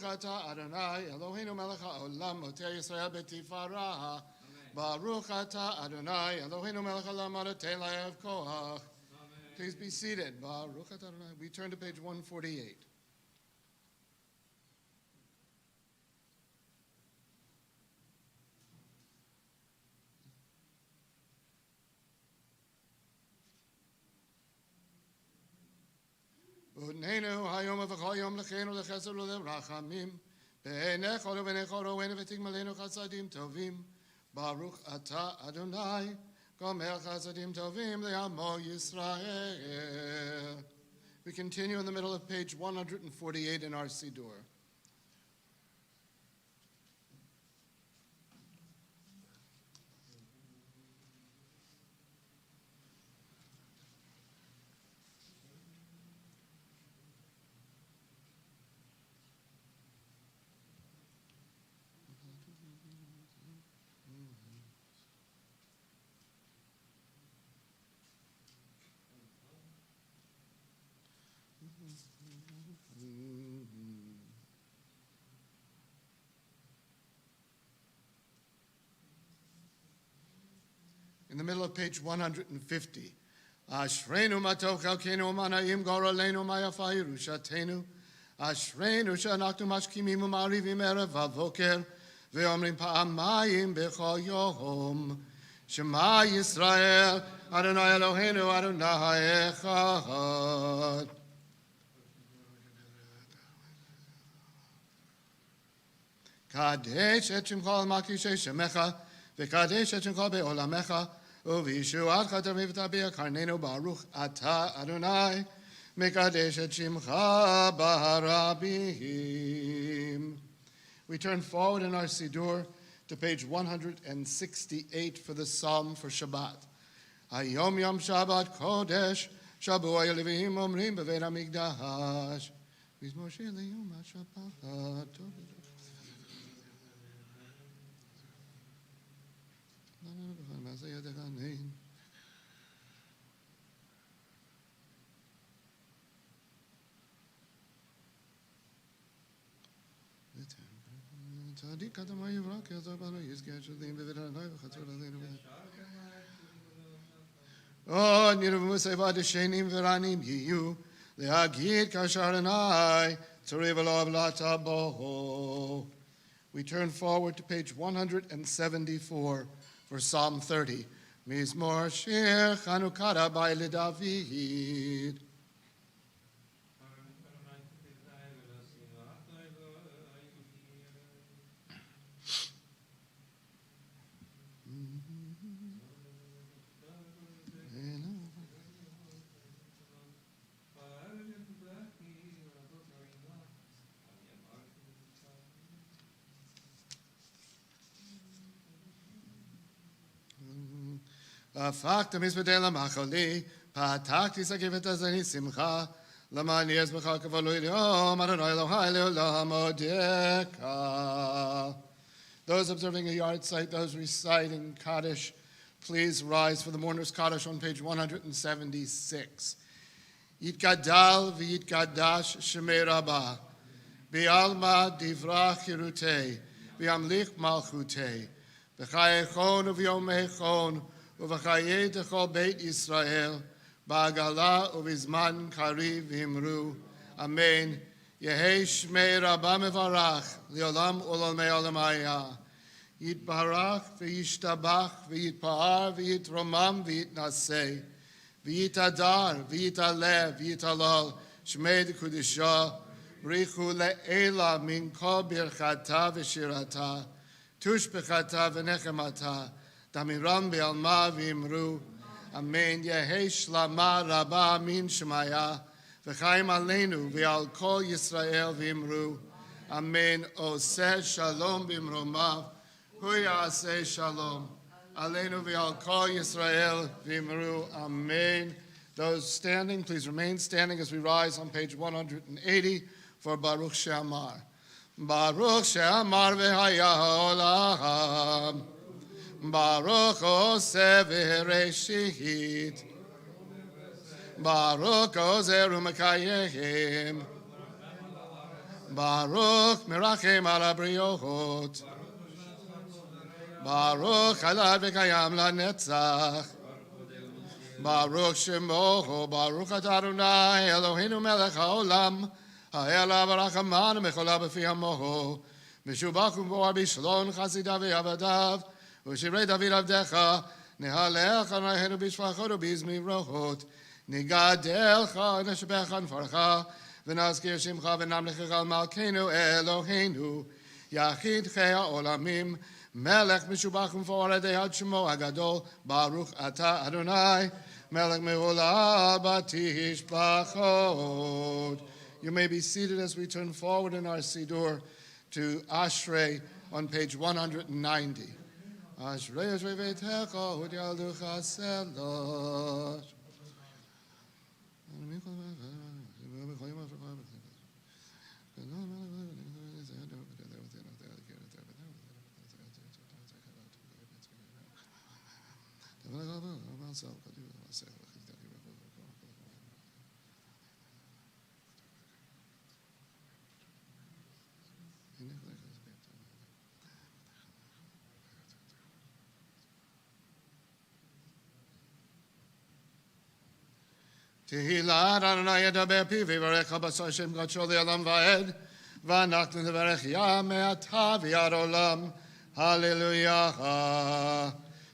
atah Adonai Eloheinu melech haolam motei Yisrael b'tifara. Baruch atah Adonai Eloheinu melech haolam notei lev koach. Please be seated. Baruch atah Adonai. We turn to page 148. Udneinu hayom v'chol yom lechenu lechesed u'lerachamim b'einech olu v'nei choroenu v'tigmalenu chasadim tovim Baruch atah Adonai gomer chasadim tovim le'amo Yisrael. We continue in the middle of page 148 in our Siddur. In the middle of page 150. Ashreinu matov chalkenu manayim gorolenu mayafa Yerushatenu. Ashreinu she'anachnu mashkimim u'ma'arivim erev v'avoker ve'omrim pa'amayim b'chol yom. Shema Yisrael Adonai Eloheinu Adonai echad. Kadesh et shemcha al-makishei shemecha v'kadesh et shemcha be'olamecha u'v'yishuatcha tamiv v'tabia karnenu baruch atah Adonai mekadesh et shemcha b'harabim. We turn forward in our Siddur to page 168 for the Psalm for Shabbat. Hayom Yom Shabbat Kodesh Shabu Yelevim Omrim Beveit HaMikdash Mizmor Shir Leyom HaShabbat. Oh, Nirvusay Vadishanim Veranim Yiyu, Leagid Kasharanai, Tzurivalo Avlatabo. We turn forward to page 174 for Psalm 30. Mizmor Shir Chanukah Ba'ile David. Fakta misbedela macholi, patakti sakivet azani simcha, laman yezbecha kavolu yom, Adonai Elohai leolam odeka. Those observing a yard site, those reciting Kaddish, please rise for the mourner's Kaddish on page 176. Yitgadal v'yitgadash shemei rabbah, bi'alma divrach hirutei, bi'amlich malchutei, b'chayechon u'v'yomechon, Uvachaye techol Beit Yisrael, Ba'agala uvizman kariv v'imru. Amen. Yehei shmei Rabbah mevarach, Leolam u'lolmei olamaya. Yitbarach v'yishtabach v'yitpa'ar v'yitromam v'yitnaseh. V'yitadar v'yitalev v'yitalol. Shmei d'kudisha. Richu le'ela min kol birchata v'shirata. Tush b'chata v'nechemata. Damiram be'alma v'imru. Amen. Yehei shlama rabba min shemaya. V'chaim aleinu v'al kol Yisrael v'imru. Amen. Oseh shalom b'imromav. Hu ya'aseh shalom. Aleinu v'al kol Yisrael v'imru. Amen. Those standing, please remain standing as we rise on page 180 for Baruch She'amar. Baruch She'amar v'haya ha'olam. Baruch Oseh v'Reshit. Baruch Ozer u'Mekayim. Baruch Merachem al Abriot. Baruch Halad V'Kayam LaNetzach. Baruch Shemoho, Baruch Adonai, Eloheinu Melech HaOlam, Ha'ela Barachaman Mechola B'fi Hamoho, Meshubach U'Mor Bishlon Chasidav V'Yavadav, U'Shirei David Avdecha, Nehalech Anayhenu B'Shvachot U'Bizmi Rochot, Nigadelcha Neshebecha Nfarcha, V'Nazkir Shimcha V'Namlecha Al Malkeinu Eloheinu, Yachid Chei HaOlamim, Melech Meshubach U'Mfor Adei Ad Shemo HaGadol, Baruch Ata Adonai, Melech Me'olah Batish Bachot. You may be seated as we turn forward in our Siddur to Ashrei on page 190. Ashrei Ashrei Veitecha Ud Yalducha Selot. Tehillah Adonai Yadaber Pi V'Yivarech Habasar Shem Gadshol Le'olam Va'ed V'Anachnu Nevarech Yah Me'ata V'Yad Olam. Hallelujah.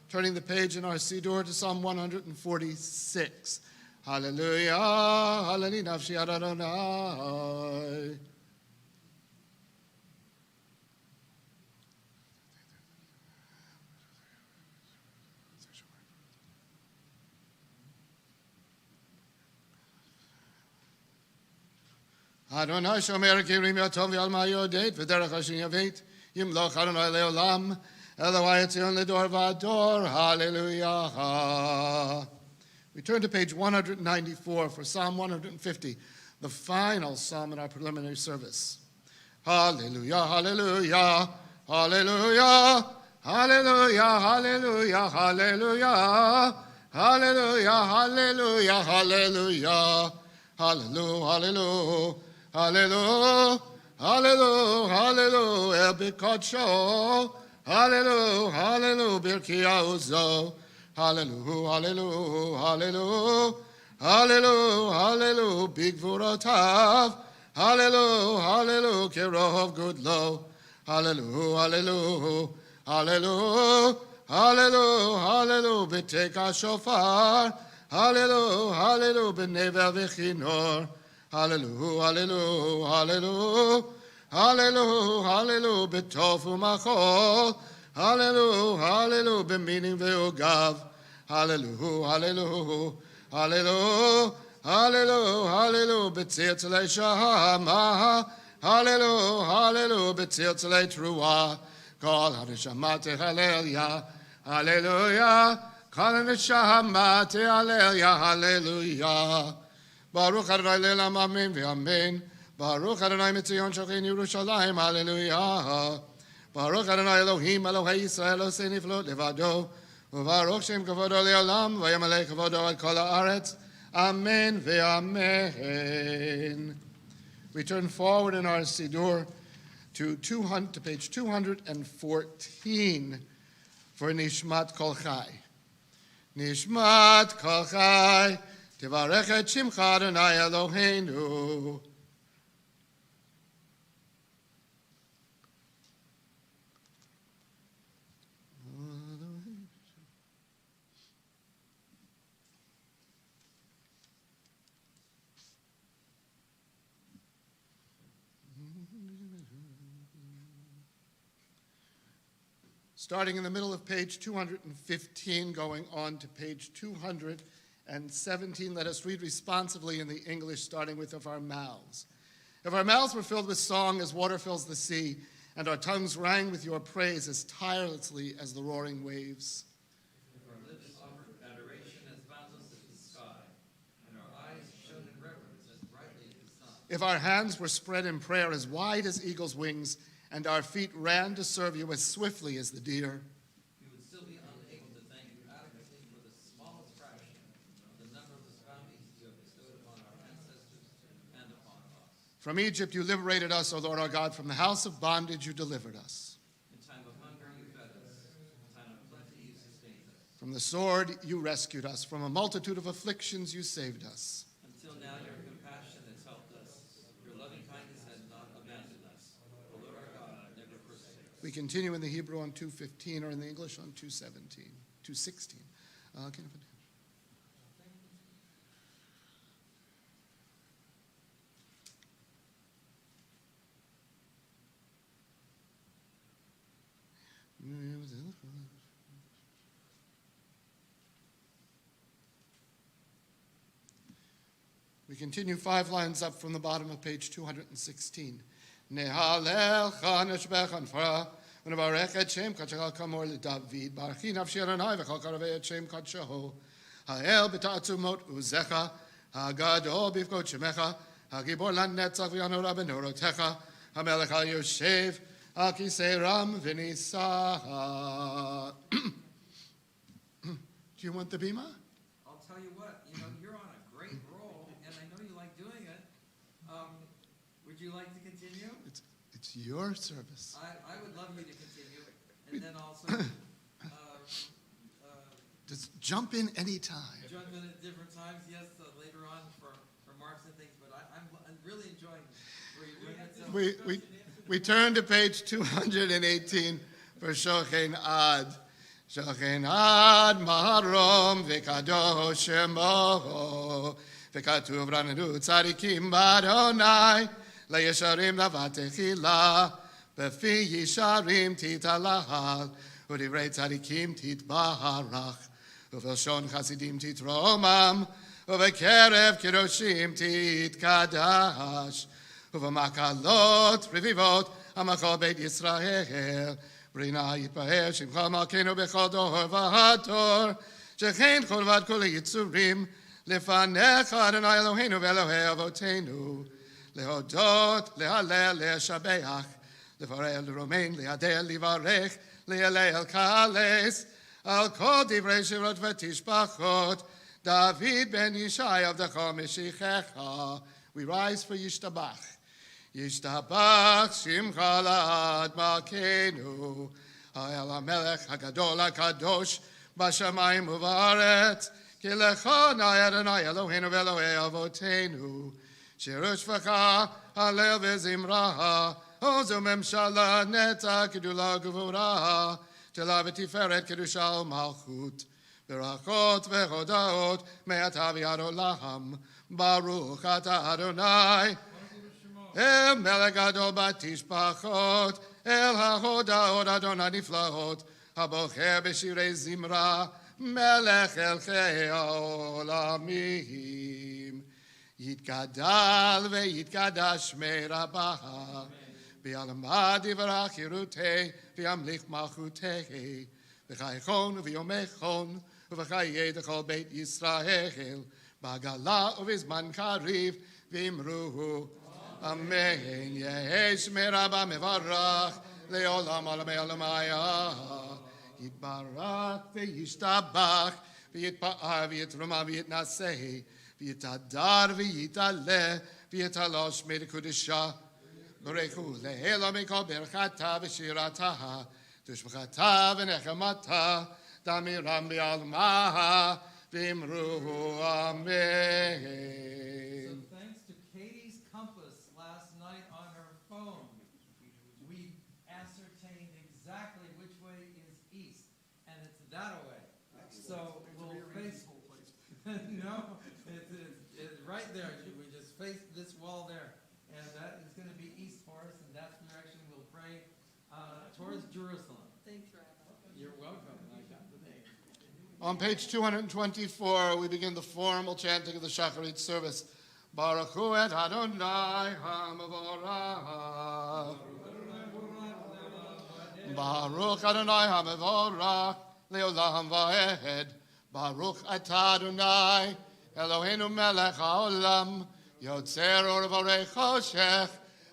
Turning the page in our Siddur to Psalm 146. Hallelujah. Hallelujah. Nafshi Adonai. Adonai shomer kirim yatov yalma yodeit v'derech hashem yaveit yimloch Adonai leolam Eloi etzion ledor v'ador. Hallelujah. We turn to page 194 for Psalm 150, the final psalm in our preliminary service. Hallelujah, hallelujah, hallelujah, hallelujah, hallelujah, hallelujah, hallelujah, hallelujah, hallelujah, hallelujah, hallelujah. Hallelujah, hallelujah, hallelujah, El Bikadsho, hallelujah, hallelujah, Birkia Uzo, hallelujah, hallelujah, hallelujah, hallelujah, hallelujah, Big Vurotav, hallelujah, hallelujah, Kerov Goodlow, hallelujah, hallelujah, hallelujah, hallelujah, hallelujah, Beteka Shofar, hallelujah, hallelujah, Benevel Vechinor. Hallelujah, hallelujah, hallelujah, hallelujah, hallelujah, betofu machol, hallelujah, hallelujah, b'minim ve'ogav, hallelujah, hallelujah, hallelujah, hallelujah, hallelujah, b'tzirtzalei shahama, hallelujah, hallelujah, b'tzirtzalei truah, kol haneshamate hallelujah, hallelujah, kol haneshamate hallelujah, hallelujah. Baruch Adonai Le'olam Amen V'Amen. Baruch Adonai Mitzion Shochin Yerushalayim. Hallelujah. Baruch Adonai Elohim Elohei Yisrael Osei Niflot Levado. U'Baruch Shem Kavodo Le'olam V'Yamalei Kavodo Al Kol Haaretz. Amen V'Amen. We turn forward in our Siddur to page 214 for Nishmat Kol Chai. Nishmat Kol Chai. Tivarech et Shimcha Adonai Eloheinu. Starting in the middle of page 215, going on to page 217, let us read responsively in the English, starting with "If our mouths. If our mouths were filled with song as water fills the sea, and our tongues rang with your praise as tirelessly as the roaring waves. If our lips offered adoration as boundless as the sky, and our eyes shone in reverence as brightly as the sun. If our hands were spread in prayer as wide as eagle's wings, and our feet ran to serve you as swiftly as the deer. We would still be unable to thank you adequately for the smallest fraction of the number of bounties you have bestowed upon our ancestors and upon us. From Egypt you liberated us, O Lord our God. From the house of bondage you delivered us. In time of hunger you fed us. In time of plenty you sustained us. From the sword you rescued us. From a multitude of afflictions you saved us. Until now your compassion has helped us. Your loving kindness has not abandoned us. O Lord our God, never forsake us. We continue in the Hebrew on 2:15 or in the English on 2:16. We continue 5 lines up from the bottom of page 216. Nehalelcha neshbech anfara ונברך את שם קדשך כאמור לדוד, ברכי נפשי אדוני וכל קרבי את שם קדשו. האל בתעצומות עוזך, הגדול בבכות שמך, הגיבור לנצח והנורא בנורותיך, המלך היושב על כיסא רם ונישא. Do you want the bima? I'll tell you what, you're on a great roll, and I know you like doing it. Would you like to continue? It's your service. I would love you to continue, and then also Just jump in any time. jump in at different times. Yes, later on for remarks and things. But I'm really enjoying where you're doing it. So We turn to page 218 for Shochen Ad. Shochen Ad Maharom V'kadosh Shemo V'katuv Ranenu Tzadikim B'Adonai Le'yesharim Lavatechila B'fi Yisharim Titalahal U'divrei Tzadikim Titbarach U'velshon Chasidim Titromam U'v'kerev Kiroshim Titkadash ובמקלות רביבות המקול בית ישראל ברינה יתפאר שמך מלכנו בכל דור ודור שכן חורבת כל היצורים לפניך אדוני אלוהינו ואלוהי אבותינו להודות להלל לשבח לפאר לרומם להדר לברך להלל קהלס על כל דברי שירות ותשבחות דוד בן ישי עבדך משיחך. We rise for Yishtabach. Yishtabach Shimcha La'ad Malkeinu Ha'el HaMelech HaGadol HaKadosh B'Shamayim U'Va'aretz Ki Lecha Na'ai Adonai Eloheinu V'Elohei Avotenu Shirush V'cha Halel V'Zimra Ozu Memshala Neta Kedula Gevurah Tela V'Tiferet Kedusha U'Malchut Berachot V'Hodaot Me'ata V'Ad Olam Baruch Ata Adonai El Melech Gadol Batishpachot El HaHodaot Adonai Niflaot Habocher B'Shirei Zimra Melech Elchei Olamim Yitgadal Ve'yitgadash Shmei Rabbah V'yalamad Yivarach Yerutei V'yamlich Malchutei V'chaychon V'yomechon V'chayei D'chol Beit Yisrael Bagala uvizman kariv v'imruhu. Amen. Yehesh merabah mevarach leolam olamei olamaya. Yitbarach v'yishtabach v'yitpa'ar v'yitruma v'yitnaseh v'yitadar v'yitaleh v'yitalosh medekudisha. Berechu le'ela mikol berchata v'shirataha tushbachata v'nechamata damiram v'almaha. Amen. So thanks to Katie's compass last night on her phone, we ascertained exactly which way is east, and it's that way. So we'll face. No, it's right there. We just face this wall there, and that is going to be east for us, and that's the direction we'll pray towards Jerusalem. Thanks, Rabbi. You're welcome. I got the name. On page 224, we begin the formal chanting of the Shacharit service. Baruch Hu et Adonai HaMevorach. Baruch Adonai HaMevorach Leolam Va'ed. Baruch Atah Adonai Eloheinu Melech HaOlam Yotzer Or V'orei Choshech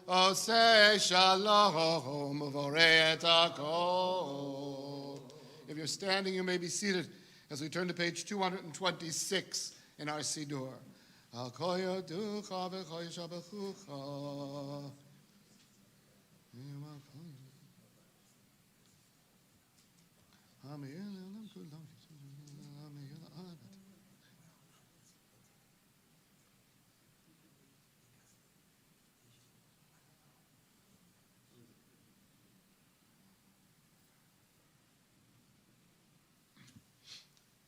Osei Shalom V'orei Et HaKol. If you're standing, you may be seated as we turn to page 226 in our Siddur. Al koyo ducha v'choy shabechucha.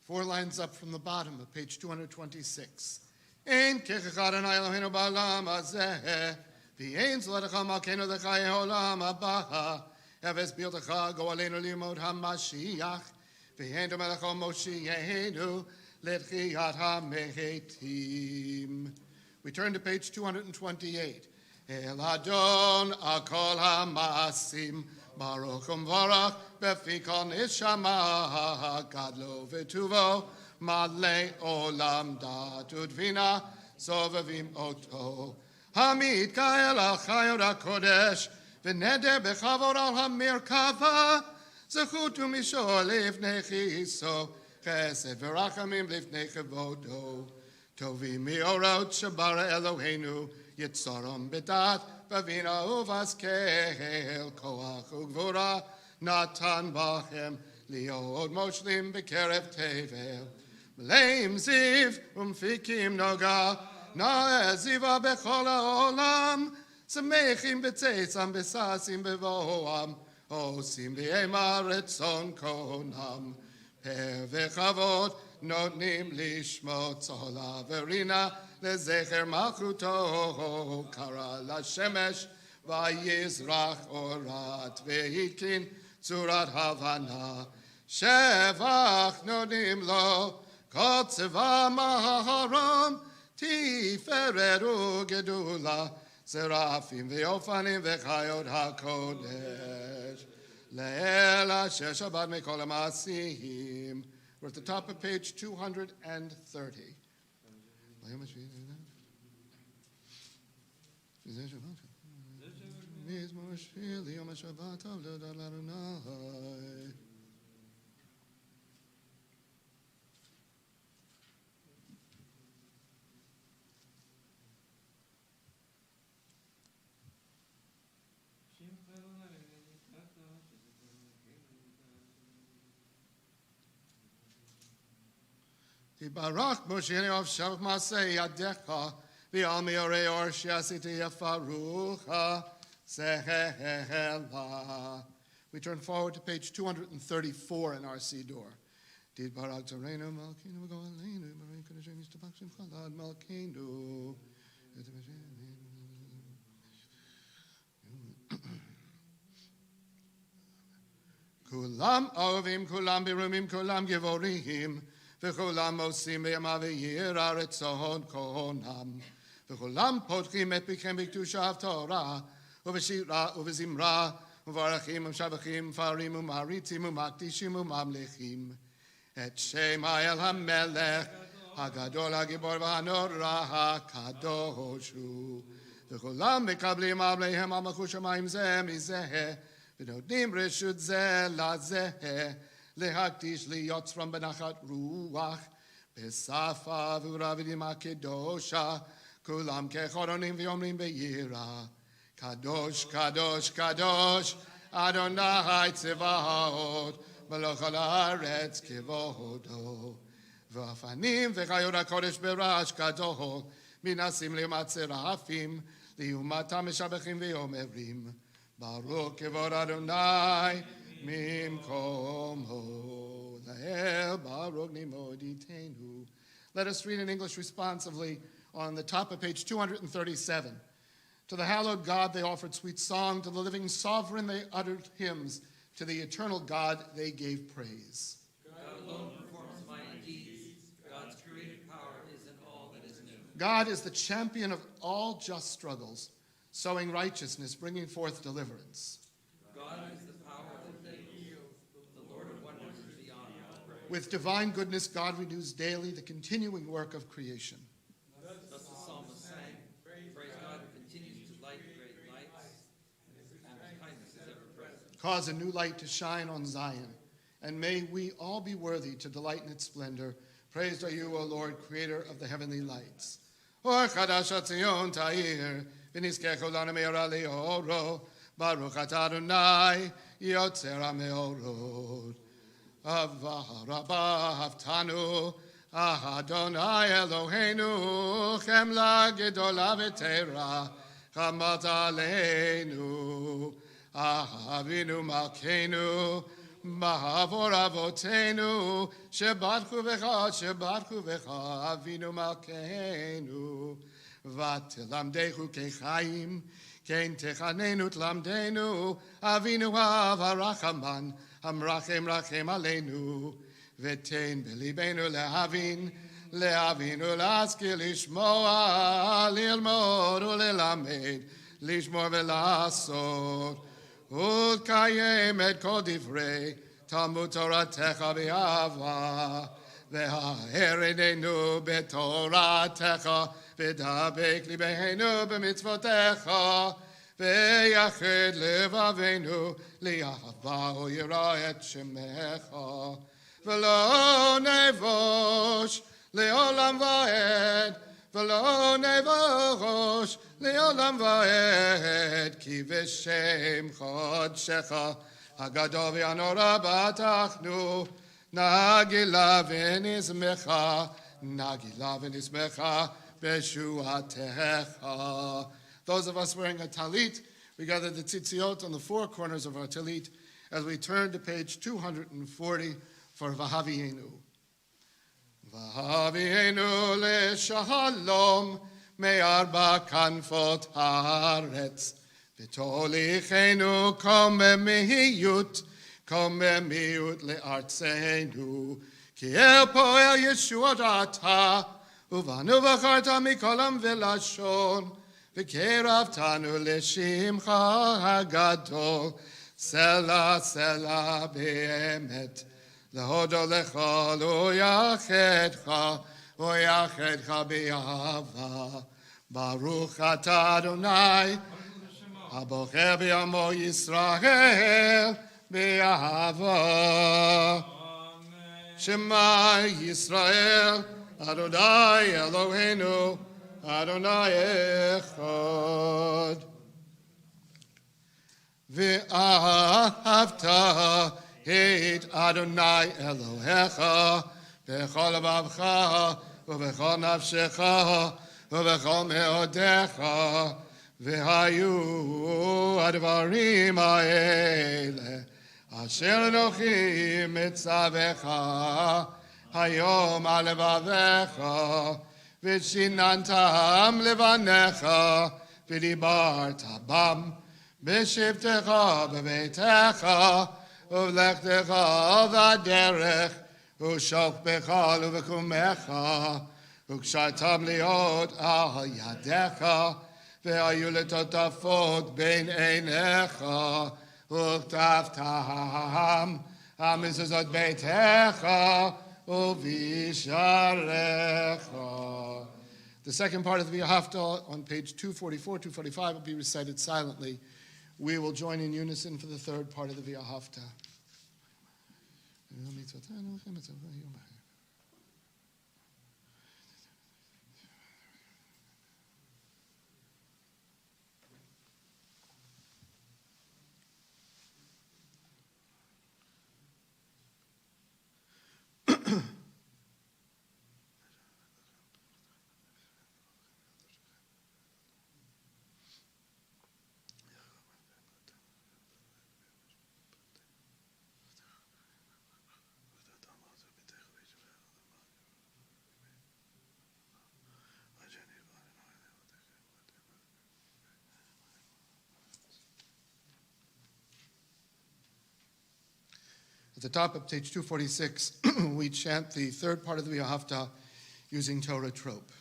Four lines up from the bottom of page 226. Ein kechad Adonai Eloheinu ba'olam hazeh, v'ein zelecha malkeinu l'chayei olam haba, heves b'yotecha go aleinu limod hamashiach, v'ein domelecha Moshiachenu l'tchiyat hamehetim. We turn to page 228. El Adon akol hamasim, Baruch umvarach befi kol neshama, gadlo v'tuvo, malei olam dat udvina, sovavim oto. Hamid ka'el achayot hakodesh, v'neder bechavod al hamirkava, zechut umishol lifnei chiso, chesed v'rachamim lifnei kevodo. Tovim miorot shabara Eloheinu, Yitzorom bedat, Vavina uvas kehel, Koach ugvura, Natan bachem, Liod moshlim bekerev tevel. Mleim ziv, umfikim noga, Na eziva bechol haolam, Semechim betzetzam besasim bevoam, Osim li'emar etzon konam. Per vechavot, notnim lishmo tzola verina, lezecher malchuto, kara lashemesh, vayizrach orat, vehikin tzurat havana. Shevach notnim lo, kol tzeva maharam, tiferet ugedula, serafim veofanim vechayot hakodesh. Le'el asher shabbat mikol ha'masim. We're at the top of page 230. Barak Moshe of Shavach Masei Yadecha, V'al Miorei Or Shiasiti Yafarucha Sehela. We turn forward to page 234 in our Siddur. Did Barak Zarenu Malkinu Go Aleinu Marin Kadeshem Yistabakshim Chalad Malkinu. Kulam Ovim Kulam Birumim Kulam Givorim. V'chulam osim b'yama v'yira retzon konam. V'chulam potchim et bichem b'ktusha Torah, uv'shira uv'zimra, uvarachim u'shavachim, farim u'maritzim u'makdishim u'mamlechim. Et shem ha'el ha'melech, ha'gadol ha'gibor v'hanora ha'kadoshu. V'chulam mekablim avleihem ha'malchut shamayim zeh mizeh, v'notnim reshut zeh lazeh, Lehaktish liyotz from benachat ruach, besafa v'uravidim ha'kedosha, kulam kechoronim v'yomrim be'yira. Kadosh, kadosh, kadosh, Adonai tzevaot, melech al haaretz kevodo. V'afanim v'chayot hakodesh berash gadol, minasim le'umat serafim, li'umatam meshabechim v'yomerim. Baruch kevod Adonai, let us read in English responsively on the top of page 237. To the hallowed God they offered sweet song, to the living sovereign they uttered hymns, to the eternal God they gave praise. God alone performs mighty deeds. God's creative power is in all that is new. God is the champion of all just struggles, sowing righteousness, bringing forth deliverance. God is the power that heals, the Lord of wonders is beyond all praise. With divine goodness, God renews daily the continuing work of creation. Thus the psalmist sang, praise God who continues to light great lights, and his kindness is ever present. Cause a new light to shine on Zion, and may we all be worthy to delight in its splendor. Praised are you, O Lord, creator of the heavenly lights. אור חדש הציון תאיר, ונזכה כולנו מהרה לאורו. ברוך אתה אדוני, יוצר המאורות. אהבה רבה אהבתנו, אדוני אלוהינו, חמלה גדולה ותורה, חמת עלינו. אבינו מלכנו, בעבור אבותינו, שבטחו בך, אבינו מלכנו. ותלמדי חוקי חיים, כן תחננו תלמדנו, אבינו אב הרחמן, המרחם רחם עלינו. ותן בליבנו להבין ולהשכיל, לשמוע, ללמוד וללמד, לשמור ולעשות, ולקיים את כל דברי תלמוד תורתך באהבה. והאר עינינו בתורתך, ודבק ליבנו במצוותיך, ויחד לבבינו לאהבה ויראה את שמך. ולא נבוש לעולם ועד, ולא נבוש לעולם ועד, כי בשם קודשך הגדול והנורא בטחנו, נגילה ונשמחה בשועתך. Those of us wearing a talit, we gather the tzitziot on the four corners of our talit as we turn to page 240 for Vahavienu. Vahavienu leshalom me'arba kanfot haaretz, v'tolichenu komemiyut le'artzenu, ki el poel Yeshua ata, ובנו בחרת מכל עם ולשון, וקרבתנו לשמך הגדול, סלע סלע באמת, להודו לך ויחדך באהבה. ברוך אתה אדוני, הבוחר בעמו ישראל באהבה. שמע ישראל, Adonai Eloheinu, Adonai Echad. Ve'ahavta et Adonai Elohecha, b'chol לבבך, ובכל נפשך, ובכל מאודיך, והיו הדברים האלה, אשר אנוכי מצווך, היום על לבביך, ושיננתם לבניך, ודיברת בם, בשבתך בביתך, ובלכתך בדרך, ושוכבך ובקומך, וקשרתם להיות על ידיך, והיו לטוטפות בין עיניך, וכתבתם על מזוזות ביתך, The second part of the V'ahavta on page 244, 245 will be recited silently. We will join in unison for the third part of the V'ahavta. At the top of page 246, we chant the third part of the V'ahavta using Torah trope.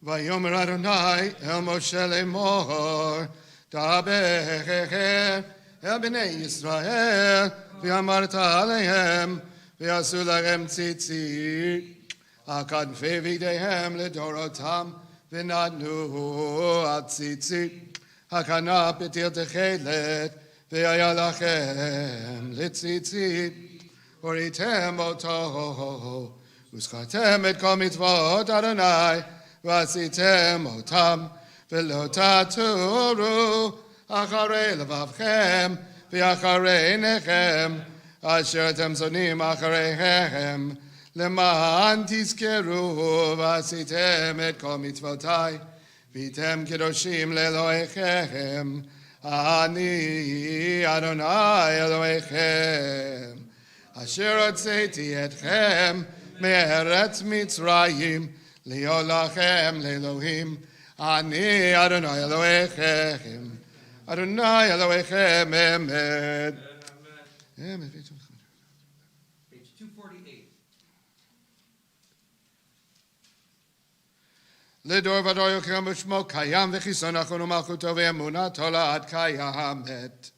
Vayomer Adonai el Moshe lemor, daber el bnei Yisrael, v'amarta alehem, v'asu lachem tzitzit, hakadfei v'ideihem ledorotam, v'natnu al tzitzit, hakana petir techelet, והיה לכם לציצית, הוריתם אותו, וזכרתם את כל מצוות אדוני, ועשיתם אותם, ולא תטורו אחרי לבבכם ואחרי עיניכם, אשר אתם שונאים אחריהם, למען תזכרו ועשיתם את כל מצוותיי, והייתם קדושים לאלוהיכם. אני אדוני אלוהיכם, אשר הוצאתי אתכם מארץ מצרים, להיות לכם לאלוהים. אני אדוני אלוהיכם, אדוני אלוהיכם אמת. Page 248. לדור ודור יקרא בשמו, קיים וחיסון נכון ומלכותו ואמונתו לעד קיימת.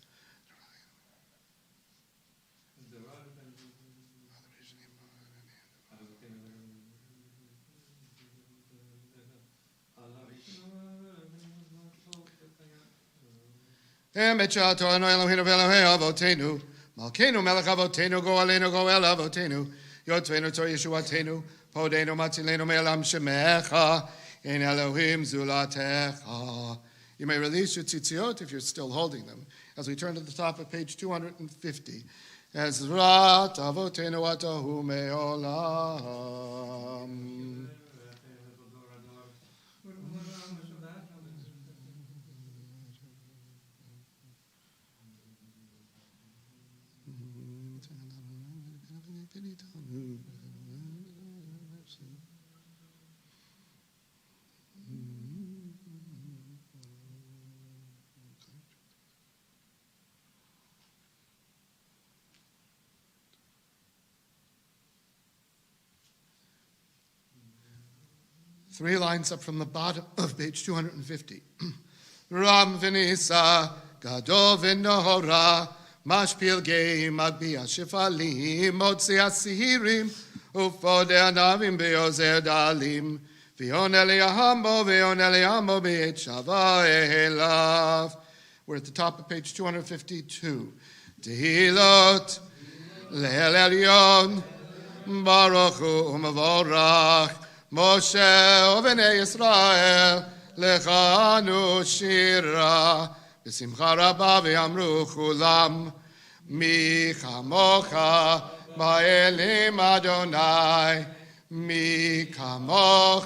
אמת שעתו אנו אלוהינו ואלוהי אבותינו, מלכנו מלך אבותינו, גואלנו גואל אבותינו, יוצאנו צור ישועתנו, פודנו מצילנו מעולם שמך, אין אלוהים זולתך. You may release your tzitziot if you're still holding them. As we turn to the top of page 250. Ezrat avotenu atahu me'olam. Three lines up from the bottom of page 250. Ram v'nisa, gadol v'nohora, mashpil gei magbiya shifalim, motzi asihirim, ufode anavim be'ozer dalim, v'yon eliamo be'et shava elav. We're at the top of page 252. Tehilot le'el elyon, baruch hu u'mavorach, Moshe ובני ישראל לכנו שירה בשמחה רבה ואמרו כולם מי כמוך באלים אדוני מי כמוך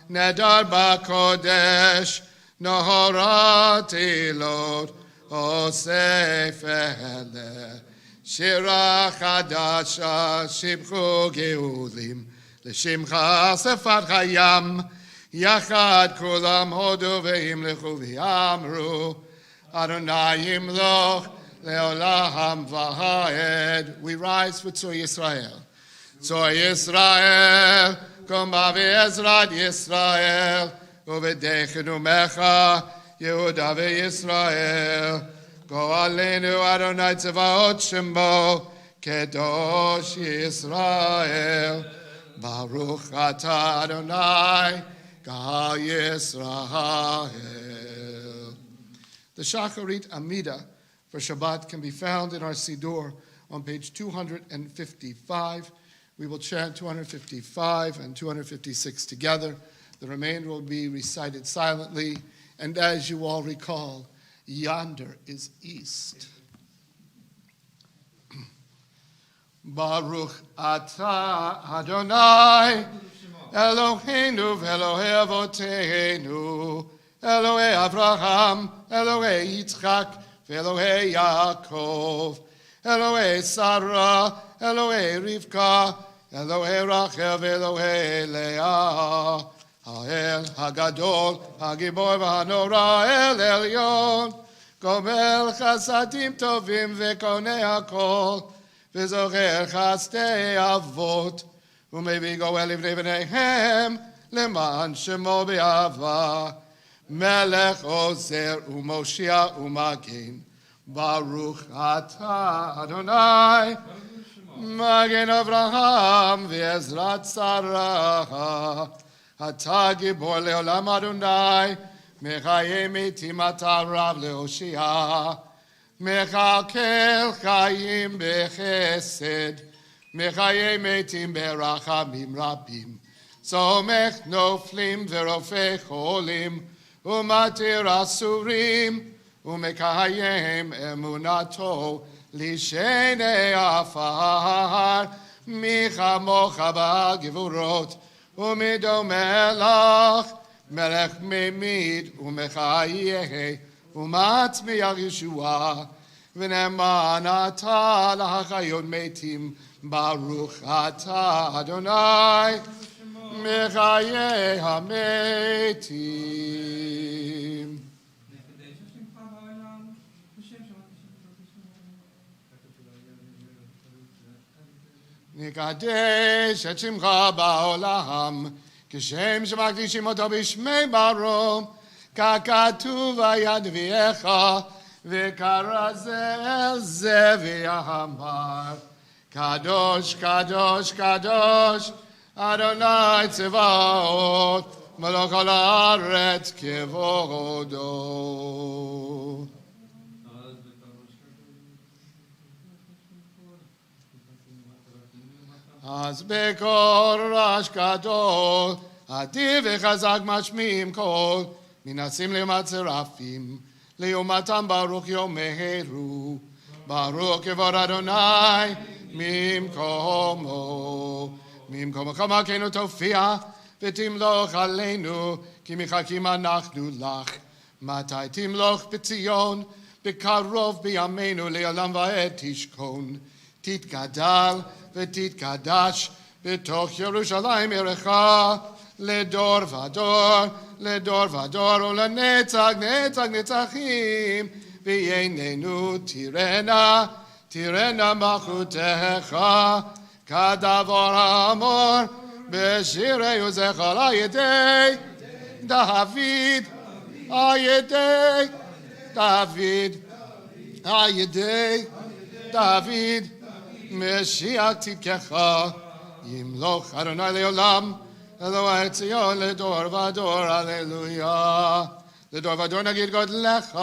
נדר בקודש נהורת תהילות אוסף אלה שירה חדשה שבחו גאולים לשמחה שפת חיים, יחד כולם הודו והמלכו ואמרו, אדוני ימלוך לעולם ועד. We rise for Tzor Yisrael. Tzor Yisrael, קומה בעזרת ישראל, ובדכנו מך, יהודה וישראל. גואלנו אדוני צבאות שמו, קדוש ישראל. Baruch atah Adonai, Gal Yisrael. The Shacharit Amida for Shabbat can be found in our Siddur on page 255. We will chant 255 and 256 together. The remainder will be recited silently. And as you all recall, yonder is east. Baruch atah Adonai, Eloheinu v'Elohei Avoteinu, Elohei Avraham, Elohei Yitzchak, v'Elohei Yaakov, Elohei Sarah, Elohei Rivka, Elohei Rachel, v'Elohei Leah, Ha'el Hagadol, Hagibor v'Hanora, El Elyon, Gomel Chasadim Tovim v'Konei Hakol, וזוכר חסדי אבות, ומביא גואל לבני בניהם, למען שמו באהבה. מלך עוזר ומושיע ומגן, ברוך אתה אדוני, מגן אברהם ועזרת שרה. אתה גיבור לעולם אדוני, מחיי מתים אתה רב להושיע. מכלכל חיים בחסד, מחיי מתים ברחמים רבים. צומח נופלים ורופא חולים, ומתיר אסורים, ומקיים אמונתו לשני עפר. מי כמוך בגבורות, ומדומה לך, מלך ממית ומחיה, ומצמיח ישועה, ונאמן אתה להחיות מתים, ברוך אתה אדוני, מחיי המתים. נקדש את שמך בעולם, כשם שמקדישים אותו בשמי ברום, ככתוב היד ויך, וקרא זה אל זה ואמר, קדוש, קדוש, קדוש, אדוני צבאות, מלוך כל הארץ כבודו. אז בקול רעש גדול, אדיב וחזק משמיעים קול, מנסים למצרפים, לעומתם ברוך יאמרו, ברוך כבוד אדוני ממקומו. ממקומך מלכנו תופיע, ותמלוך עלינו, כי מחכים אנחנו לך. מתי תמלוך בציון, בקרוב בימינו לעולם ועד תשכון. תתגדל ותתקדש בתוך ירושלים עירך, לדור ודור, לדור ודור, ולנצח נצח נצחים, וייננו תירנה, תירנה מלכותך, כדבר האמור בשירי וזכר על ידי דוד, על ידי דוד, על ידי דוד, משיח צדקך, ימלוך אדוני לעולם, אלוהי ציון לדור ודור, הללויה. לדור ודור נגיד גודלך,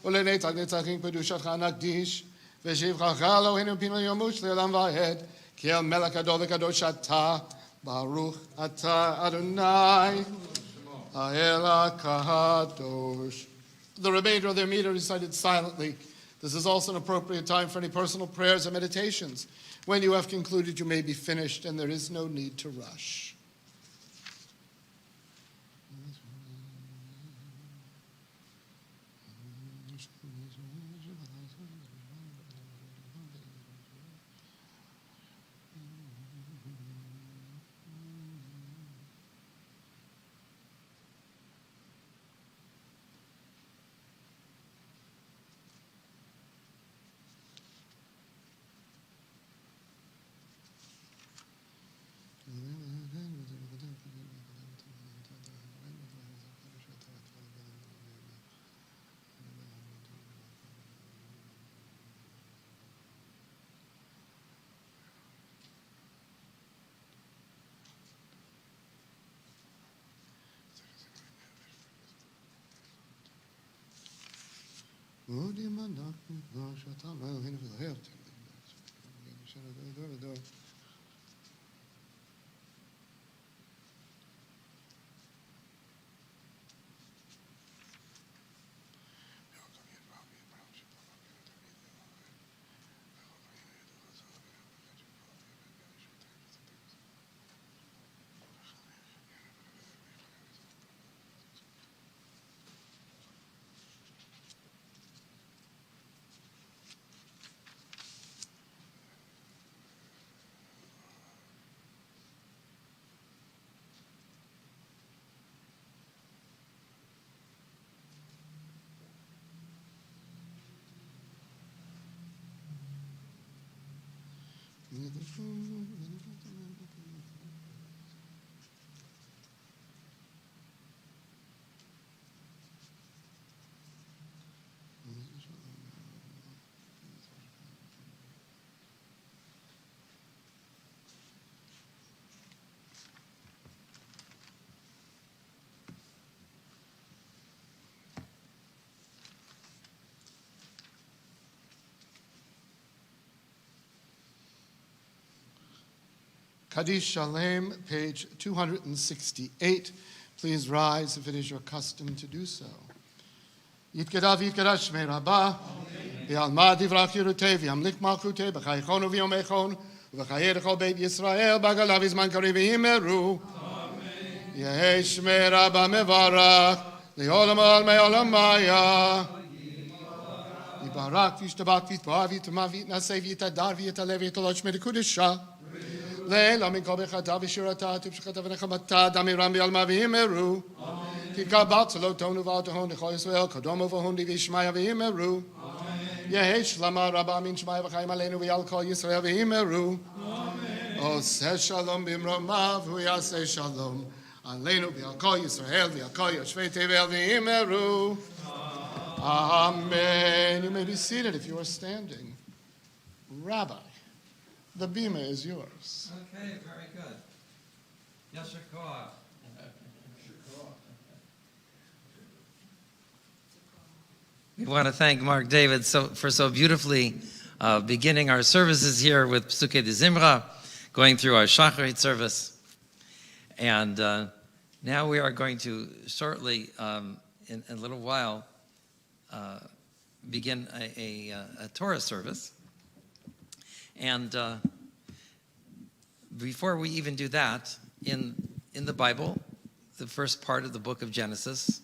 ולנצח נצחים קדושתך נקדיש, ושבחך אלוהינו פינו ימוש לעולם ועד, כי אל מלך גדול וקדוש אתה, ברוך אתה אדוני, האל הקדוש. The remainder of their meter recited silently. This is also an appropriate time for any personal prayers and meditations. When you have concluded, you may be finished, and there is no need to rush. Kaddish Shalem, page 268. Please rise if it is your custom to do so. Yitkedav yitkedash shmei Rabbah, v'alma divrach yirutei, v'yamlik malchutei, b'chaychon u'v'yomechon, v'chayei l'chol beit Yisrael, b'agalav izman karev v'yimeru. Yehei shmei Rabbah mevarach, li'olam almei olam maya. Yibarak v'yishtabak v'yitbar v'yitama v'yitnasei v'yitadar v'yitaleh v'yitolot shmei l'kudesha. Leila min kol bechata v'shirata v'shchata v'nechamata damiram v'yalma v'yimeru. Ki kabat lo tonu v'altohon l'chol Yisrael kodomo v'hondi v'yishmaya v'yimeru. Yehei shlama rabba min shmaya v'chayim aleinu v'yal kol Yisrael v'yimeru. Oseh shalom b'imromav v'yaseh shalom aleinu v'yal kol Yisrael v'yal kol yoshvei tevel v'yimeru. Amen. You may be seated if you are standing. Rabbi, the bima is yours. Okay, very good. Yasher koach. We want to thank Mark David for so beautifully beginning our services here with Psukei de Zimra, going through our Shacharit service. And now we are going to shortly, in a little while, begin a Torah service. And before we even do that, in the Bible, the first part of the book of Genesis,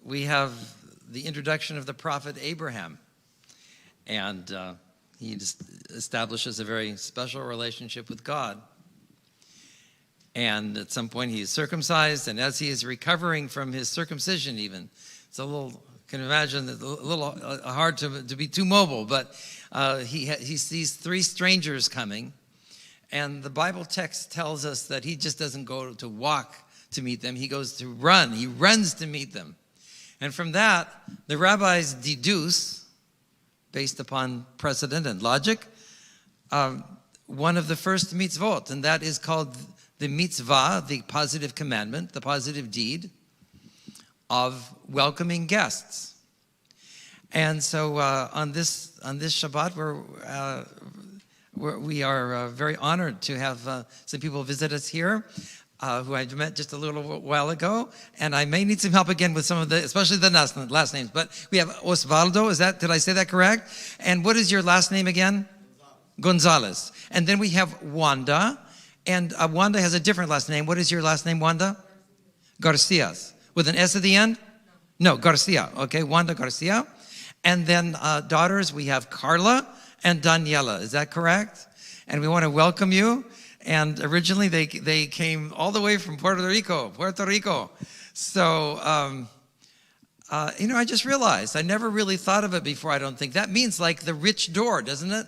we have the introduction of the prophet Abraham. And he establishes a very special relationship with God. And at some point he is circumcised, and as he is recovering from his circumcision even, it's a little, can imagine, a little hard to be too mobile, but he sees three strangers coming, and the Bible text tells us that he just doesn't go to walk to meet them, he goes to run. He runs to meet them. And from that, the rabbis deduce, based upon precedent and logic, one of the first mitzvot, and that is called the mitzvah, the positive commandment, the positive deed of welcoming guests. And so on this Shabbat, we are very honored to have some people visit us here who I met just a little while ago, and I may need some help again with some of the, especially the last names. But we have Osvaldo. Did I say that correct? And what is your last name again? Gonzalez. And then we have Wanda, and Wanda has a different last name. What is your last name, Wanda? Garcias. With an S at the end? No, Garcia. Okay, Wanda Garcia. And then daughters, we have Carla and Daniela. Is that correct? And we want to welcome you. And originally they came all the way from Puerto Rico. So, I just realized, I never really thought of it before, I don't think. That means like the rich door, doesn't it?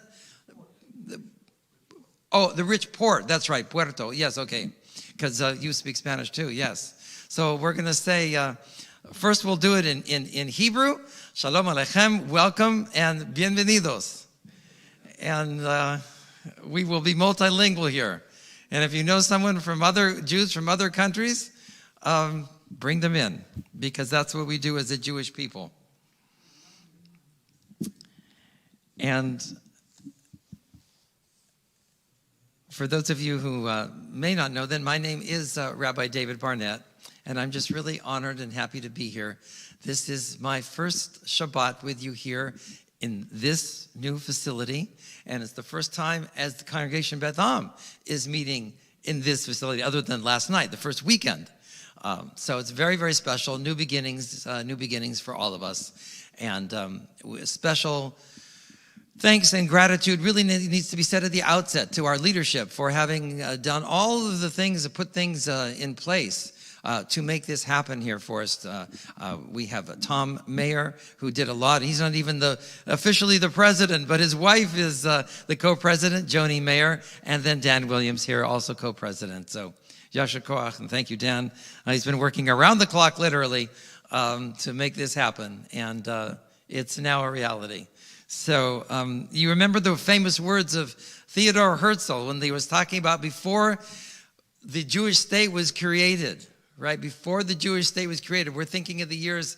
The rich port. That's right, Puerto. Yes, okay. Because you speak Spanish too, yes. So we're going to say, first we'll do it in Hebrew. Shalom Aleichem, welcome and bienvenidos. And we will be multilingual here. And if you know someone from Jews from other countries, bring them in, because that's what we do as a Jewish people. And for those of you who may not know, then my name is Rabbi David Barnett, and I'm just really honored and happy to be here. This is my first Shabbat with you here in this new facility, and it's the first time as the congregation Betham is meeting in this facility, other than last night, the first weekend. So it's very, very special. New beginnings for all of us, and special thanks and gratitude really needs to be said at the outset to our leadership for having done all of the things to put things in place to make this happen here for us. We have Tom Mayer, who did a lot. He's not even officially the president, but his wife is the co-president, Joni Mayer, and then Dan Williams here, also co-president. So Yasher Koach, and thank you, Dan. He's been working around the clock, literally, to make this happen, and it's now a reality. So you remember the famous words of Theodore Herzl when he was talking about before the Jewish state was created, right? Before the Jewish state was created, we're thinking of the years,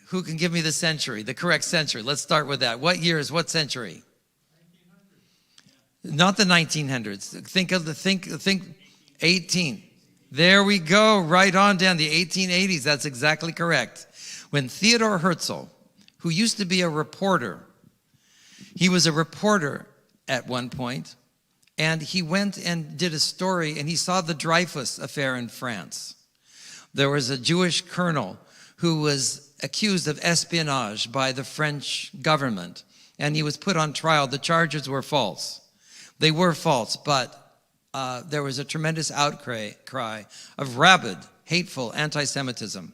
who can give me the century, the correct century? Let's start with that. What years, what century? Not the 1900s. Think 18. There we go, right on down, the 1880s. That's exactly correct. When Theodore Herzl, who used to be a reporter, he was a reporter at one point, and he went and did a story, and he saw the Dreyfus affair in France. There was a Jewish colonel who was accused of espionage by the French government, and he was put on trial. The charges were false. They were false, but there was a tremendous outcry of rabid, hateful anti-Semitism.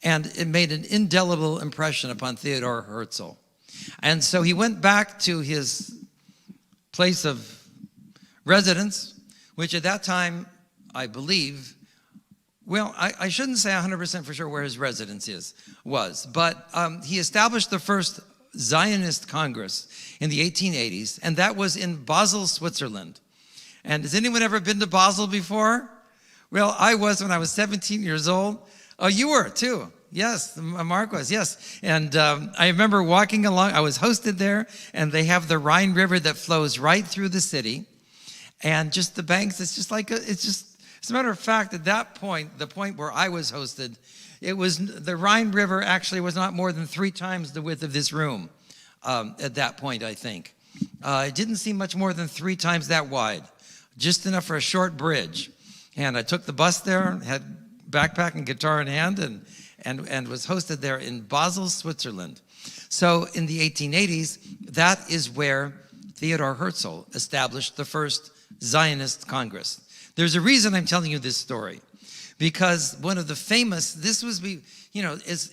And it made an indelible impression upon Theodore Herzl. And so he went back to his place of residence, which at that time, I believe, well, I shouldn't say 100% for sure where his residence was, but he established the first Zionist Congress in the 1880s, and that was in Basel, Switzerland. And has anyone ever been to Basel before? Well, I was when I was 17 years old. Oh, you were too. Yes, Mark was, yes. And I remember walking along, I was hosted there, and they have the Rhine River that flows right through the city. And just the banks, it's just, as a matter of fact, at that point, the point where I was hosted, the Rhine River actually was not more than 3 times the width of this room at that point, I think. It didn't seem much more than 3 times that wide, just enough for a short bridge. And I took the bus there, had backpack and guitar in hand, and was hosted there in Basel, Switzerland. So in the 1880s, that is where Theodor Herzl established the first Zionist Congress. There's a reason I'm telling you this story, because one of the famous,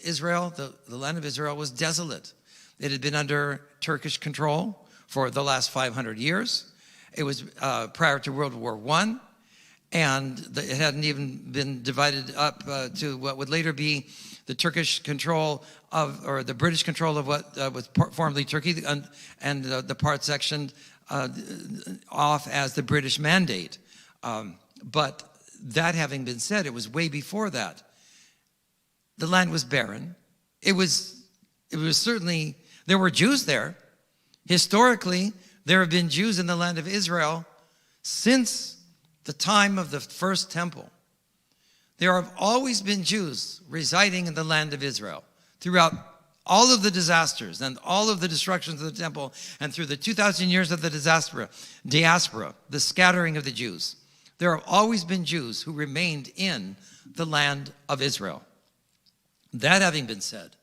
Israel, the land of Israel was desolate. It had been under Turkish control for the last 500 years. It was prior to World War I, and it hadn't even been divided up to what would later be the Turkish control or the British control of what was formerly Turkey, and the part sectioned off as the British Mandate. But that having been said, it was way before that. The land was barren. It was certainly, there were Jews there. Historically, there have been Jews in the land of Israel since the time of the first temple. There have always been Jews residing in the land of Israel throughout all of the disasters and all of the destructions of the temple, and through the 2,000 years of the diaspora, the scattering of the Jews. There have always been Jews who remained in the land of Israel. That having been said,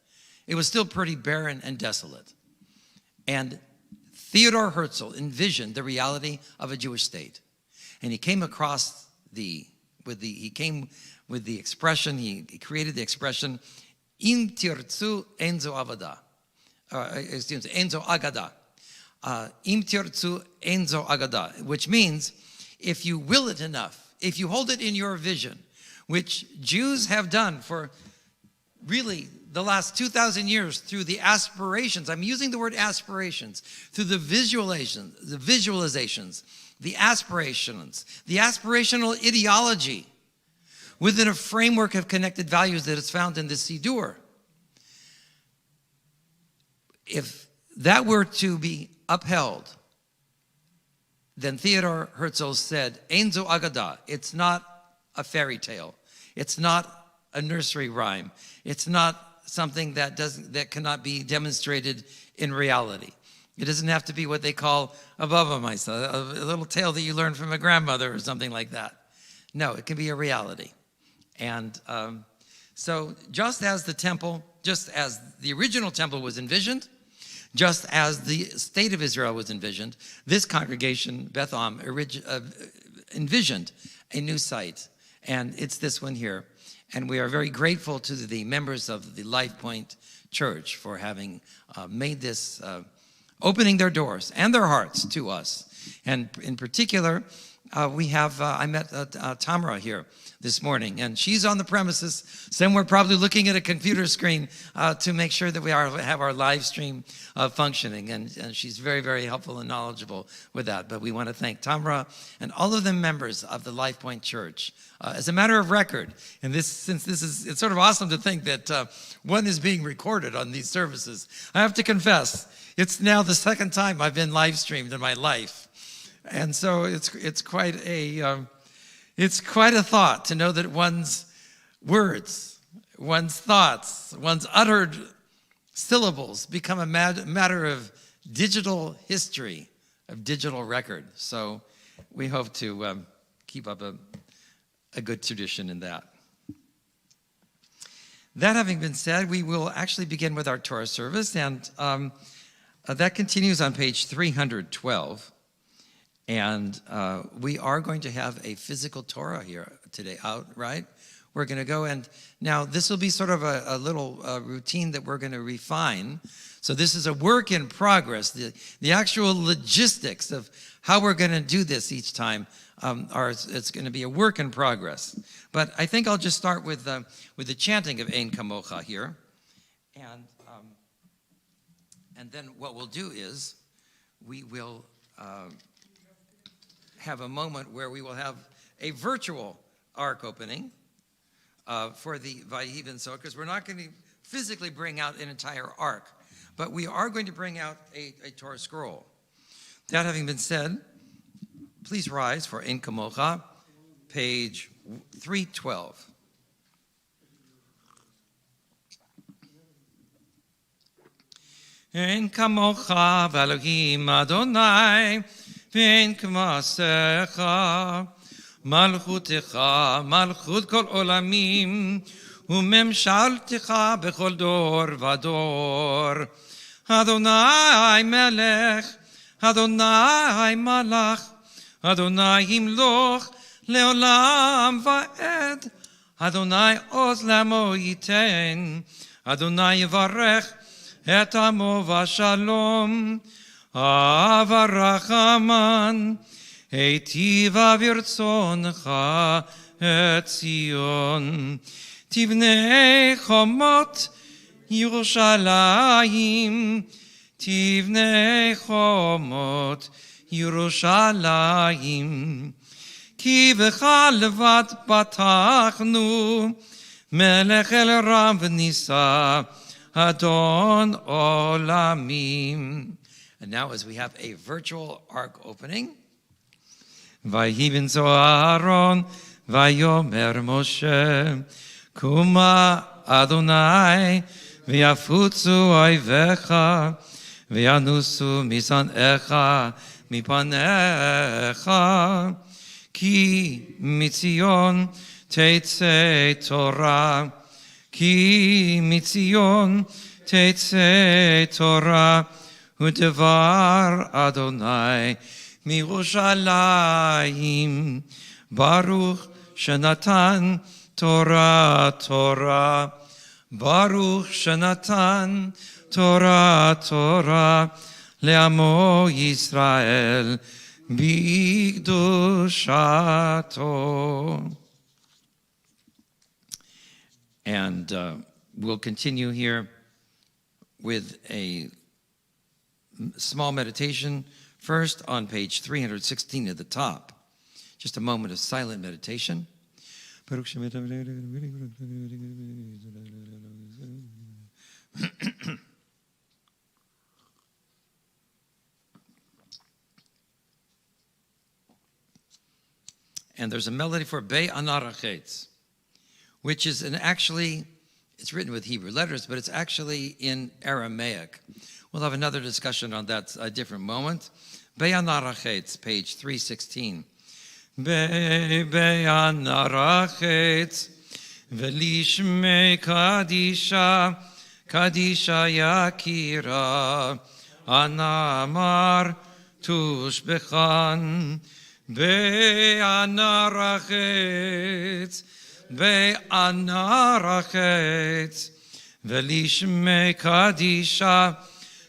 it was still pretty barren and desolate. And Theodor Herzl envisioned the reality of a Jewish state. And he came across he created the expression, Im tirtzu enzo avada. Enzo agada. Im tirtzu enzo agada, which means, if you will it enough, if you hold it in your vision, which Jews have done for really the last 2,000 years through the aspirations, I'm using the word aspirations, through the visualizations, the aspirations, the aspirational ideology within a framework of connected values that is found in the Siddur. If that were to be upheld, then Theodor Herzl said, Enzo Agada, it's not a fairy tale. It's not a nursery rhyme. It's not something that cannot be demonstrated in reality. It doesn't have to be what they call a baba maisa, a little tale that you learned from a grandmother or something like that. No, it can be a reality. And so just as the original temple was envisioned, just as the state of Israel was envisioned, this congregation, Betham, envisioned a new site. And it's this one here. And we are very grateful to the members of the Life Point Church for having made this, opening their doors and their hearts to us. And in particular, I met Tamra here this morning, and she's on the premises somewhere, probably looking at a computer screen to make sure that we have our live stream functioning, and she's very, very helpful and knowledgeable with that. But we want to thank Tamra and all of the members of the Life Point Church. As a matter of record, and it's sort of awesome to think that one is being recorded on these services. I have to confess, it's now the second time I've been live streamed in my life. And so it's quite a thought to know that one's words, one's thoughts, one's uttered syllables become a matter of digital history, of digital record. So we hope to keep up a good tradition in that. That having been said, we will actually begin with our Torah service, and that continues on page 312. And we are going to have a physical Torah here today out, right? We're going to go, and now this will be sort of a little routine that we're going to refine. So this is a work in progress. The actual logistics of how we're going to do this each time it's going to be a work in progress. But I think I'll just start with the chanting of Ein Kamocha here, and then what we'll do is we will have a moment where we will have a virtual ark opening for the Vayiv so, because we're not going to physically bring out an entire ark, but we are going to bring out a Torah scroll. That having been said, please rise for Ein Kamocha, page 312. Ein kamocha v'Elohim Adonai v'ein k'maasecha malchutecha malchut kol olamim u'memshaltecha b'chol dor v'dor Adonai melech Adonai malach Adonai himloch leolam va'ed Adonai oz lamo yiten Adonai yivarech et amo v'shalom avarachaman eitiva v'irtzoncha et Zion tivnei chomot Yerushalayim tivnei chomot Yerushalayim ki b'cha levad batachnu melech el ram v'nisa Adon Olamim. And now as we have a virtual ark opening, Vayivin so Aaron, Vayomer Moshe, Kuma Adonai, V'yafutzu oivecha, V'yanusu misanecha, mipanecha, Ki mitzion teitze Torah, Ki mitzion teitze Torah u'devar Adonai miYerushalayim Baruch shenatan Torah Torah Baruch shenatan Torah Torah le'amo Yisrael b'kdushato. And we'll continue here with a small meditation, first on page 316 at the top. Just a moment of silent meditation. And there's a melody for Bei Anarachetz, which is it's written with Hebrew letters, but it's actually in Aramaic. We'll have another discussion on that a different moment. Be'anarachetz, page 316. Be'anarachetz, v'lishmei kadisha, kadisha yakira, anamar tushbechan, be'anarachetz, Be'anarachetz v'lishmei kadisha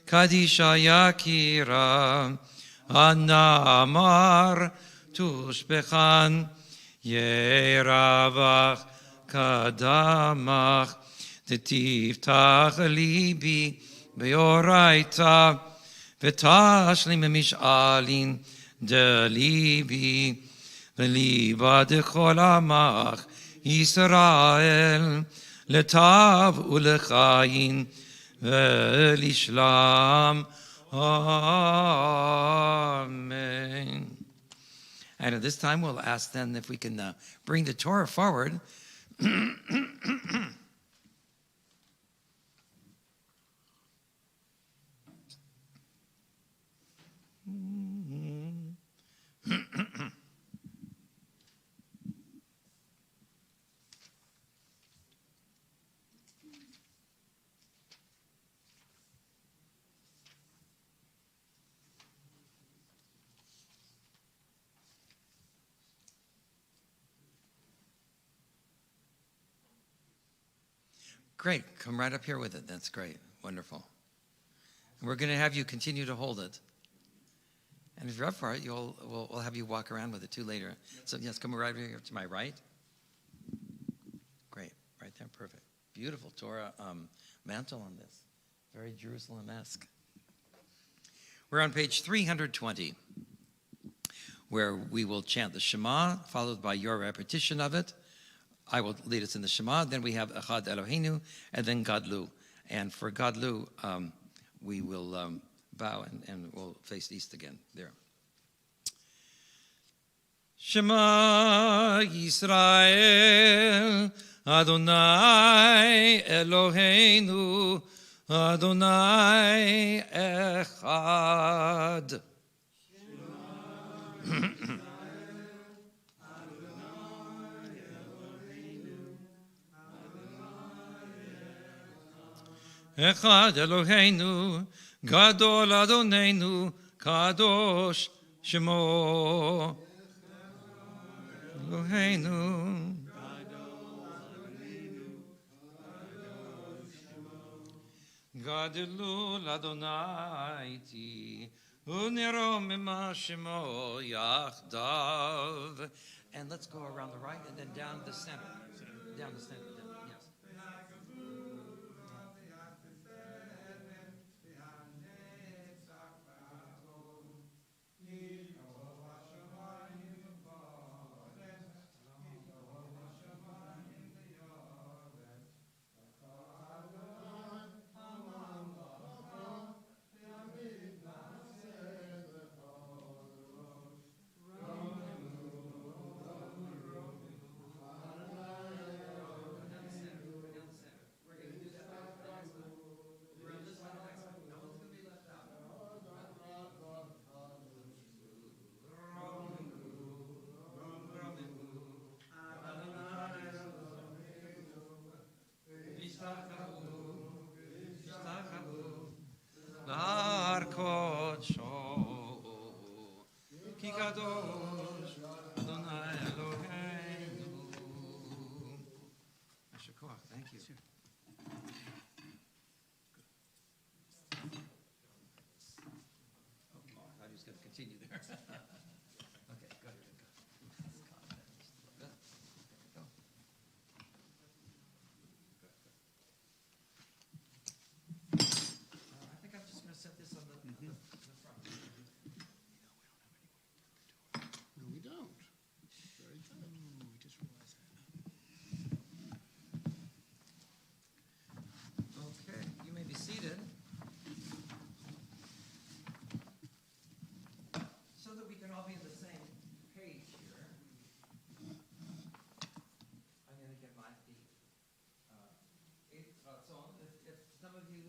kadisha yakira anamar tushbechan yeravach kadamach tetiftach libi be'oraita v'tashlim mish'alin de libi v'liba dechol amach Yisrael letav ulechayin velishlam. Amen. And at this time, we'll ask then if we can bring the Torah forward. Great. Come right up here with it. That's great. Wonderful. And we're going to have you continue to hold it. And if you're up for it, we'll have you walk around with it too later. So yes, come right here to my right. Great. Right there. Perfect. Beautiful Torah mantle on this. Very Jerusalem-esque. We're on page 320, where we will chant the Shema, followed by your repetition of it. I will lead us in the Shema. Then we have Echad Eloheinu, and then Gadlu. And for Gadlu, we will bow and we'll face east again. There. Shema Yisrael, Adonai Eloheinu, Adonai Echad. Echad Eloheinu, Gadol Adonenu, Kadosh Shemo. Eloheinu, Gadol Adonai ti, Unero Mima Shemo Yachdav. And let's go around the right and then down the center. Down the center. Yes. Thank you. I just got to continue there. Okay, go ahead. Go. I think I'm just going to set this on the front. No, we don't. Very good. We just realized that. Okay, you may be seated. So that we can all be on the same page here. I'm going to get my feet. So if some of you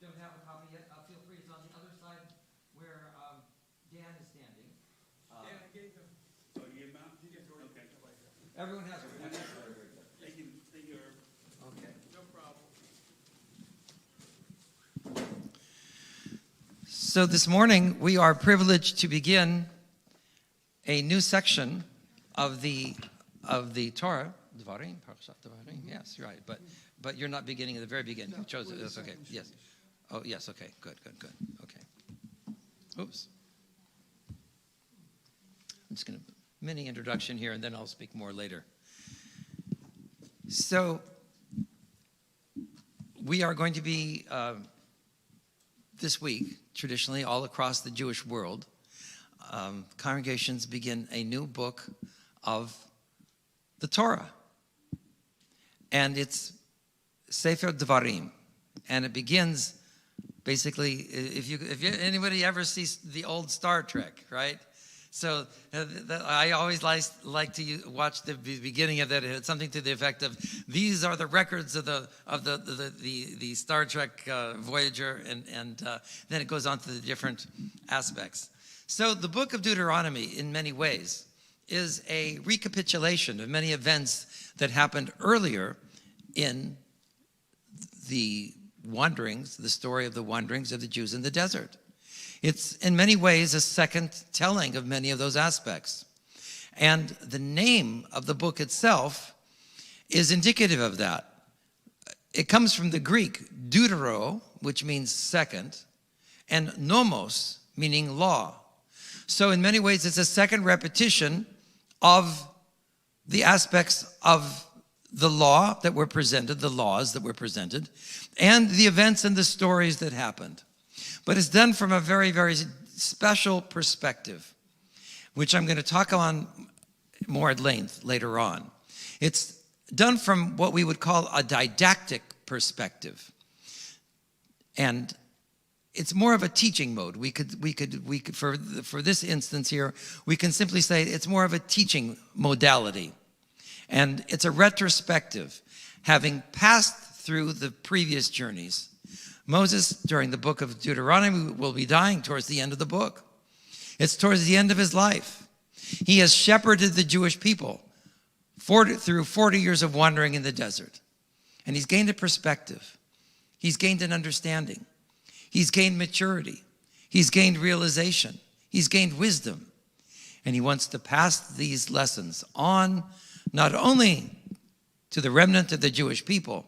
don't have a copy yet, feel free. It's on the other side where Dan is standing. Yeah, I gave them. Oh, you gave them out? Okay. Everyone has one. Thank you, Herb. Okay. No problem. So this morning we are privileged to begin a new section of the Torah. Devarim, Parashat Devarim. Yes, right. But you're not beginning at the very beginning. You chose it. That's okay. Yes. Oh, yes. Okay. Good. Okay. Oops. I'm just going to mini introduction here, and then I'll speak more later. So we are going to be this week, traditionally, all across the Jewish world, congregations begin a new book of the Torah. And it's Sefer Devarim. And it begins, basically, if anybody ever sees the old Star Trek, right? So I always like to watch the beginning of that. It's something to the effect of, these are the records of the Star Trek Voyager, and then it goes on to the different aspects. So the book of Deuteronomy, in many ways, is a recapitulation of many events that happened earlier in the wanderings, the story of the wanderings of the Jews in the desert. It's in many ways a second telling of many of those aspects. And the name of the book itself is indicative of that. It comes from the Greek deutero, which means second, and nomos, meaning law. So in many ways, it's a second repetition of the aspects of the law that were presented, the laws that were presented, and the events and the stories that happened. But it's done from a very, very special perspective, which I'm going to talk on more at length later on. It's done from what we would call a didactic perspective. And it's more of a teaching mode. We could for this instance here, we can simply say it's more of a teaching modality. And it's a retrospective, having passed through the previous journeys. Moses, during the book of Deuteronomy, will be dying towards the end of the book. It's towards the end of his life. He has shepherded the Jewish people through 40 years of wandering in the desert. And he's gained a perspective. He's gained an understanding. He's gained maturity. He's gained realization. He's gained wisdom. And he wants to pass these lessons on, not only to the remnant of the Jewish people,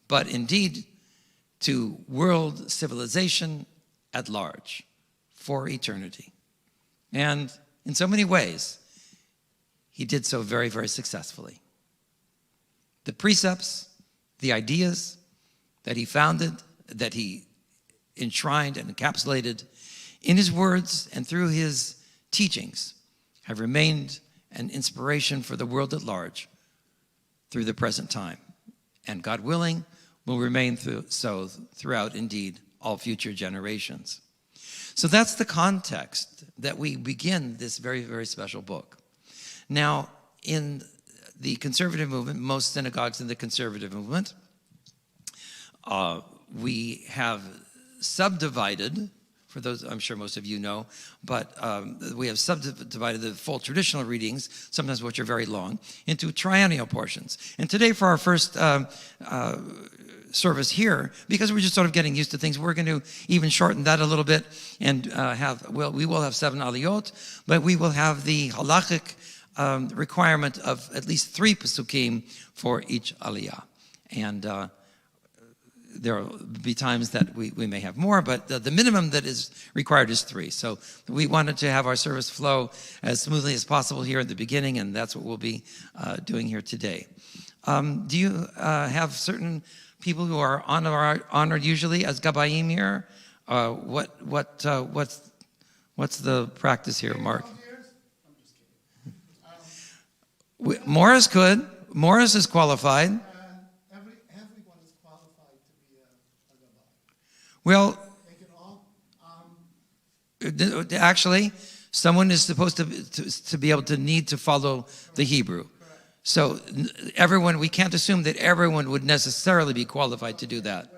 but indeed to world civilization at large for eternity. And in so many ways, he did so very, very successfully. The precepts, the ideas that he founded, that he enshrined and encapsulated in his words and through his teachings have remained an inspiration for the world at large through the present time. And God willing, will remain throughout, indeed, all future generations. So that's the context that we begin this very, very special book. Now, in the conservative movement, most synagogues in the conservative movement, we have subdivided, for those I'm sure most of you know, but we have subdivided the full traditional readings, sometimes which are very long, into triennial portions. And today for our first service here, because we're just sort of getting used to things, we're going to even shorten that a little bit and we will have 7 aliyot, but we will have the halachic requirement of at least 3 pesukim for each aliyah. And there will be times that we may have more, but the minimum that is required is 3. So we wanted to have our service flow as smoothly as possible here at the beginning, and that's what we'll be doing here today. Do you have certain people who are honored usually as gabayim here? What's the practice here, Mark? Morris could. Morris is qualified. Everyone is qualified to be a gabbai. Well, They can all. actually, someone is supposed to be able to need to follow the Hebrew. So everyone, we can't assume that everyone would necessarily be qualified to do that.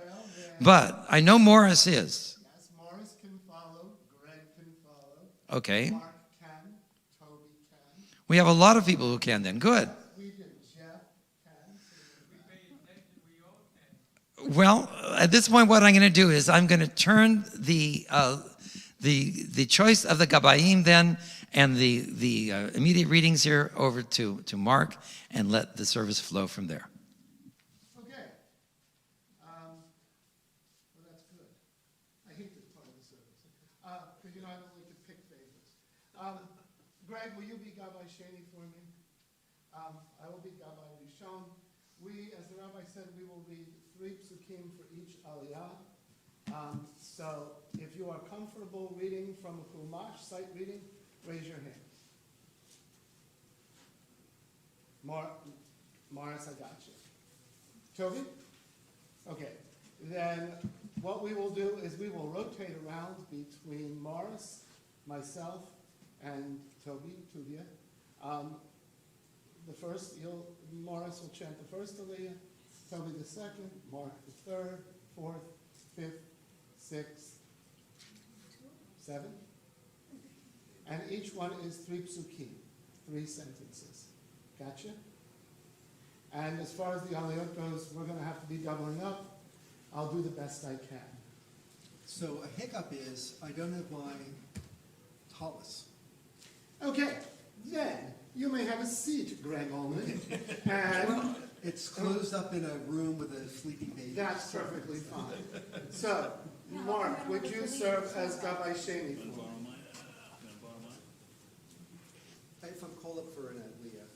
But I know Morris is. Yes, Morris can follow. Greg can follow. Okay. Mark can. Toby can. We have a lot of people who can then. Good. We do. Jeff can. Well, at this point, what I'm going to do is I'm going to turn the choice of the gabayim then and the immediate readings here over to Mark and let the service flow from there. Okay. Well, that's good. I hate this part of the service. Because, I don't like to pick favorites. Greg, will you be Gabbai Shani for me? I will be Gabbai Rishon. We, as the rabbi said, we will read 3 psukim for each aliyah. So if you are comfortable reading from a Chumash, sight reading, raise your hand. Morris, I got you. Toby? Okay. Then what we will do is we will rotate around between Morris, myself, and Tuvia. The first, Morris will chant the first Aliyah, Toby the second, Mark the third, fourth, fifth, sixth, seventh. And each one is 3 psukim, 3 sentences. Gotcha? And as far as the Aliyot goes, we're going to have to be doubling up. I'll do the best I can. So a hiccup is, I don't have my tallis. Okay, then you may have a seat, Greg Allman. And It's closed up in a room with a sleeping baby. that's perfectly fine. So, Mark, would you serve as Gabbai Sheni for me? If I'm called up for an Aliyah.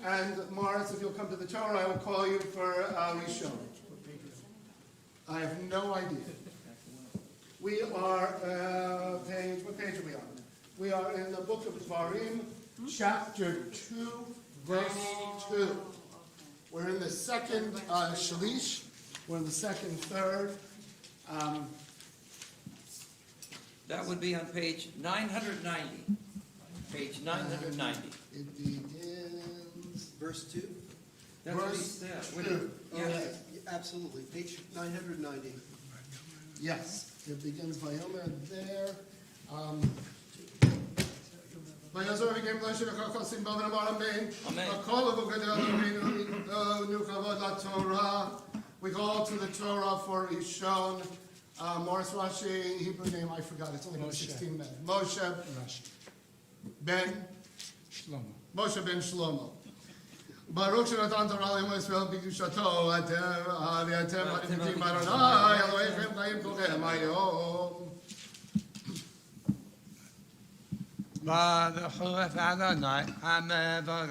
And Morris, if you'll come to the Torah, I will call you for Rishon. I have no idea. We are, what page are we on? We are in the book of Dvarim, chapter 2, verse 2. We're in the second shalish. We're in the second third. That would be on page 990. Page 990. It begins. Verse 2? That's what he Verse said. 2. Yes. Absolutely. Page 990. Yes, it begins by Omer there. ויעזור וגם לא שלך חוסים בבן אמר אמן. Amen. הכל וגדל אבינו כבוד לתורה. We go to the Torah for Rishon. Morris Rashi, Hebrew name, I forgot, it's only been Moshe. 16 minutes. Moshe ben Shlomo. Baruch שנתן תורה לעמו ישראל בקדושתו, ואתם הנמתים באדוני, אלוהיכם חיים כולכם היום. ברוך הוא אדוני המבורך.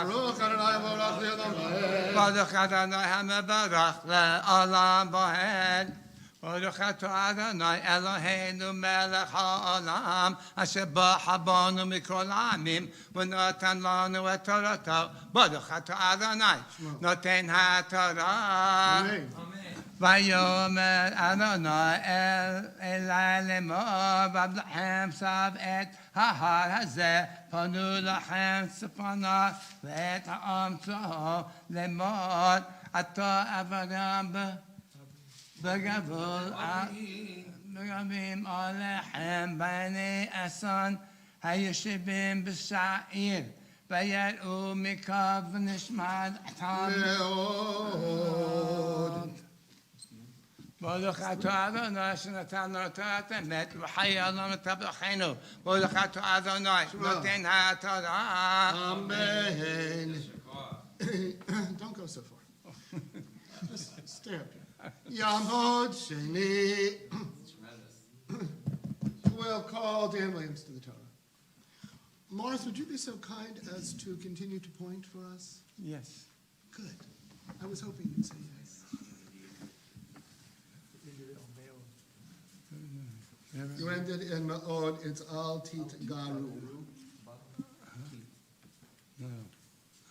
ברוך אדוני מבורך לעולם ועד. ברוך אדוני המבורך לעולם ועד. ברוך אתה אדוני אלוהינו מלך העולם אשר בא בנו מכל העמים ונתן לנו את תורתו. ברוך אתה אדוני נותן התורה. אמן. ויאמר אדוני אלי לאמור ואבלכם סב את ההר הזה פנו לכם צפונה ואת העם צאו לאמור אתה אברהם בגבול וגבים עליכם בני אסון היושבים בשעיר ויראו מקו ונשמעתם מאוד. ברוך אתה אדוני שנתן לנו תורת אמת וחי עולם לטבחנו. ברוך אתה אדוני נותן התורה. Amen. Don't go so far. Just stay up here. Yamod Sheni. We'll call Dan Williams to the Torah. Morris, would you be so kind as to continue to point for us? Yes. Good. I was hoping you'd say yes. You ended in Ma'od, it's Al Tit Garu. No,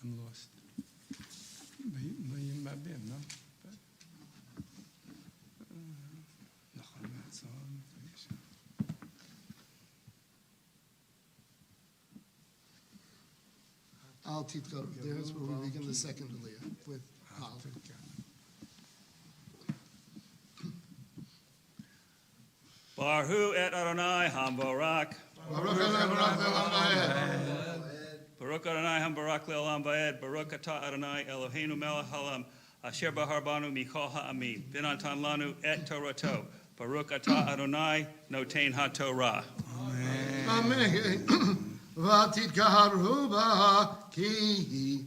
I'm lost. No? Al Tit Garu. There's where we begin the second Aliyah with Al. Baruch et Adonai Hambarak. Baruch Adonai Baruch Le'olam Va'ed. Baruch Adonai Hambarak Le'olam Va'ed. Baruch atah Adonai Eloheinu melech haolam. Asher bahar banu mikol ha'amim. V'natan lanu et Torato. Baruch atah Adonai noten haTorah. Amen. ותתגרו בה כי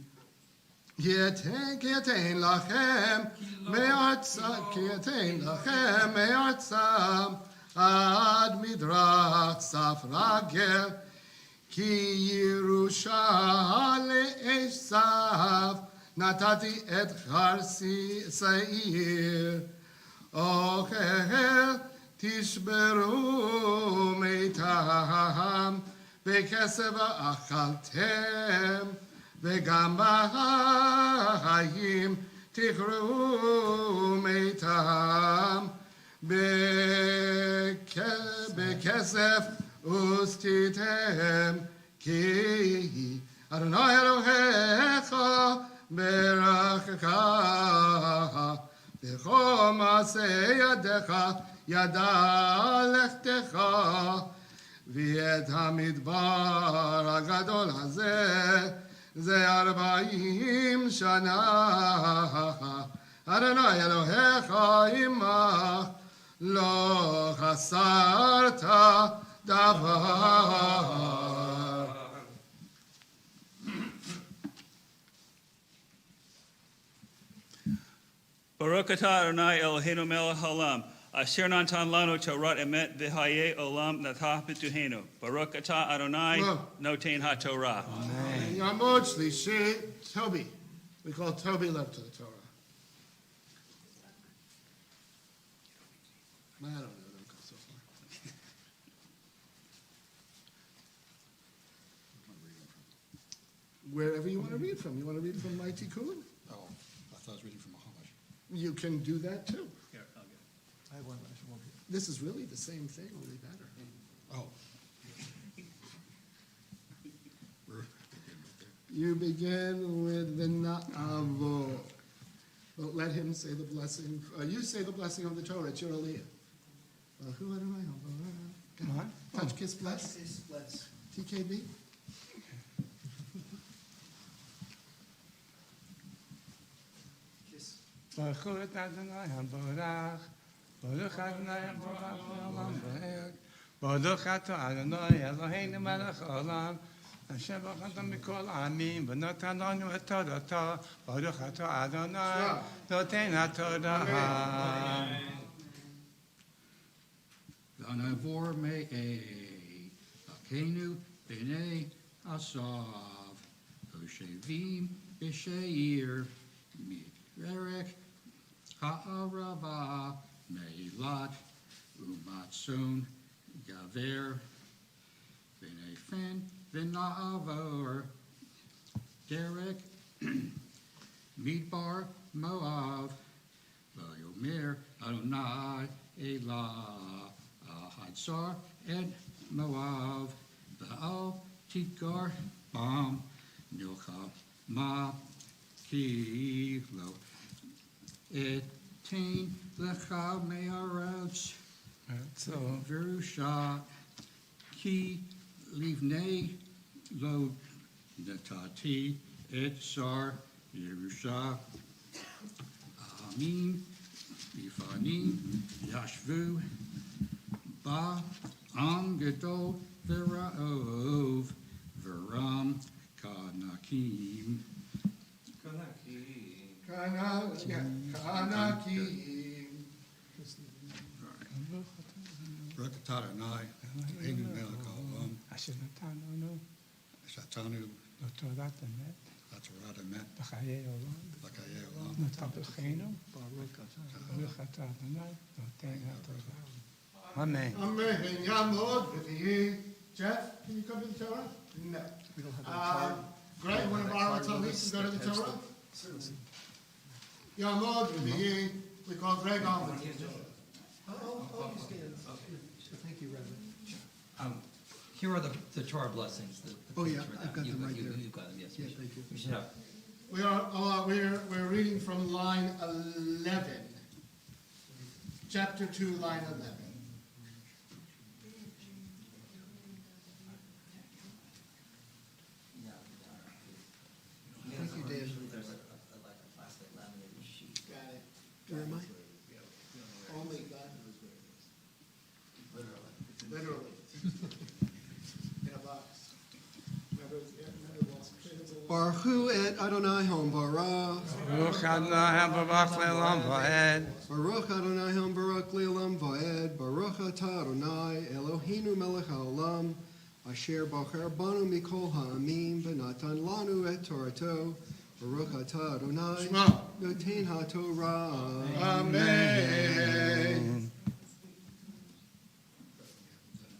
ייתן לכם מארצם עד מדרך סף רגל כי ירושה לעשו נתתי את חרסי שעיר אוכל תשברו מיתם וכסף אכלתם וגם בחיים תקראו מיתם בכסף וסתיתם, כי אדוני אלוהיך ברכך, בכל מעשה ידיך ידע לכתך, ואת המדבר הגדול הזה, זה 40 שנה. אדוני אלוהיך עמך, לא חסרת דבר. Baruch atah Adonai Eloheinu melech haolam, asher natan lanu Torah emet v'hayei olam natah b'tuhenu. Baruch atah Adonai noten haTorah. יעמוד שלישי, Toby. We call Toby love to the Torah. I don't know, don't go so far. Wherever you want to read from. You want to read from my Tikkun? Oh, I thought I was reading from Muhammad. You can do that too. Here, I'll get it. I have one more. This is really the same thing, only better. Oh. You begin with the Na'avo. But let him say the blessing. You say the blessing of the Torah. It's your Aliyah. Who am I? What? Touch, kiss, bless. Kiss, bless. TKB. Kiss. Baruch Adonai HaBorach, Baruch Adonai HaBorach Le'olam Va'ed, Baruch atah Adonai Eloheinu melech haolam, asher bachata mikol amim, v'natan lanu et Torato, Baruch atah Adonai noten haTorah. V'anavor me'ei, Akenu b'nei Asav, Hoshevim b'sheir, Mirek ha'arava, Meilat, Umatson, Gaver, b'nei Fen, v'na'avor, Derek, Midbar, Moav, V'yomer Adonai Elah, Hadsar, Ed Moav, V'al Tidgar, Bam, Nilcha, Ma, Kilo, Etain Lecha Me'aretz, So, Verusha, Ki Livnei Lo Natati, Etzar, Yerusha, Amin, Ifanim, Yashvu, Ba, Am Gadol, Veraov, Veram, Kanakim, Kanakim. Baruch atah Adonai, Eloheinu melech haolam, asher natan lanu Shatanu, Torah emet, HaTorah emet, v'chayei olam, L'kayei olam, natah b'cheinu, Baruch atah Adonai noten haTorah. Amen. Amen. Yamod v'tihi. Jeff, can you come to the Torah? No. We don't have a Uh, card. Greg, one of our Talmidim go to the Torah? Yamod v'tihi. We call Greg on with the Torah. Oh, you stand. Thank you, Reverend. Here are the Torah blessings. the Oh, yeah, picture of I've that. got them right there. You've got them, yes. Yeah, we should- thank you. We should have. We're reading from line 11. Chapter 2, line 11. Thank you, Dan. There's like a plastic laminated sheet. Got it. Where am I? Only God knows where it is. Literally. In a box. Remember Lost Kids? Baruch hu et Adonai Hom Barach. Baruch Adonai HaBorach Le'olam Va'ed, Baruch Adonai Hom Baruch Le'olam Va'ed. Baruch atah Adonai Eloheinu melech haolam, asher bacher banu mikol ha'amim, v'natan lanu et Torato. Baruch atah Adonai Shema. noten haTorah. Amen.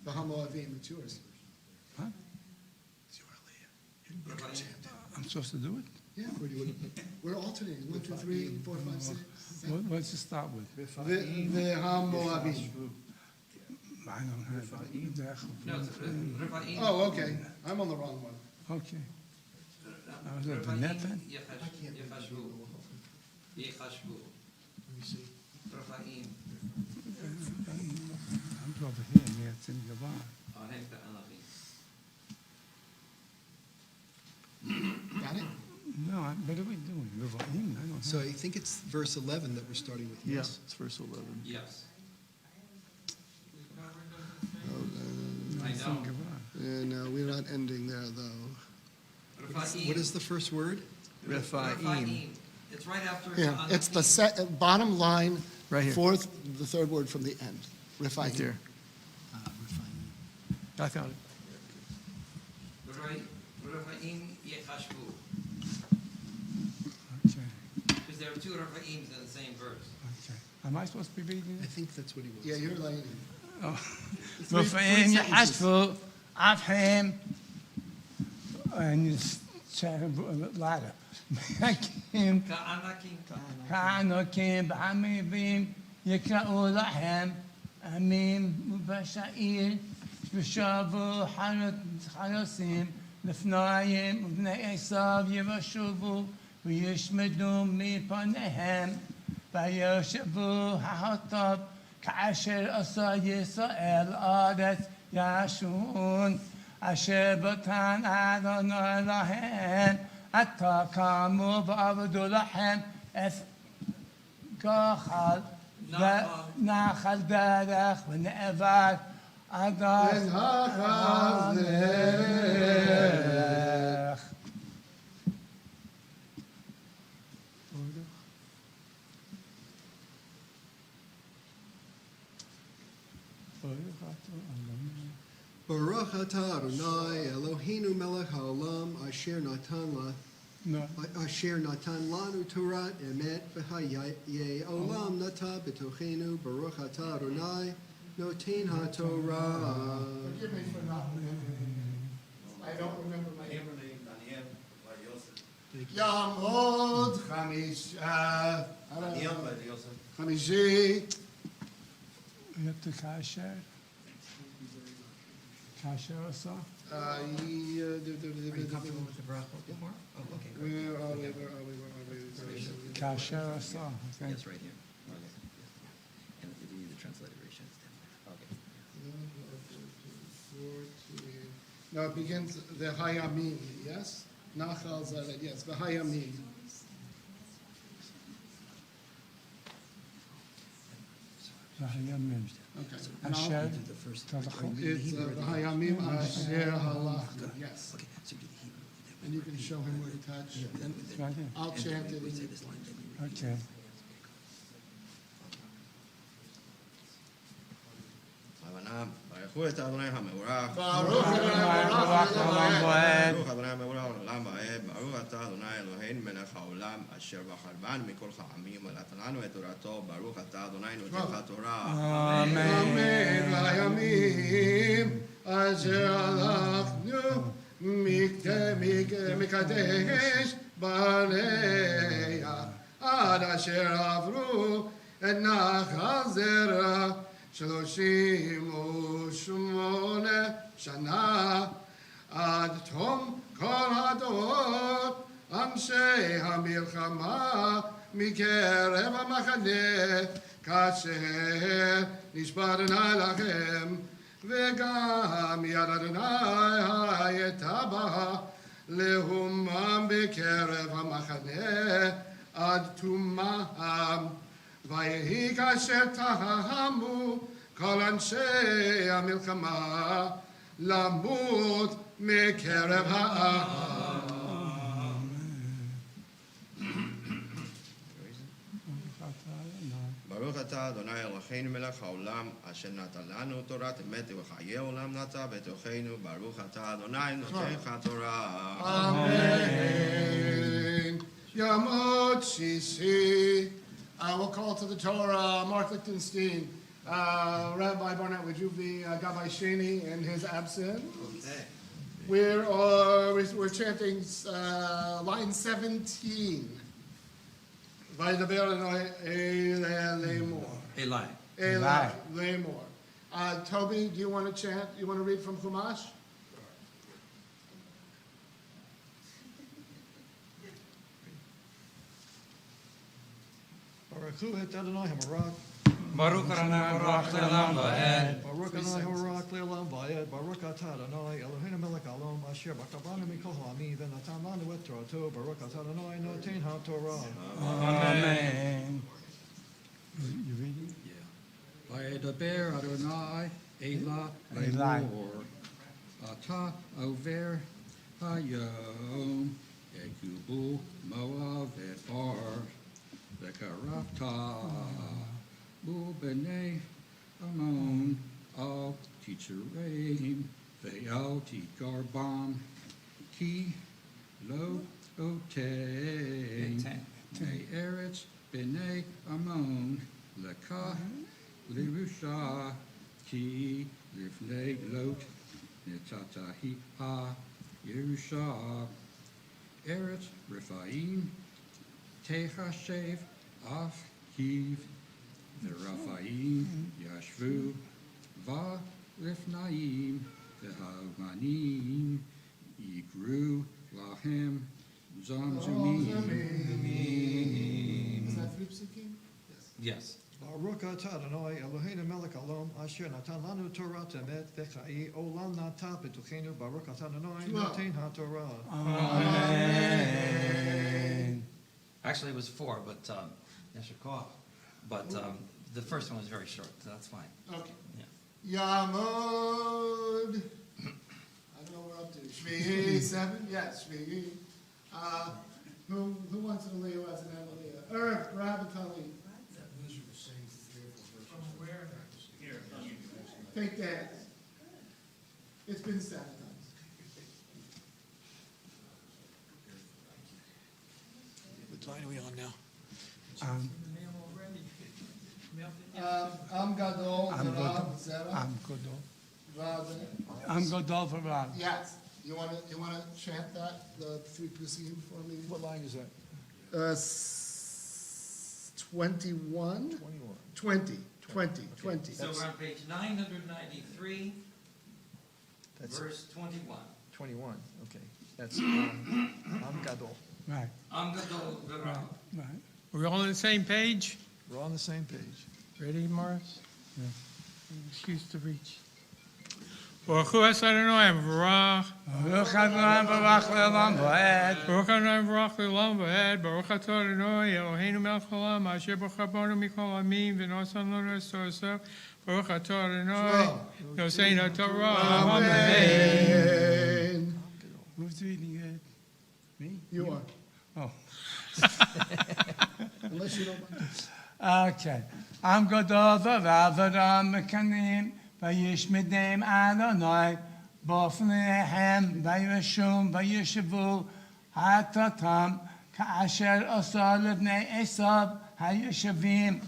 The Hamoavim, it's yours. Huh? It's your Aliyah. I'm supposed to do it? Yeah, we're alternating. 1, 2, 3, 4, 5, 6. What's it start with? The Hamoavim. I don't have that. No, it's Rafa'im. Oh, okay. I'm on the wrong one. Okay. was it Betham? Yechashvu. Rafa'im. I'm over here, near it's in Gavon. Ahemka Elohim. Got it? No, what are we doing? Revaim? I don't So have. I think it's verse 11 that we're starting with, Yeah, yes? it's verse 11. Yes. No, I it's in know. Gavon. No, we're not ending there, though. Rafa'im. What is the first word? Rephaim. It's right after. Yeah, it's the bottom line, Right here. the third word from the end. Right Rephaim. there. I found it. Rafa'im Yechashvu. Okay, Because there are two Rafa'im in the same verse. okay. Am I supposed to be reading I this? think that's what he wants. Yeah, you're like, Oh. Three Refaim sentences. Yahashvu, Afham, and it's ladder. Hakim, Ka'anakim. Ka'anokim, B'amivim, Yikra'u Lahem, Amim, Mubasha'ir, Shvishavu, Hanosim, Lefnayim, Ubnei Esav, Yivashuvu, V'yishmedu mipanehem, V'yoshavu ha'hotab, Ka'asher asa Yisrael adet Yashun, Asher batan Adonai lahem, Atta kamu v'avadu lahem, Es gachal, Nachal derech, V'ne'evar, Adar, V'nachal derech. Baruch atah Adonai Eloheinu melech haolam asher natan No, lanu Torah emet v'hayaye olam nata b'tochenu Baruch atah Adonai noten haTorah. Forgive me for not remembering. I don't remember my name. Yamod Chamishi. you have to kasher. Kasher also. Are you comfortable with the bracha more? Oh, okay. Where are we? Kasher also. Okay. Yes, right here. And if you need the transliteration, it's down there. Okay. No, it begins the Hayamim, yes? Nachal Zaret, yes, the Hayamim. V'hayamim. Okay. Asher. Do the first. Tadachon. It's the Hayamim Asher Halachta, yes. Okay, so do the Hebrew. And you can show him where to touch. It's right here. I'll chant it. We say this line, then you read. Okay. ברכו את אדוני המבורך, Baruch Baruch Olam Moed. ברוך אדוני המבורך לעולם ועד, ברוך אתה אדוני אלוהינו מלך העולם, אשר בחר בנו מכל העמים ונתן לנו את תורתו, ברוך אתה אדוני נותן תורה. Amen. Amen. Hayamim Asher Halachnu Mikadesh Baneya Ad Asher Avru Et Nachal Zerah 38 שנה עד תום כל הדורות אנשי המלחמה מקרב המחנה כאשר נשבענה לכם וגם יד אדוני הייתה בה להומם בקרב המחנה עד תומם ויהי כאשר תהמו כל אנשי המלחמה למות מקרב העם. ברוך אתה אדוני אלוהינו מלך העולם, אשר נתן לנו תורת אמת וחיי עולם נטע בתוכנו, ברוך אתה אדוני נותן תורה. Amen. Yamot Shishi. We'll call to the Torah, Mark Lichtenstein. Rabbi Barnett, would you be Gabbai Sheni in his absence? Okay. We're chanting line 17. Vaydaber Adonai Ele Lemor. Eli. Eli Lemor. Toby, do you want to chant? You want to read from Chumash? Baruch Hu et Adonai HaMarak. Baruch Adonai Baruch Le'olam Va'ed. Baruch Adonai HaMarak Le'olam Va'ed. Baruch Atah Adonai Eloheinu melech haolam asher b'kabanu mikol ha'amim v'natan lanu et Torato. Baruch Atah Adonai noten ha'torah. Amen. You reading? Vayedaber Adonai Elah Eli. Lemor. Ata over hayom Yekubu Moav et Ar Vekarafta Bu B'nei Amon Al Titzreim Ve'al Tikarbam Ki Lo Otein Eretz B'nei Amon Lekah Lirusha Ki Lifnei Lot Netatahi Ha Yerusha Eretz Rephaim Techashev Af Kiv Veraphaim Yashvu Va Lifnaim Vehavanim Yigru Lahem Zamzunim. Is that three psukim? Yes. Baruch Atah Adonai Eloheinu melech haolam asher natan lanu Torah temet v'chai olam nata b'tuchenu. Baruch Atah Adonai noten ha'torah. Amen. Actually, it was 4, but Yasher Koach. But the first one was very short, so that's fine. Okay. Yeah. Yamod. I don't know where we're up to. Shvi'i 7? Yes, Shvi'i. Who wants an Aliyah as an Aliyah? Earth, grab a Tali. Take that. It's been 7 times. What line are we on now? Am Gadol, Am Rav, Gadol. Zerah, I'm Godol. Rav. I'm Godol for Rav. Yes. You want to chant that, the 3 psukim for me? What line is that? 21? 21. 20. So we're on page 993, That's verse 21. 21, okay. That's Am Gadol. Right, Am Gadol V'Rav. right. We're all on the same page? We're on the same page. Ready, Morris? Yeah. Excuse to reach. Baruch Hu Adonai Baruch. Baruch Adonai Baruch Le'olam Va'ed. Baruch Adonai Baruch Le'olam Va'ed. Baruch Atah Adonai Eloheinu melech haolam asher b'kabanu mikol ha'amim v'nosan lanu es Torah. Baruch Atah Adonai noten ha'torah. Amen. Amen. Who's reading it? Me? You are. Oh. Unless you don't mind. Okay. I'm Gadol v'Rav v'Ram mekanim v'yishmedem Adonai b'ofnehem v'yishum v'yishavu hatatam ka'asher asa lebnei Esav hayishavim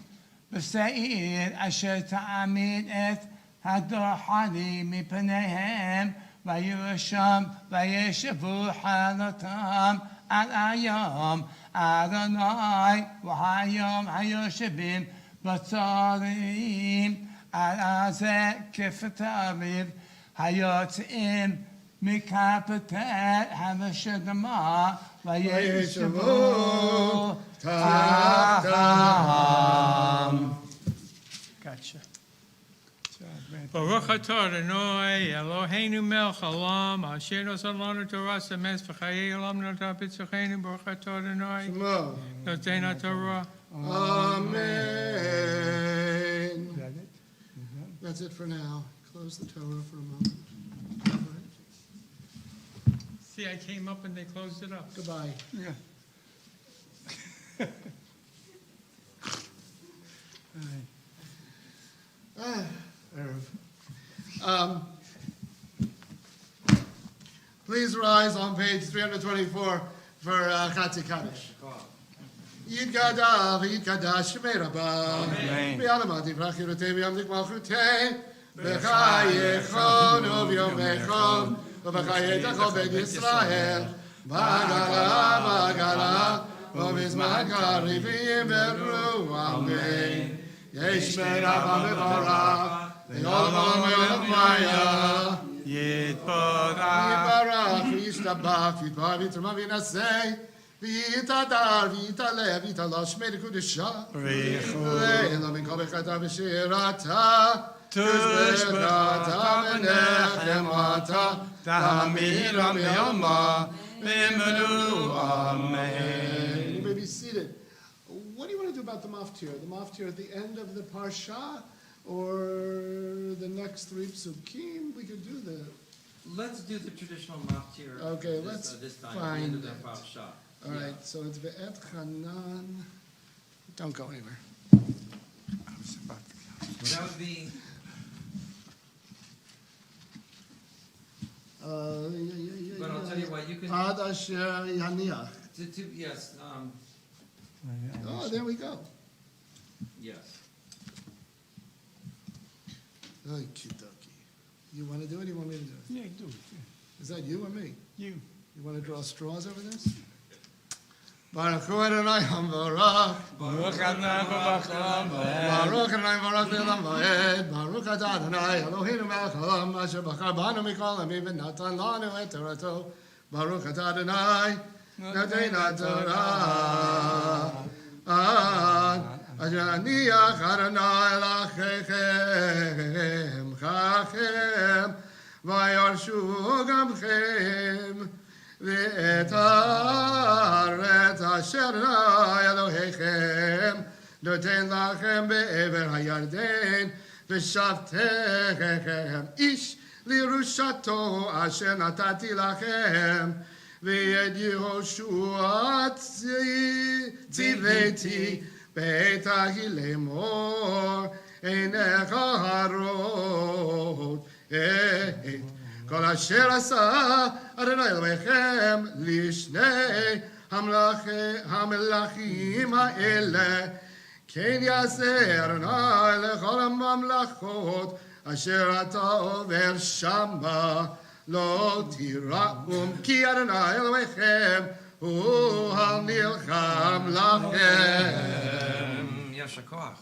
b'se'ir asher ta'amid et hadorhani mipanehem v'yisham v'yishavu hatatam al ayam Adonai v'hayom hayoshavim b'tzarim al azeh kifet aviv hayotzim mikapetet havashadama v'yeshavu taham. Gotcha. Baruch atah Adonai Eloheinu melech haolam asher nosan lanu Torah semes v'chayei olam nata b'tzocheinu. Baruch atah Adonai Shema. noten ha'torah. Amen. Is that it? That's it for now. Close the Torah for a moment. See, I came up and they closed it up. Goodbye. Yeah. Please rise on page 324 for Chatzi Kaddish. Yitgada v'yitgadash shemei rabba. Amen. V'yalama divrach yirotei v'yamdik malchutei. V'chayechon u'v'yomechon. V'chayetachon ben Yisrael. V'agala u'v'zman karivim v'ru. Amen. Yesh me'rabba mevorach. V'yolma וידבק, ויתבר, ויתרמה, וינשא, ויתהדר, ויתעלה, ויתעלה, שמי לקודשה. ואלו בין כל ברכתה ושירתה, תשבחתה ונחמתה, תמירה ביומה, v'imenu amen. You may be seated. What do you want to do about the maftir? The maftir at the end of the parsha, or the next 3 psukim? We could do that. Let's do the traditional maftir. Okay, let's this time, find at the end of that. the parasha. All Yeah. right, so it's Ve'et Hanan. Don't go anywhere. That would be, but I'll tell you what, you can, Ad Asher Yaniach. yes, Oh, there we go. yes. Okie dokie. You want to do it, or you want me to do it? Yeah, do it. Is that you or me? You. You want to draw straws over this? Baruch Hu Adonai HaMvarach. Baruch Adonai Baruch Olam Baruch Adonai Baruch Le'olam Va'ed. Baruch Atah Adonai Eloheinu melech haolam asher bachar banu mikol amim v'natan lanu et torato. Baruch Atah Adonai noten haTorah. Asher aniach Adonai lachechem chachem v'yarshu gamchem ואת הארץ אשר אלוהיכם נותן לכם בעבר הירדן ושבתכם איש לירושתו אשר נתתי לכם ואת יהושע ציוויתי בעת ההיא לאמור עיניך הרות כל אשר עשה אדוני אלוהיכם לשני המלכים האלה כן יעשה אדוני לכל הממלכות אשר אתה עובר שמה לא תיראום כי אדוני אלוהיכם הוא הנלחם לכם. Yasher koach.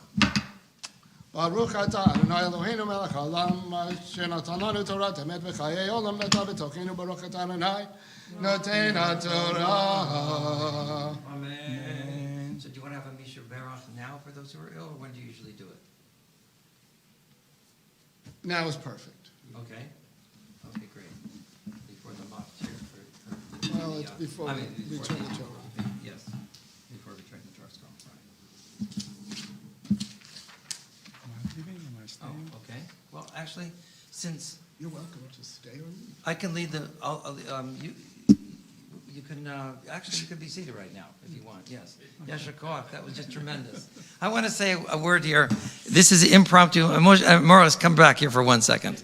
ברוך אתה, אדוני אלוהינו מלך העולם, אשר נתן לנו תורת אמת וחיי עולם נטע בתוכנו, ברוך אתה אדוני, נותן התורה. Amen. So do you want to have a Misha Berach now for those who are ill, or when do you usually do it? Now is perfect. Okay. Okay, great. Before the maftir. Well, it's before we turn the Torah. Yes, before we turn the Torah scroll. Right. Am I leaving? Am I Oh, staying? okay. Well, actually, since You're welcome to stay or leave. I can lead the, you can, actually, you could be seated right now if you want, yes. Yasher koach, that was just tremendous. I want to say a word here. This is impromptu. Morris, come back here for 1 second.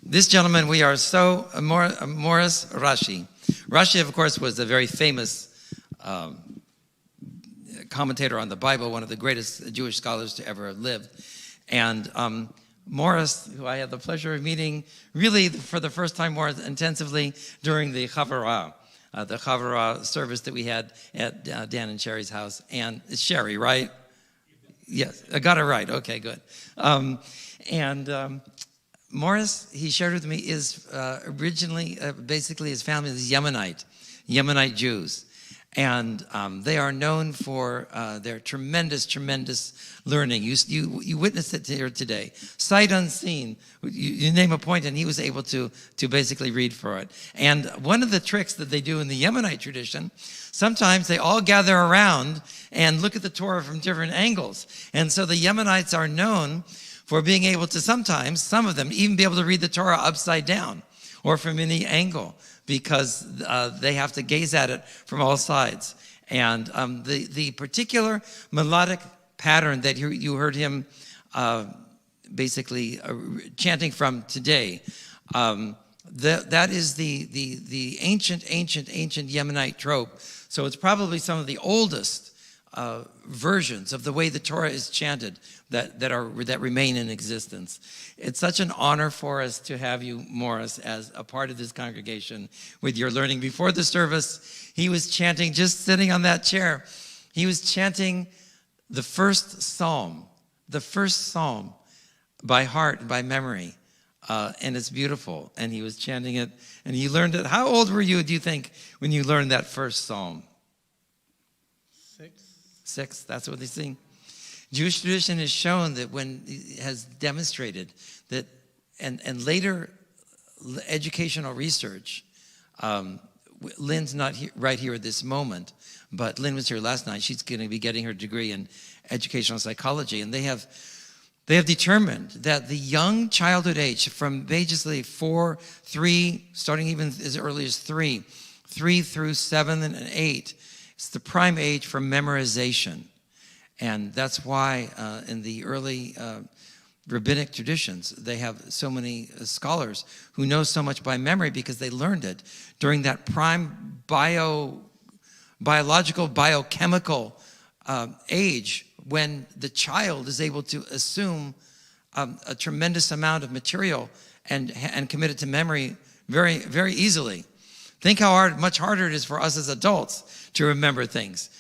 This gentleman, we are so, Morris Rashi. Rashi, of course, was a very famous commentator on the Bible, one of the greatest Jewish scholars to ever have lived. And Morris, who I had the pleasure of meeting really for the first time more intensively during the Chavarah service that we had at Dan and Sherry's house. And it's Sherry, right? Yes, I got it right. Okay, good. Morris, he shared with me, is originally, basically his family is Yemenite Jews. And they are known for their tremendous learning. You witnessed it here today. Sight unseen. You name a point and he was able to basically read for it. And one of the tricks that they do in the Yemenite tradition, sometimes they all gather around and look at the Torah from different angles. And so the Yemenites are known for being able to sometimes, some of them, even be able to read the Torah upside down or from any angle, because they have to gaze at it from all sides. And the particular melodic pattern that you heard him basically chanting from today, that is the ancient Yemenite trope. So it's probably some of the oldest versions of the way the Torah is chanted that remain in existence. It's such an honor for us to have you, Morris, as a part of this congregation with your learning. Before the service, he was chanting, just sitting on that chair, he was chanting the first psalm by heart and by memory and it's beautiful. And he was chanting it, and he learned it. How old were you, do you think, when you learned that first psalm? 6. 6, that's what they sing. Jewish tradition has shown that has demonstrated that, and later educational research, Lynn's not right here at this moment, but Lynn was here last night. She's going to be getting her degree in educational psychology, and they have determined that the young childhood age, from ages 4, 3, starting even as early as 3 through 7 and 8, it's the prime age for memorization. And that's why in the early rabbinic traditions, they have so many scholars who know so much by memory because they learned it during that prime biological, biochemical age when the child is able to assume a tremendous amount of material and commit it to memory very, very easily. Think how much harder it is for us as adults to remember things.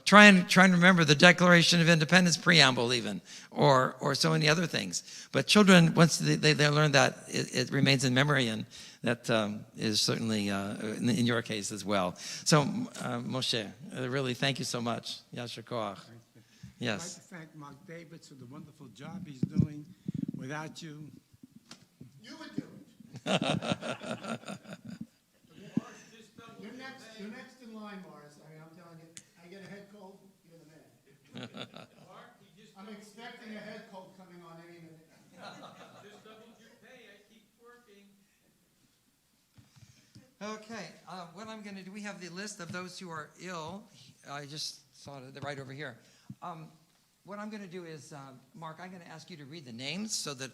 Try and remember the Declaration of Independence preamble even, or so many other things. But children, once they learn that, it remains in memory, and that is certainly in your case as well. So, Moshe, really thank you so much. Yasher koach. Yes. I'd like to thank Mark David for the wonderful job he's doing. Without you, You would do it. You're next in line, Morris. I'm telling you, I get a head cold, you're the man. I'm expecting a head cold coming on any minute. Just doubled your pay, I keep working. Okay, what I'm going to do, we have the list of those who are ill. I just saw it right over here. What I'm going to do is, Mark, I'm going to ask you to read the names so that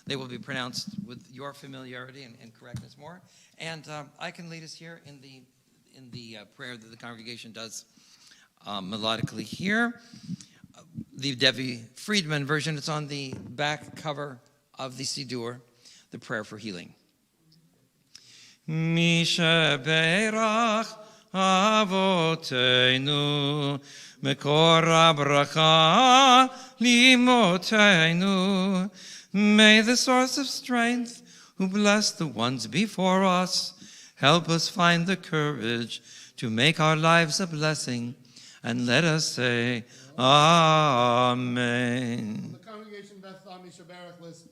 they will be pronounced with your familiarity and correctness more. And I can lead us here in the prayer that the congregation does melodically here. The Devi Friedman version, it's on the back cover of the Siddur, the prayer for healing. Misha Beirach Avoteinu Mekor Bracha Limoteinu. May the source of strength, who blessed the ones before us, help us find the courage to make our lives a blessing, and let us say, Amen. The congregation Betham Mishaberach list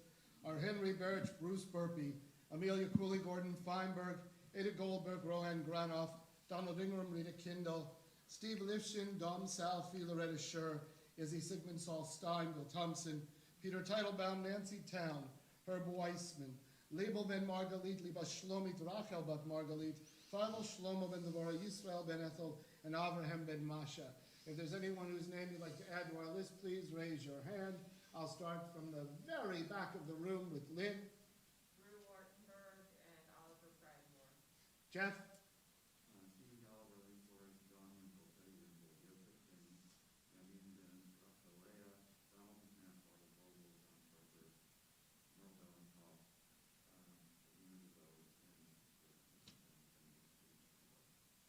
are Henry Birch, Bruce Burpee, Amelia Cooley, Gordon Feinberg, Ada Goldberg, Rohan Granoff, Donald Ingram, Rita Kindle, Steve Lifshin, Dom Salfi, Loretta Scher, Izzy Sigmund, Saul Stein, Bill Thompson, Peter Teitelbaum, Nancy Town, Herb Weissman, Label Ben Margalit, Liba Shlomit, Rachel Bat Margalit, Philo Shlomo Ben Devorah, Yisrael Ben Ethel, and Avraham Ben Masha. If there's anyone whose name you'd like to add to our list, please raise your hand. I'll start from the very back of the room with Lynn. Drew Wartenberg and Oliver Bradmore. Jeff?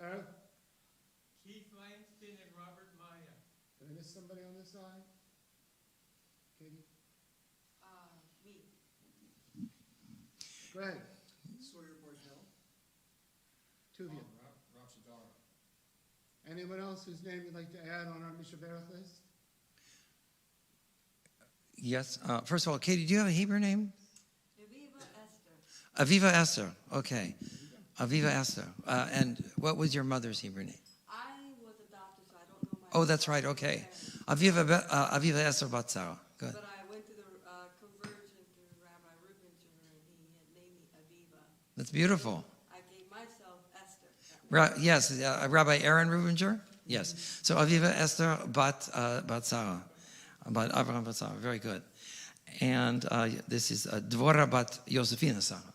Earth? Keith Langston and Robert Maya. Did I miss somebody on this side? Katie? Me. Greg? Sawyer Borsnell. Two of you. Rob Shadara. Anyone else whose name you'd like to add on our Mishaberach list? Yes. First of all, Katie, do you have a Hebrew name? Aviva Esther. Aviva Esther. Okay. Aviva Esther. And what was your mother's Hebrew name? I was adopted, so I don't know my. Oh, that's right. Okay. Aviva Esther Batzara. Good. But I went to the conversion to Rabbi Rubinger, and he had named me Aviva. That's beautiful. I gave myself Esther. Yes, Rabbi Aaron Rubinger? Yes. So Aviva Esther Batzara. Bat Avraham Batzara. Very good. And this is Dvorah Bat Yosefina Sarah.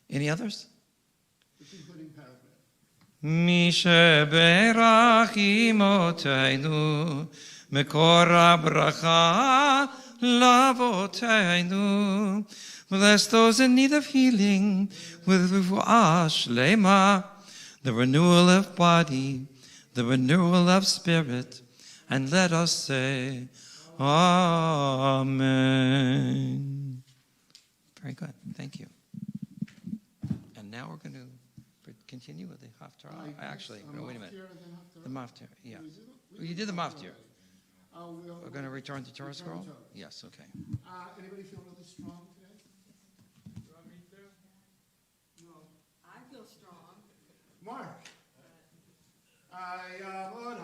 Any others? The concluding paragraph. Misheberach imoteinu mekor bracha lavoteinu. Bless those in need of healing with refuah shlema, the renewal of body, the renewal of spirit, and let us say, Amen. good. Thank you. And now we're going to continue with the Haftarah. Actually, no, wait a minute. The Maftir, yeah. You did the Maftir. We're going to return to Torah scroll? Yes, okay. Anybody feel really strong today? I feel strong. Mark. Ayamon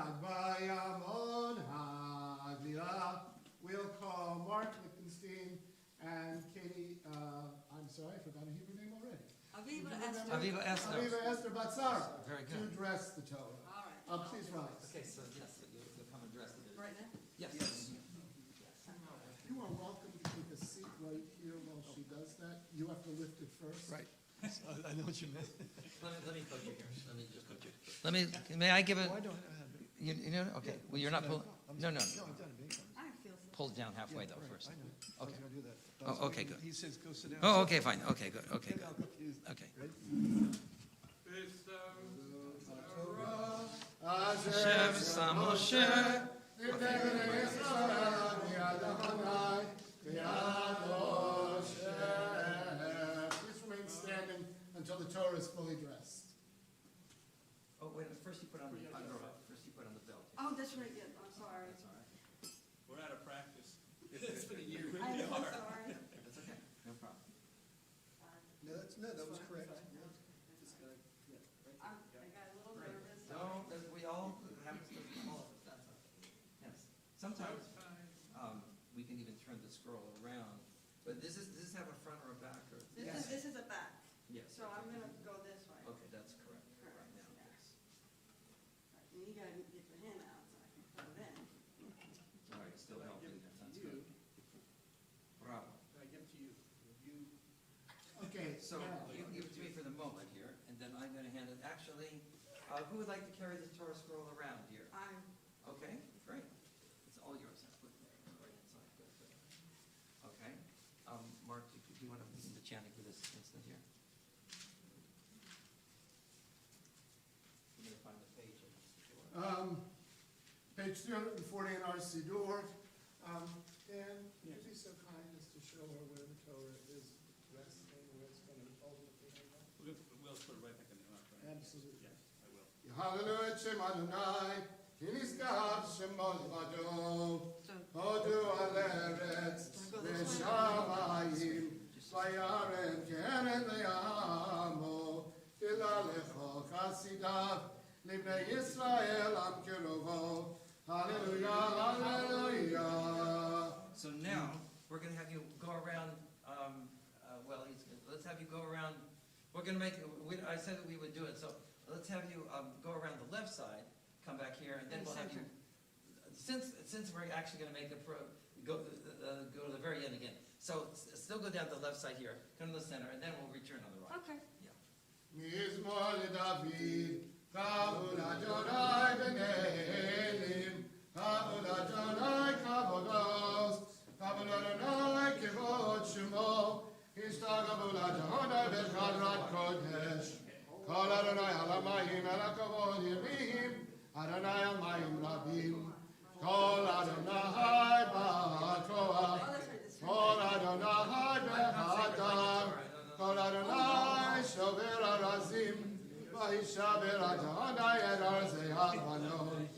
Hagvila. We'll call Mark Lichtenstein and Katie, I'm sorry, I forgot her Hebrew name already. Aviva Esther. Aviva Esther. Aviva Esther Batsara. Very To good. dress the Torah. All right. Please rise. Okay, so yes, you'll come and dress it. Right now? Yes. You are welcome to take a seat right here while she does that. You have to lift it first. Right. I know what you meant. Let me coach you here. Let me just coach you. May I give it? Why don't I have it? You know, okay. Well, you're not pulling. No. I feel so. Pull it down halfway though first. I know. I was Okay. gonna do that. Oh, okay, good. He says, go sit down. Oh, okay, fine. Okay, good. Okay, Get all good. confused. Okay. Ready? Hashem Sam Moshe. Please remain standing until the Torah is fully dressed. Oh, wait a minute. First you put on the First you put on the belt. Oh, that's right, yeah, I'm sorry. That's all right. We're out of practice. It's been a year. I'm so sorry. That's okay. No problem. No, that was correct. I got a little nervous. No, we all happens to all of us. That's okay. Yes. Sometimes we can even turn the scroll around. But does this have a front or a back or? This is a back, Yes. so I'm gonna go this way. Okay, that's correct. Right now, Yeah. yes. Right, and you gotta get your hand out so I can put it in. All right, still helping there. That's good. Bravo. Okay, So you give it to me for the moment here, and then I'm going to hand it. Actually, who would like to carry the Torah scroll around here? Okay, great. It's all yours. I'll put it there, right inside. Good, good. Okay. Mark, do you want to begin the chanting for this instant here? You're going to find the page. Page 340 in our Siddur. Dan, would you be so kind as to show her where the Torah is resting, where it's going to ultimately end up? We'll put it right back in the ark, right? Absolutely. Yes, I will. Hallelujah, Shem Adonai, Kiniskav Shemot Vado, Hodu Aleretz, Veshamayim, Vayaren Keren Le'amo, Tilalecho Chasidav, Libnei Yisrael Am Kerovo, Hallelujah, Hallelujah. So now, we're going to have you go around, let's have you go around, we're going to make, I said that we would do it, so let's have you go around the left side, come back here, and then we'll have you, since we're actually going to make go to the very end again. So still go down the left side here, come to the center, and then we'll return on the right. Okay. Mizmor David, Kavod Adonai B'Nelim, Kavod Adonai Kavodos, Kavod Adonai Kivod Shemo, Ishtagavod Adonai B'Chadrat Kodesh, Kol Adonai Alamayim Elakavod Yemim, Adonai Alamayim Rabim, Kol Adonai Ba'atoah, Kol Adonai B'Hadar, Kol Adonai Shover Arazim, Vahishaber Adonai Et Arzei Havanon,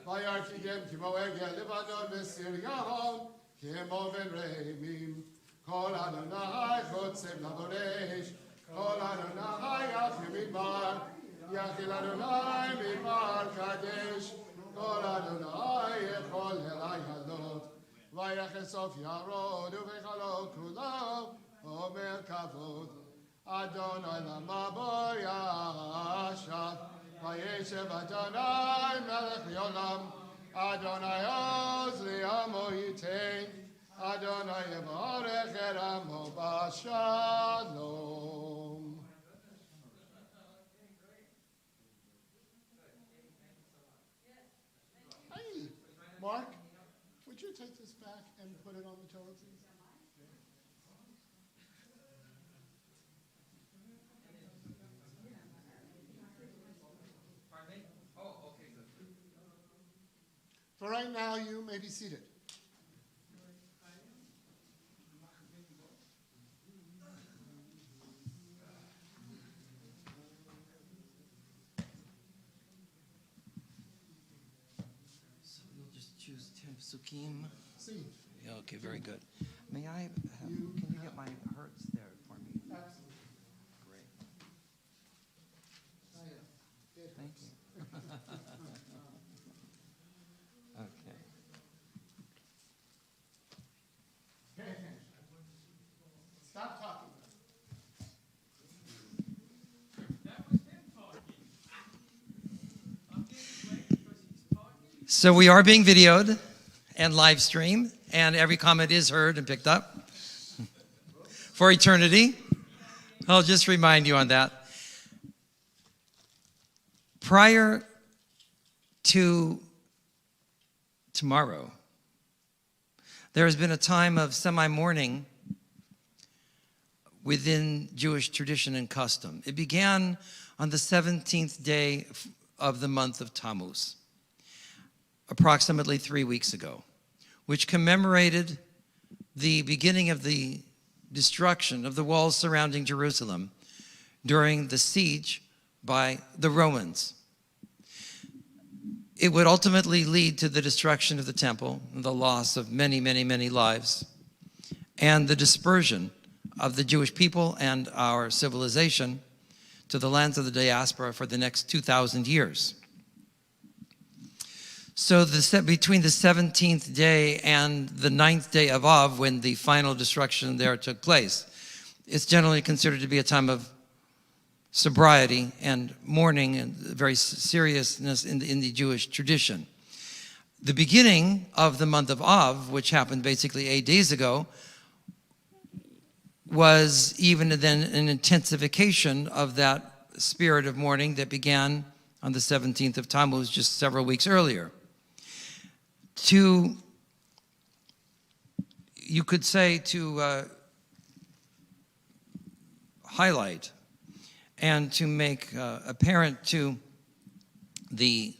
Vayarkigem Kimo Egel Lebanon V'Sir Yahon, Kimo Ben Reimim, Kol Adonai Chotzev Laboresh, Kol Adonai Yachim Midbar, Yachil Adonai Midbar Kadesh, Kol Adonai Echol Elai Halot, Vayachesof Yarod Uvechalo Kulo, Omer Kavod, Adonai Lamabo Yashat, Vayeshev Adonai Melech Yolam, Adonai Oz Li'amo Yitein, Adonai Yevorech Et Amo B'Shalom. Hey, Mark, would you take this back and put it on the Torah, please? Pardon me? Oh, okay, good. For right now, you may be seated. Psukim. Yeah, okay, very good. May I have, can you get my Hertz there for me? Absolutely. Great. Thank you. Okay. Stop talking. So we are being videoed and live streamed, and every comment is heard and picked up for eternity. I'll just remind you on that. Prior to tomorrow, there has been a time of semi-mourning within Jewish tradition and custom. It began on the 17th day of the month of Tammuz, approximately 3 weeks ago, which commemorated the beginning of the destruction of the walls surrounding Jerusalem during the siege by the Romans. It would ultimately lead to the destruction of the temple, the loss of many, many, many lives, and the dispersion of the Jewish people and our civilization to the lands of the diaspora for the next 2,000 years. So between the 17th day and the 9th day of Av, when the final destruction there took place, it's generally considered to be a time of sobriety and mourning and very seriousness in the Jewish tradition. The beginning of the month of Av, which happened basically 8 days ago, was even then an intensification of that spirit of mourning that began on the 17th of Tammuz just several weeks earlier. You could say to highlight and to make apparent to the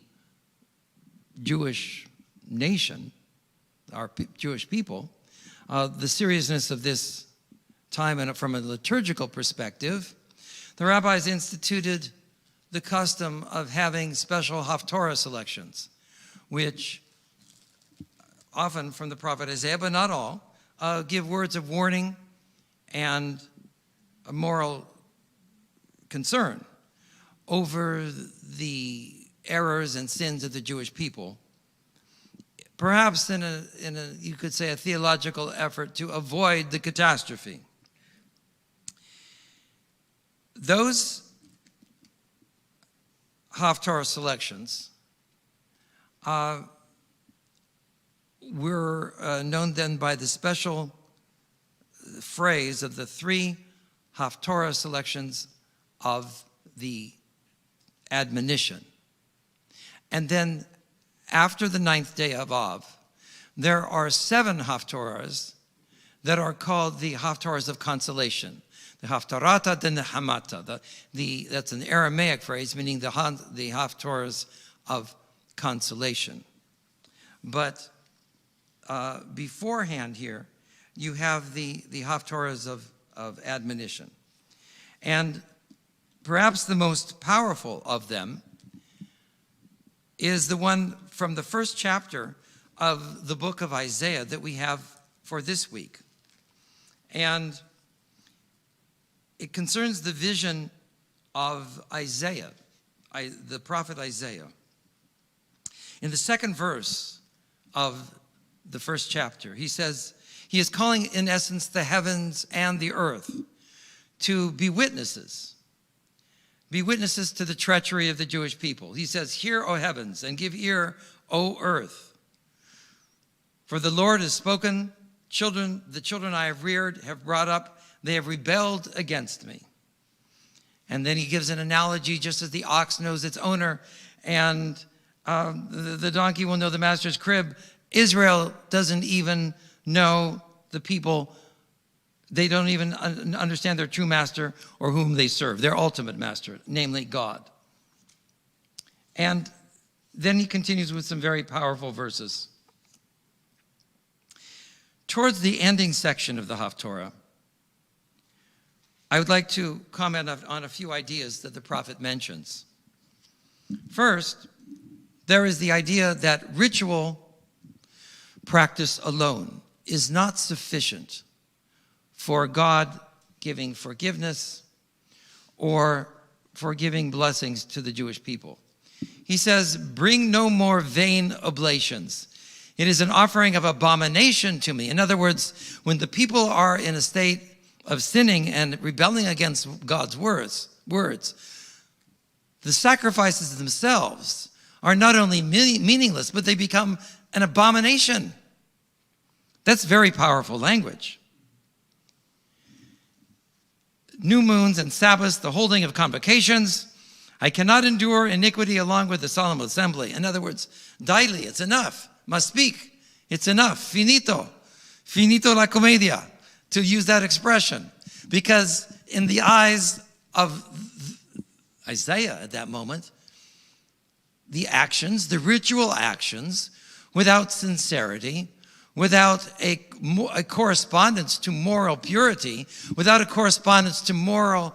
Jewish nation, our Jewish people, the seriousness of this time, and from a liturgical perspective, the rabbis instituted the custom of having special Haftorah selections, which often from the prophet Isaiah, but not all, give words of warning and a moral concern over the errors and sins of the Jewish people, perhaps in a you could say a theological effort to avoid the catastrophe. Those Haftorah selections were known then by the special phrase of the 3 Haftorah selections of the admonition. And then after the 9th day of Av, there are 7 Haftorahs that are called the Haftorahs of consolation. The Haftarata de Nehamata. That's an Aramaic phrase meaning the Haftorahs of consolation. But beforehand here, you have the Haftorahs of admonition. And perhaps the most powerful of them is the one from the first chapter of the book of Isaiah that we have for this week. And it concerns the vision of Isaiah, the prophet Isaiah. In the second verse of the first chapter, he says, he is calling in essence the heavens and the earth to be witnesses to the treachery of the Jewish people. He says, "Hear, O heavens, and give ear, O earth. For the Lord has spoken, the children I have reared, have brought up, they have rebelled against me." And then he gives an analogy, just as the ox knows its owner, and the donkey will know the master's crib. Israel doesn't even know the people. They don't even understand their true master or whom they serve, their ultimate master, namely God. And then he continues with some very powerful verses. Towards the ending section of the Haftorah, I would like to comment on a few ideas that the prophet mentions. First, there is the idea that ritual practice alone is not sufficient for God giving forgiveness or for giving blessings to the Jewish people. He says, bring no more vain oblations. It is an offering of abomination to me. In other words, when the people are in a state of sinning and rebelling against God's words, the sacrifices themselves are not only meaningless, but they become an abomination. That's very powerful language. New moons and Sabbaths, the holding of convocations. I cannot endure iniquity along with the solemn assembly. In other words, daily, it's enough. Must speak, it's enough. Finito. Finito la comedia, to use that expression. Because in the eyes of Isaiah at that moment, the actions, the ritual actions, without sincerity, without a correspondence to moral purity, without a correspondence to moral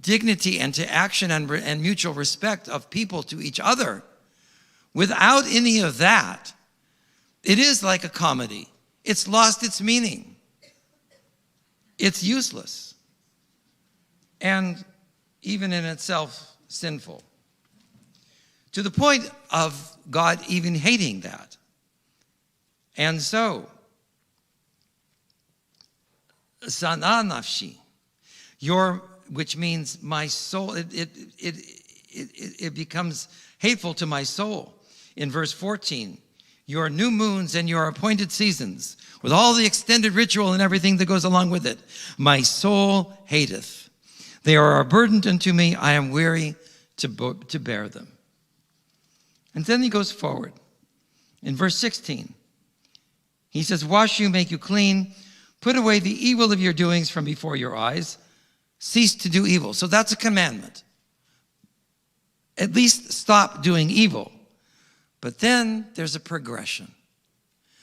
dignity and to action and mutual respect of people to each other, without any of that, it is like a comedy. It's lost its meaning. It's useless. And even in itself, sinful. To the point of God even hating that. And so, sana nafshi, which means my soul, it becomes hateful to my soul. In verse 14, your new moons and your appointed seasons, with all the extended ritual and everything that goes along with it, my soul hateth. They are a burden unto me. I am weary to bear them. And then he goes forward. In verse 16, he says, wash you, make you clean. Put away the evil of your doings from before your eyes. Cease to do evil. So that's a commandment. At least stop doing evil. But then there's a progression.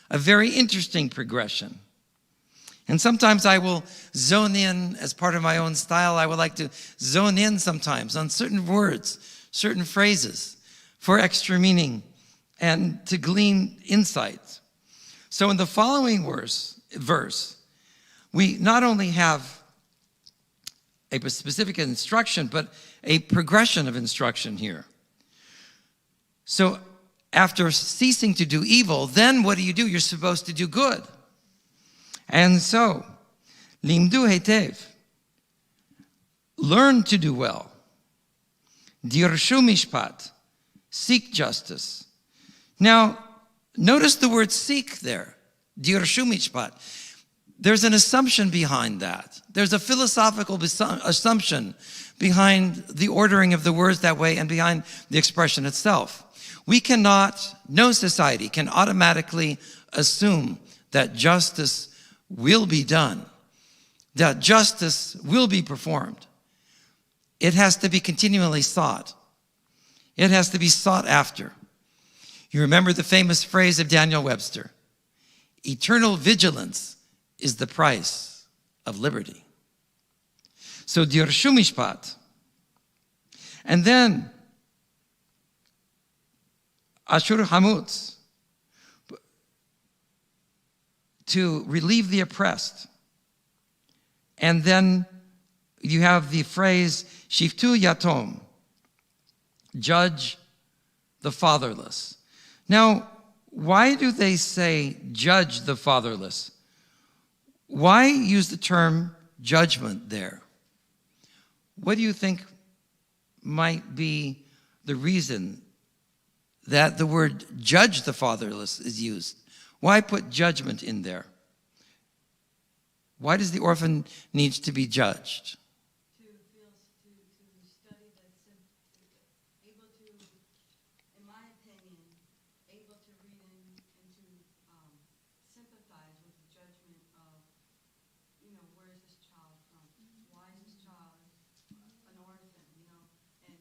A very interesting progression. And sometimes I will zone in, as part of my own style, I would like to zone in sometimes on certain words, certain phrases for extra meaning and to glean insights. So in the following verse, we not only have a specific instruction, but a progression of instruction here. So after ceasing to do evil, then what do? You're supposed to do good. And so, limdu hetev, learn to do well. Dirshu mishpat, seek justice. Now, notice the word seek there, dirshu mishpat. There's an assumption behind that. There's a philosophical assumption behind the ordering of the words that way and behind the expression itself. We cannot, no society can automatically assume that justice will be done, that justice will be performed. It has to be continually sought. It has to be sought after. You remember the famous phrase of Daniel Webster, eternal vigilance is the price of liberty. So dirshu mishpat. And then ashur hamutz, to relieve the oppressed. And then you have the phrase shiftu yatom, judge the fatherless. Now, why do they say judge the fatherless? Why use the term judgment there? What do you think might be the reason that the word judge the fatherless is used? Why put judgment in there? Why does the orphan need to be judged? To study that's able to, in my opinion, able to read and to sympathize with the judgment of, where is this child from? Why is this child an orphan? And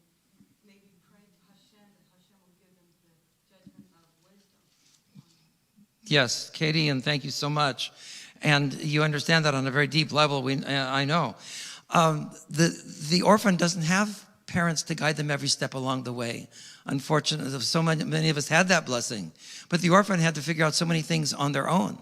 maybe pray to Hashem that Hashem will give them the judgment of wisdom. Yes, Katie, and thank you so much. And you understand that on a very deep level, I know. The orphan doesn't have parents to guide them every step along the way Unfortunately, so many of us had that blessing. But the orphan had to figure out so many things on their own.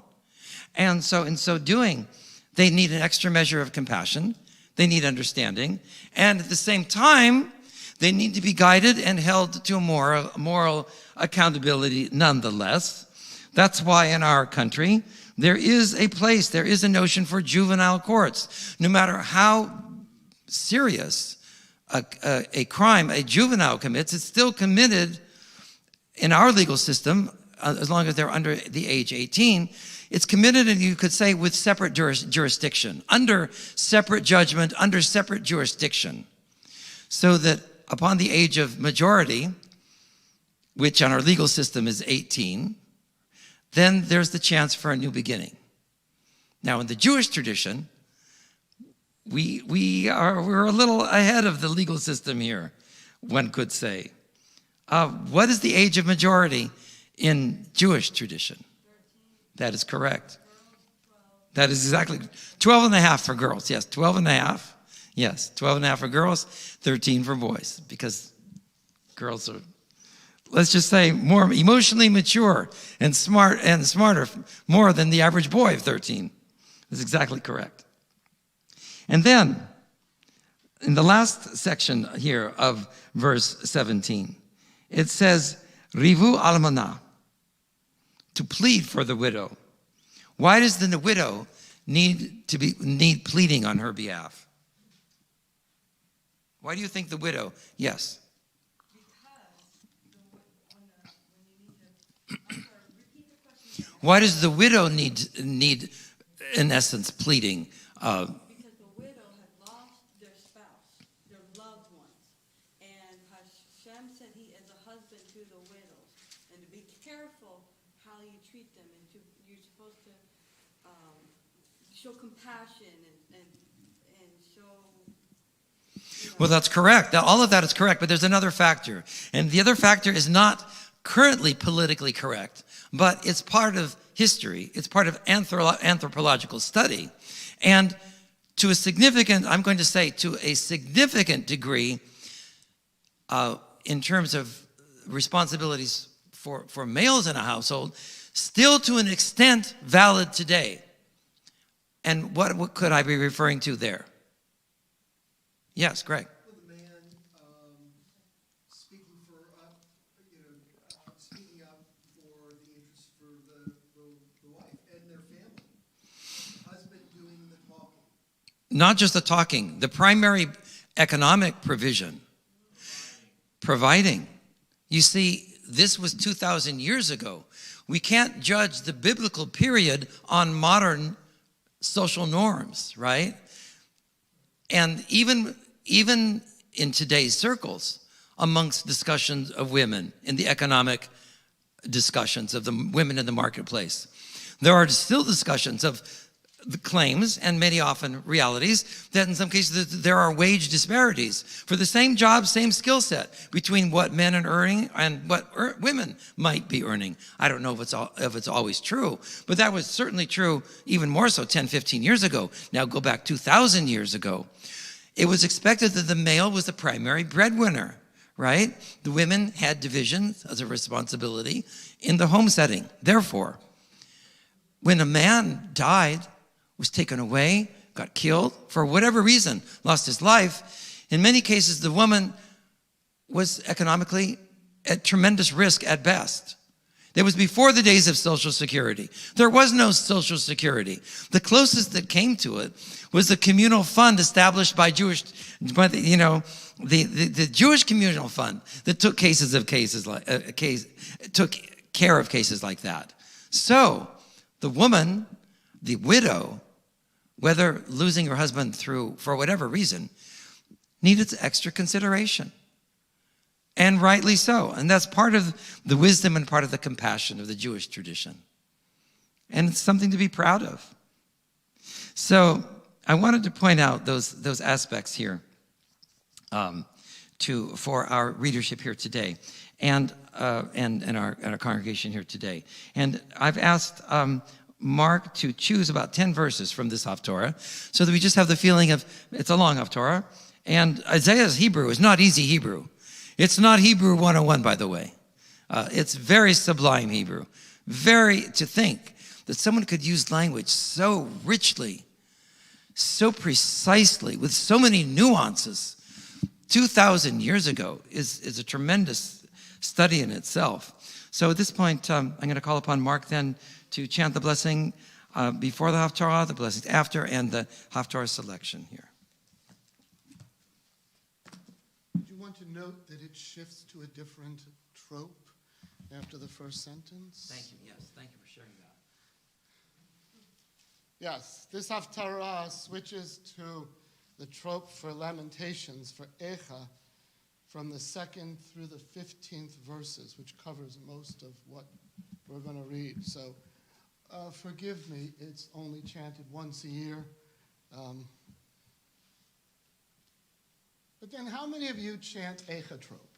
And so in so doing, they need an extra measure of compassion. They need understanding. And at the same time, they need to be guided and held to a moral accountability nonetheless. That's why in our country, there is a notion for juvenile courts. No matter how serious a crime a juvenile commits, it's still committed in our legal system, as long as they're under the age 18, it's committed, and you could say, with separate jurisdiction, under separate judgment, under separate jurisdiction. So that upon the age of majority, which on our legal system is 18, then there's the chance for a new beginning. Now, in the Jewish tradition, we're a little ahead of the legal system here, one could say. What is the age of majority in Jewish tradition? 13. That is correct. That is exactly 12 and a half for girls. Yes, 12 and a half. Yes, 12 and a half for girls, 13 for boys, because girls are, let's just say, more emotionally mature and smarter more than the average boy of 13. That's exactly correct. And then, in the last section here of verse 17, it says, Rivu almanah, to plead for the widow. Why does the widow need pleading on her behalf? Why do you think the widow? Yes. Why does the widow need in essence, pleading? Because the widow had lost their spouse, their loved ones. And Hashem said he is a husband to the widows. And to be careful how you treat them. And you're supposed to show compassion and show... Well, that's correct. All of that is correct, but there's another factor. And the other factor is not currently politically correct, but it's part of history. It's part of anthropological study. And to a significant degree, in terms of responsibilities for males in a household, still to an extent valid today. And what could I be referring to there? Yes, Greg. Well, the man speaking up for the interests for the wife and their family. The husband doing the talking. Not just the talking, the primary economic provision. Providing. You see, this was 2,000 years ago. We can't judge the biblical period on modern social norms, right? And even in today's circles, amongst discussions of women, in the economic discussions of the women in the marketplace, there are still discussions of the claims, and many often realities, that in some cases there are wage disparities for the same job, same skill set between what men are earning and what women might be earning. I don't know if it's always true, but that was certainly true even more so 10, 15 years ago. Now go back 2,000 years ago. It was expected that the male was the primary breadwinner, right? The women had divisions as a responsibility in the home setting. Therefore, when a man died, was taken away, got killed, for whatever reason, lost his life, in many cases the woman was economically at tremendous risk at best. It was before the days of Social Security. There was no Social Security. The closest that came to it was the communal fund established by the Jewish communal fund that took took care of cases like that. So the woman, the widow, whether losing her husband for whatever reason, needed extra consideration. And rightly so. And that's part of the wisdom and part of the compassion of the Jewish tradition. And it's something to be proud of. So I wanted to point out those aspects here for our readership here today and our congregation here today. And I've asked Mark to choose about 10 verses from this Haftorah so that we just have the feeling of, it's a long Haftorah. And Isaiah's Hebrew is not easy Hebrew. It's not Hebrew 101, by the way. It's very sublime Hebrew. To think that someone could use language so richly, so precisely, with so many nuances 2,000 years ago is a tremendous study in itself. So at this point, I'm going to call upon Mark then to chant the blessing before the Haftarah, the blessings after, and the Haftarah selection here. Do you want to note that it shifts to a different trope after the first sentence? Thank you. Yes, thank you for sharing that. Yes, this Haftarah switches to the trope for Lamentations, for Echa, from the 2nd through the 15th verses, which covers most of what we're going to read. So forgive me, it's only chanted once a year. But then how many of you chant Echa trope?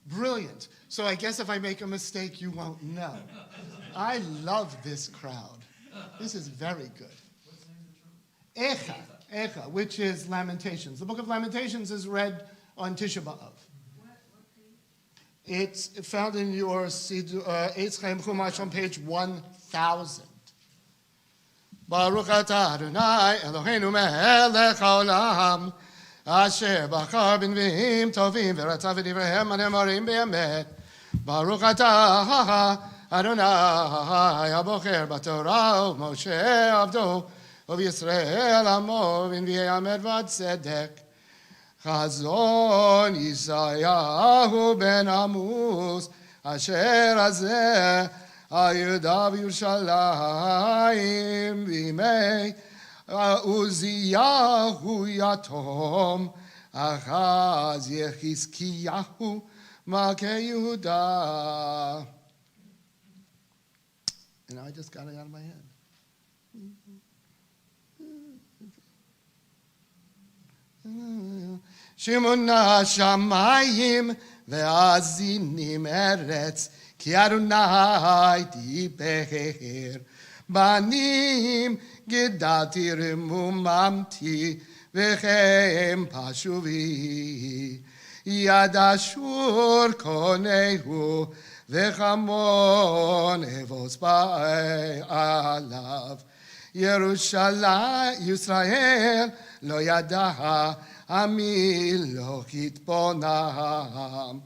Brilliant. So I guess if I make a mistake, you won't know. I love this crowd. This is very good. Echa, which is Lamentations. The book of Lamentations is read on Tisha B'Av. It's found in your Eitz Chaim Chumash on page 1000. Baruch atah Adonai Eloheinu melech haolam asher bachar b'nviim tovim v'ratzav v'divrehem anemarim b'emet. Baruch atah Adonai abocher b'torah Moshe avdo ובישראל עמו ונביאי המרבד צדק. חזון ישעיהו בן עמוס אשר הזה היהודה בירושלים בימי עוזיהו יתום אחז יחזקיהו מלכי יהודה. And I just got it out of my head. שמונה שמיים ואזינים ארץ כי אדוני דיבר בנים גידלתי רוממתי וכם פשובי יד אשור קונהו וחמון אבוס עליו ירושלים ישראל לא ידע עמי לא יתבונם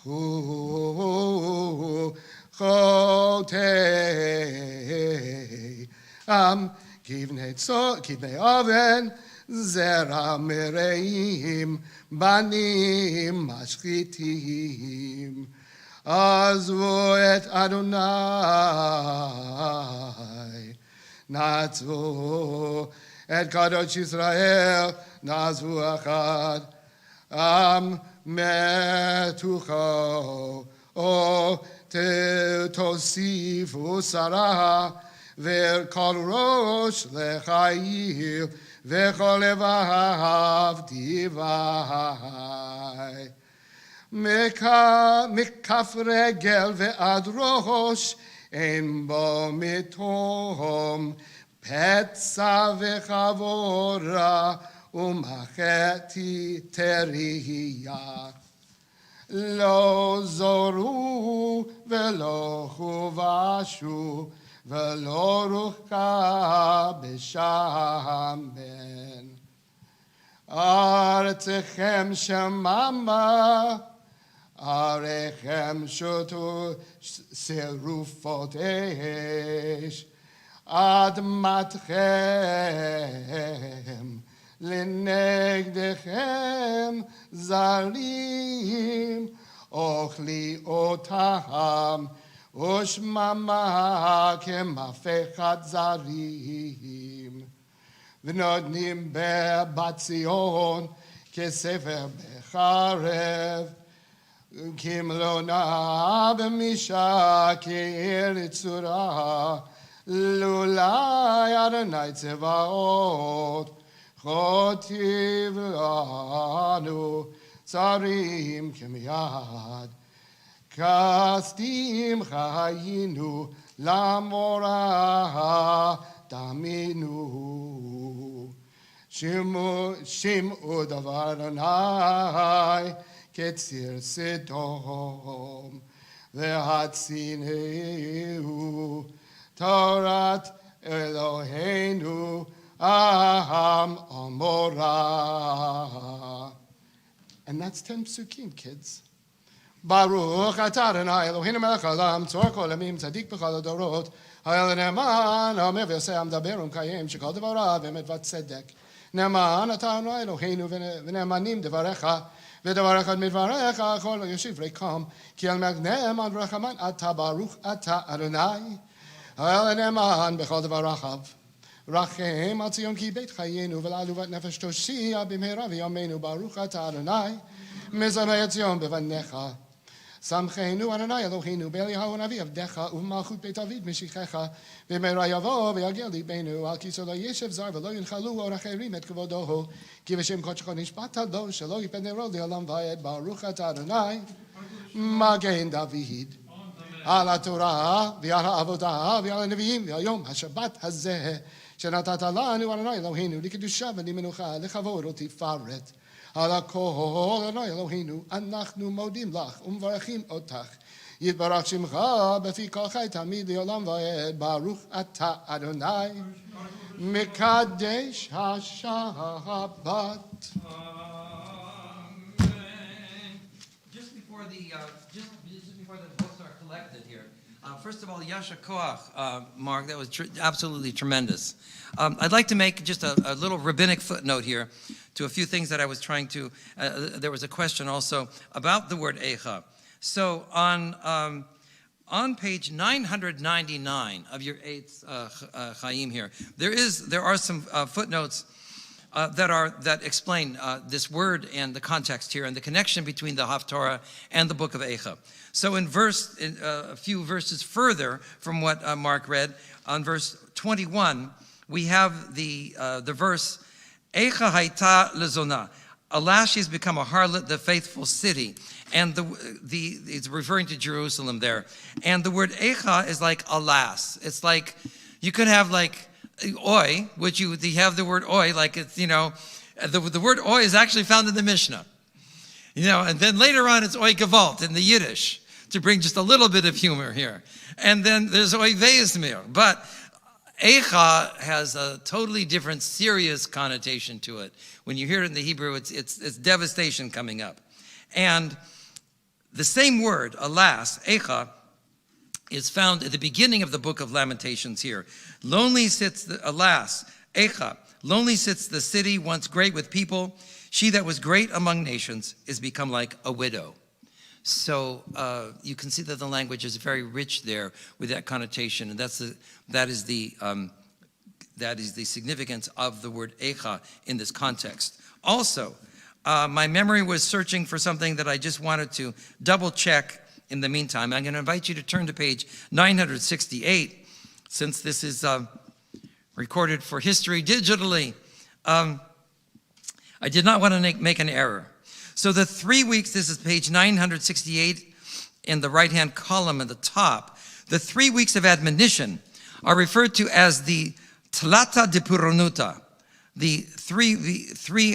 הוא חוטא עם כבני אבן זרע מרעים בנים משחיתים עזבו את אדוני נעצו את קדוש ישראל נעזבו אחד עם מתוכו או תוסיפו שרה וכל ראש לחיל וכל לבב דיווי מכף רגל ועד ראש אין בו מתום פצע וחבורה ומחתי תריה לא זורו ולא חובשו ולא רוחקה בשמן ארצכם שממה עריכם שותו שרופות אש אדמתכם לנגדכם זרים אוכלי אותם ושממה כמפחת זרים ונותנים בבת ציון כספר בחרב כמלונה במישה כארץ צורה לולי אדוני צבאות חוטיב לנו צרים כמיד כסתים חיינו למורה תאמינו שמעו דבר אדוני כציר סדום, והצינהו תורת אלוהינו Aham Amorah. And that's 10 psukim, kids. Baruch atah Adonai Eloheinu melech haolam, tzor kol yamim, tzadik b'chol hadorot, ha'el ne'eman, ha'omer v'yoseh amdaber u'mkayem, shekol devarav emet v'tzedek. Ne'eman atah Adonai Eloheinu v'ne'emanim devarecha, ודברך עד מדבריך, כל ישיב ריקם, כי על מגנם עד רחמן אתה ברוך אתה אדוני, האל נאמן בכל דבריו. רחם על ציון כי בית חיינו ולעלובת נפש תושיע במהרה בימינו ברוך אתה אדוני, מזמר ציון בבניך. שמחנו אדוני אלוהינו באליהו הנביא עבדך ובמלכות בית דוד משיחך, במהרה יבוא ויגל ליבנו, על כיסא לא ישב זר ולא ינחלו אור אחרים את כבודו, כי בשם קודשך נשבעת לו שלא יפן נרו לעולם ועד, ברוך אתה אדוני מגן דוד. על התורה ועל העבודה ועל הנביאים והיום השבת הזה שנתת לנו אדוני אלוהינו לקדושה ולמנוחה לכבוד ולתפארת. על הכל אדוני אלוהינו אנחנו מודים לך ומברכים אותך. יתברך שמך בפי כל חי תמיד לעולם ועד, ברוך אתה אדוני מקדש השבת. Just before the books are collected here, first of all, Yasha Koach, Mark, that was absolutely tremendous. I'd like to make just a little rabbinic footnote here to a few things that I was trying to. There was a question also about the word Eicha. So on page 999 of your eighth Chaim here, there are some footnotes that explain this word and the context here and the connection between the Haftorah and the book of Eicha. So in a few verses further from what Mark read, on verse 21, we have the verse, Eicha haita lezona. Alas, she's become a harlot, the faithful city. And it's referring to Jerusalem there. And the word Eicha is like alas. It's like, you could have like oi, which you have the word oi, like it's, the word oi is actually found in the Mishnah. And then later on it's oi gewalt in the Yiddish, to bring just a little bit of humor here. And then there's oi ve'izmir. But Eicha has a totally different, serious connotation to it. When you hear it in the Hebrew, it's devastation coming up. And the same word, alas, Eicha, is found at the beginning of the book of Lamentations here. Lonely sits, alas, Eicha, lonely sits the city once great with people. She that was great among nations is become like a widow. So you can see that the language is very rich there with that connotation, and that is the significance of the word Eicha in this context. Also, my memory was searching for something that I just wanted to double check. In the meantime, I'm going to invite you to turn to page 968, since this is recorded for history digitally. I did not want to make an error. So the 3 weeks, this is page 968 in the right-hand column at the top. The 3 weeks of admonition are referred to as the Tlata de Puronuta, the three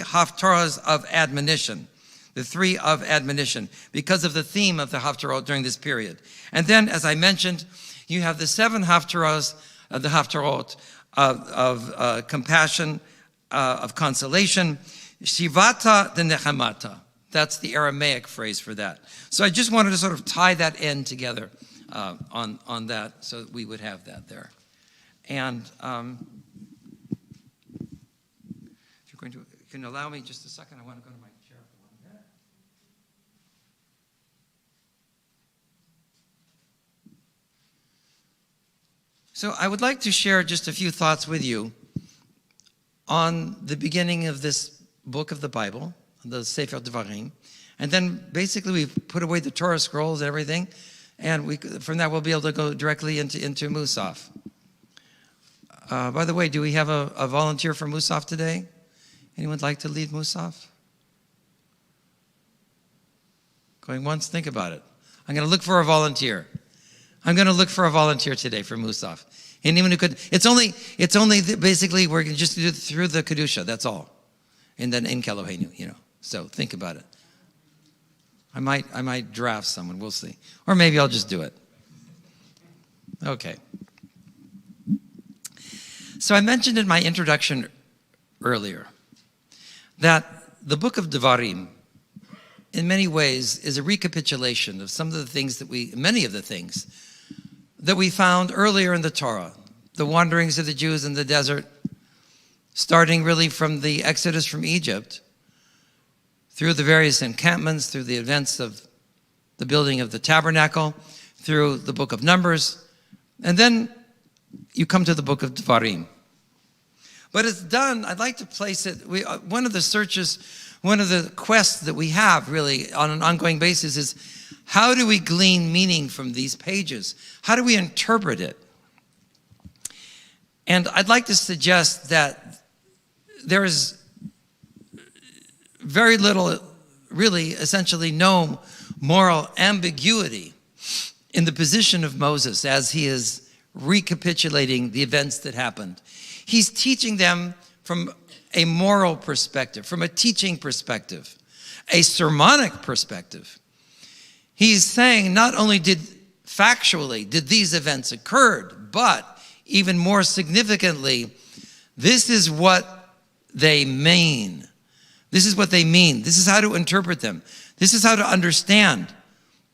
haftarahs of admonition. The three of admonition, because of the theme of the Haftarot during this period. And then, as I mentioned, you have the 7 Haftarahs, the Haftarot of compassion, of consolation, Shivata de Nechemata. That's the Aramaic phrase for that. So I just wanted to sort of tie that end together on that, so that we would have that there. And if you can allow me just a second, I want to go to my chair for 1 minute. So I would like to share just a few thoughts with you on the beginning of this book of the Bible, the Sefer Devarim, and then basically we've put away the Torah scrolls and everything, and from that we'll be able to go directly into Musaf. By the way, do we have a volunteer for Musaf today? Anyone like to lead Musaf? Going once, think about it. I'm going to look for a volunteer. I'm going to look for a volunteer today for Musaf. Anyone who could, it's only basically we're just do it through the Kedusha, that's all. And then in Kelohenu, So think about it. I might draft someone, we'll see. Or maybe I'll just do it. Okay. So I mentioned in my introduction earlier that the book of Devarim, in many ways, is a recapitulation of many of the things that we found earlier in the Torah. The wanderings of the Jews in the desert, starting really from the Exodus from Egypt, through the various encampments, through the events of the building of the tabernacle, through the book of Numbers, and then you come to the book of Devarim. But it's done, I'd like to place it, one of the quests that we have really on an ongoing basis is, how do we glean meaning from these pages? How do we interpret it? And I'd like to suggest that there is very little, really, essentially no moral ambiguity in the position of Moses as he is recapitulating the events that happened. He's teaching them from a moral perspective, from a teaching perspective, a sermonic perspective. He's saying not only did these events occur, but even more significantly, this is what they mean. This is what they mean. This is how to interpret them. This is how to understand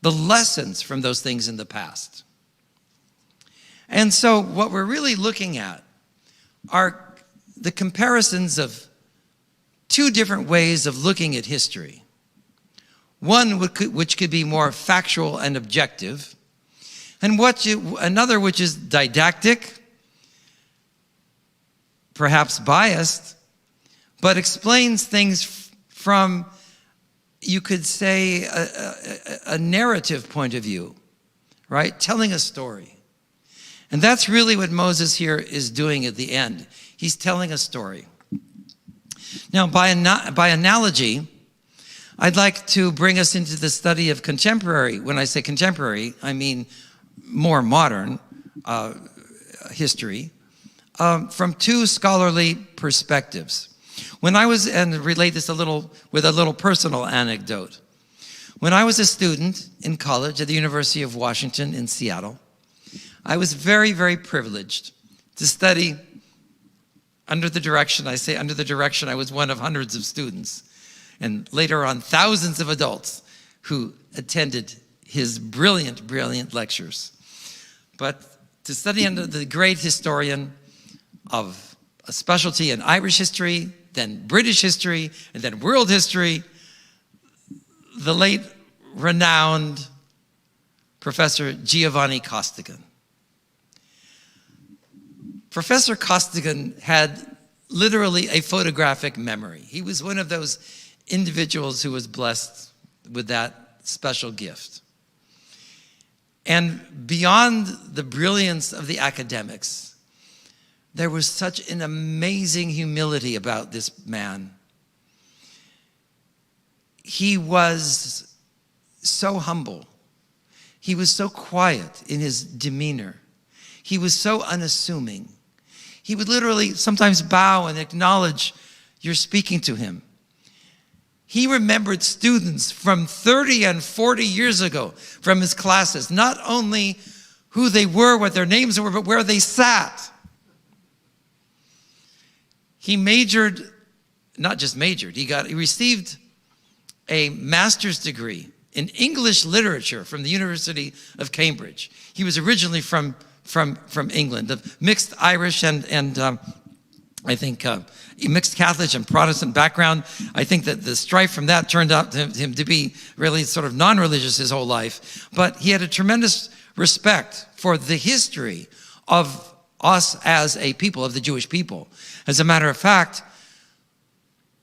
the lessons from those things in the past. And so what we're really looking at are the comparisons of two different ways of looking at history. One which could be more factual and objective, and another which is didactic, perhaps biased, but explains things from, you could say, a narrative point of view, right? Telling a story. And that's really what Moses here is doing at the end. He's telling a story. Now, by analogy, I'd like to bring us into the study of contemporary. When I say contemporary, I mean more modern history from two scholarly perspectives. And relate this with a little personal anecdote. When I was a student in college at the University of Washington in Seattle, I was very, very privileged to study under the direction, I was one of hundreds of students, and later on thousands of adults who attended his brilliant, brilliant lectures. But to study under the great historian of a specialty in Irish history, then British history, and then world history, the late renowned Professor Giovanni Costigan. Professor Costigan had literally a photographic memory. He was one of those individuals who was blessed with that special gift. And beyond the brilliance of the academics, there was such an amazing humility about this man. He was so humble. He was so quiet in his demeanor. He was so unassuming. He would literally sometimes bow and acknowledge you're speaking to him. He remembered students from 30 and 40 years ago from his classes, not only who they were, what their names were, but where they sat. He majored, not just majored, he received a master's degree in English literature from the University of Cambridge. He was originally from England, of mixed Irish and I think mixed Catholic and Protestant background. I think that the strife from that turned out him to be really sort of non-religious his whole life. But he had a tremendous respect for the history of us as a people, of the Jewish people. As a matter of fact,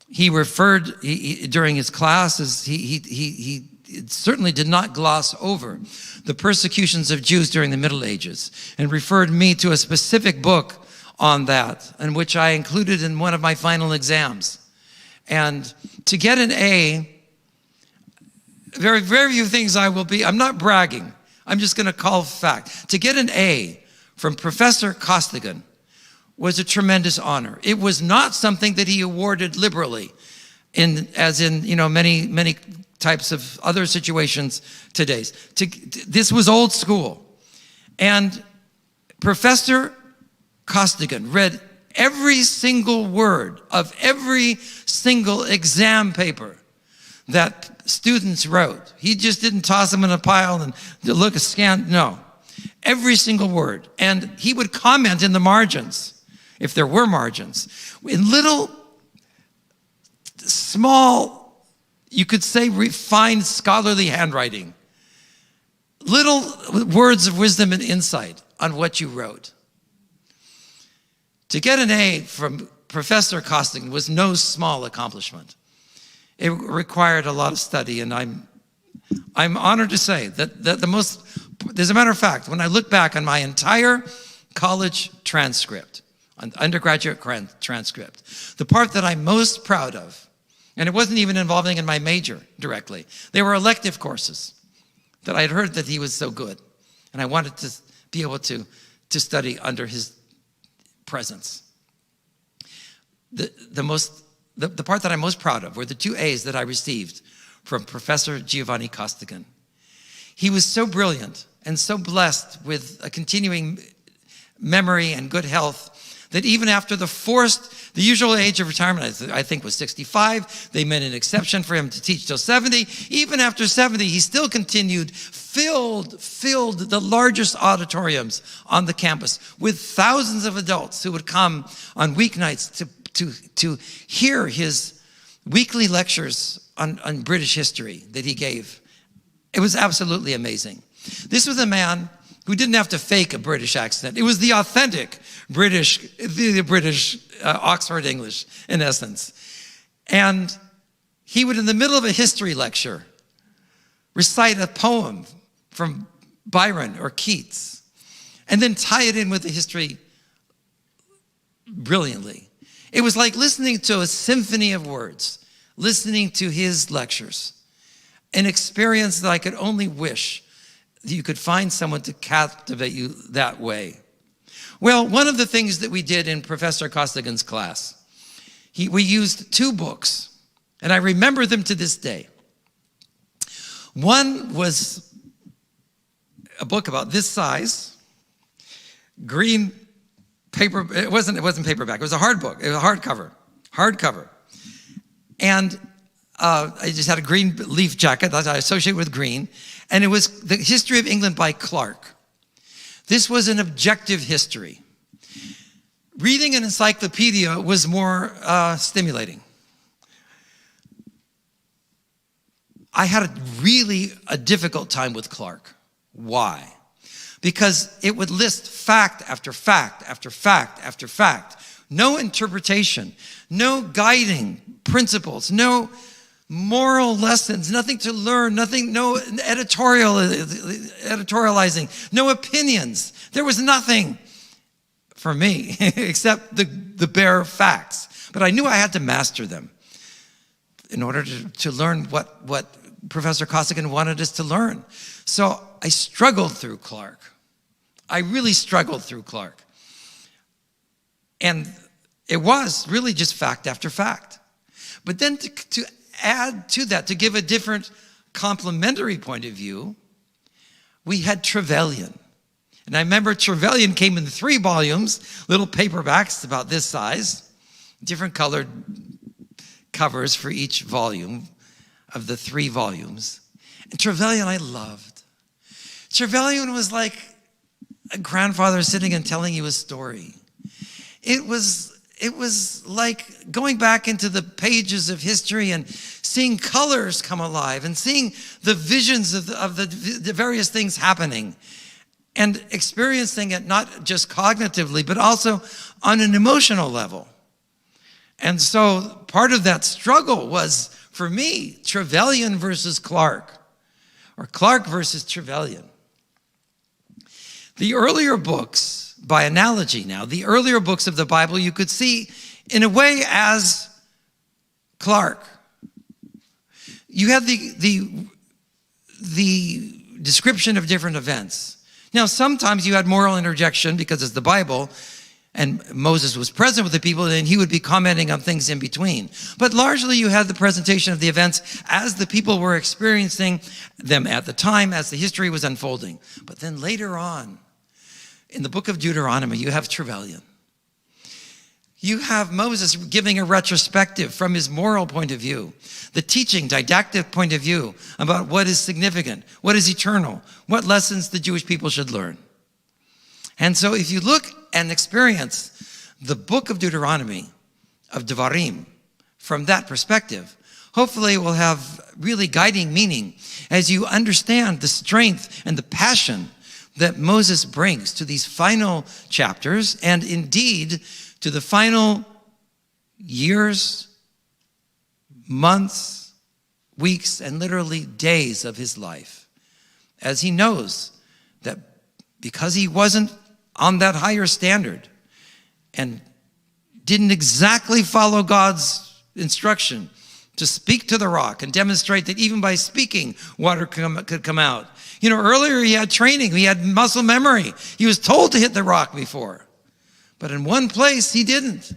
he referred during his classes, he certainly did not gloss over the persecutions of Jews during the Middle Ages, and referred me to a specific book on that, and which I included in one of my final exams. And to get an A, very, very few things I'm not bragging, I'm just going to call fact. To get an A from Professor Costigan was a tremendous honor. It was not something that he awarded liberally, as in many types of other situations today. This was old school. And Professor Costigan read every single word of every single exam paper that students wrote. He just didn't toss them in a pile and look a scan. No, every single word. And he would comment in the margins, if there were margins, in little, small, you could say refined scholarly handwriting, little words of wisdom and insight on what you wrote. To get an A from Professor Costigan was no small accomplishment. It required a lot of study, and I'm honored to say that as a matter of fact, when I look back on my entire college transcript, an undergraduate transcript, the part that I'm most proud of, and it wasn't even involving in my major directly, they were elective courses that I had heard that he was so good, and I wanted to be able to study under his presence. The part that I'm most proud of were the 2 A's that I received from Professor Giovanni Costigan. He was so brilliant and so blessed with a continuing memory and good health that even after the usual age of retirement, I think was 65, they made an exception for him to teach till 70. Even after 70, he still continued, filled the largest auditoriums on the campus with thousands of adults who would come on weeknights to hear his weekly lectures on British history that he gave. It was absolutely amazing. This was a man who didn't have to fake a British accent. It was the authentic British Oxford English, in essence. And he would, in the middle of a history lecture, recite a poem from Byron or Keats, and then tie it in with the history brilliantly. It was like listening to a symphony of words, listening to his lectures, an experience that I could only wish that you could find someone to captivate you that way. Well, one of the things that we did in Professor Costigan's class, we used 2 books, and I remember them to this day. One was a book about this size, green paper. It wasn't paperback. It was a hard book. It was a hardcover. And I just had a green leaf jacket that I associate with green. And it was The History of England by Clarke. This was an objective history. Reading an encyclopedia was more stimulating. I had a difficult time with Clarke. Why? Because it would list fact after fact after fact after fact. No interpretation, no guiding principles, no moral lessons, nothing to learn, no editorializing, no opinions. There was nothing for me except the bare facts. But I knew I had to master them in order to learn what Professor Costigan wanted us to learn. So I struggled through Clarke. I really struggled through Clarke. And it was really just fact after fact. But then to add to that, to give a different complementary point of view, we had Trevelyan. And I remember Trevelyan came in 3 volumes, little paperbacks about this size, different colored covers for each volume of the 3 volumes. And Trevelyan I loved. Trevelyan was like a grandfather sitting and telling you a story. It was like going back into the pages of history and seeing colors come alive and seeing the visions of the various things happening and experiencing it not just cognitively, but also on an emotional level. And so part of that struggle was, for me, Trevelyan versus Clarke, or Clarke versus Trevelyan. The earlier books, by analogy now, the earlier books of the Bible you could see in a way as Clarke. You had the description of different events. Now, sometimes you had moral interjection because it's the Bible, and Moses was present with the people, and he would be commenting on things in between. But largely, you had the presentation of the events as the people were experiencing them at the time, as the history was unfolding. But then later on, in the book of Deuteronomy, you have Trevelyan. You have Moses giving a retrospective from his moral point of view, the teaching, didactic point of view about what is significant, what is eternal, what lessons the Jewish people should learn. And so if you look and experience the book of Deuteronomy, of Devarim, from that perspective, hopefully it will have really guiding meaning as you understand the strength and the passion that Moses brings to these final chapters, and indeed to the final years, months, weeks, and literally days of his life, as he knows that because he wasn't on that higher standard and didn't exactly follow God's instruction to speak to the rock and demonstrate that even by speaking, water could come out. You know, earlier he had training, he had muscle memory. He was told to hit the rock before. But in one place, he didn't.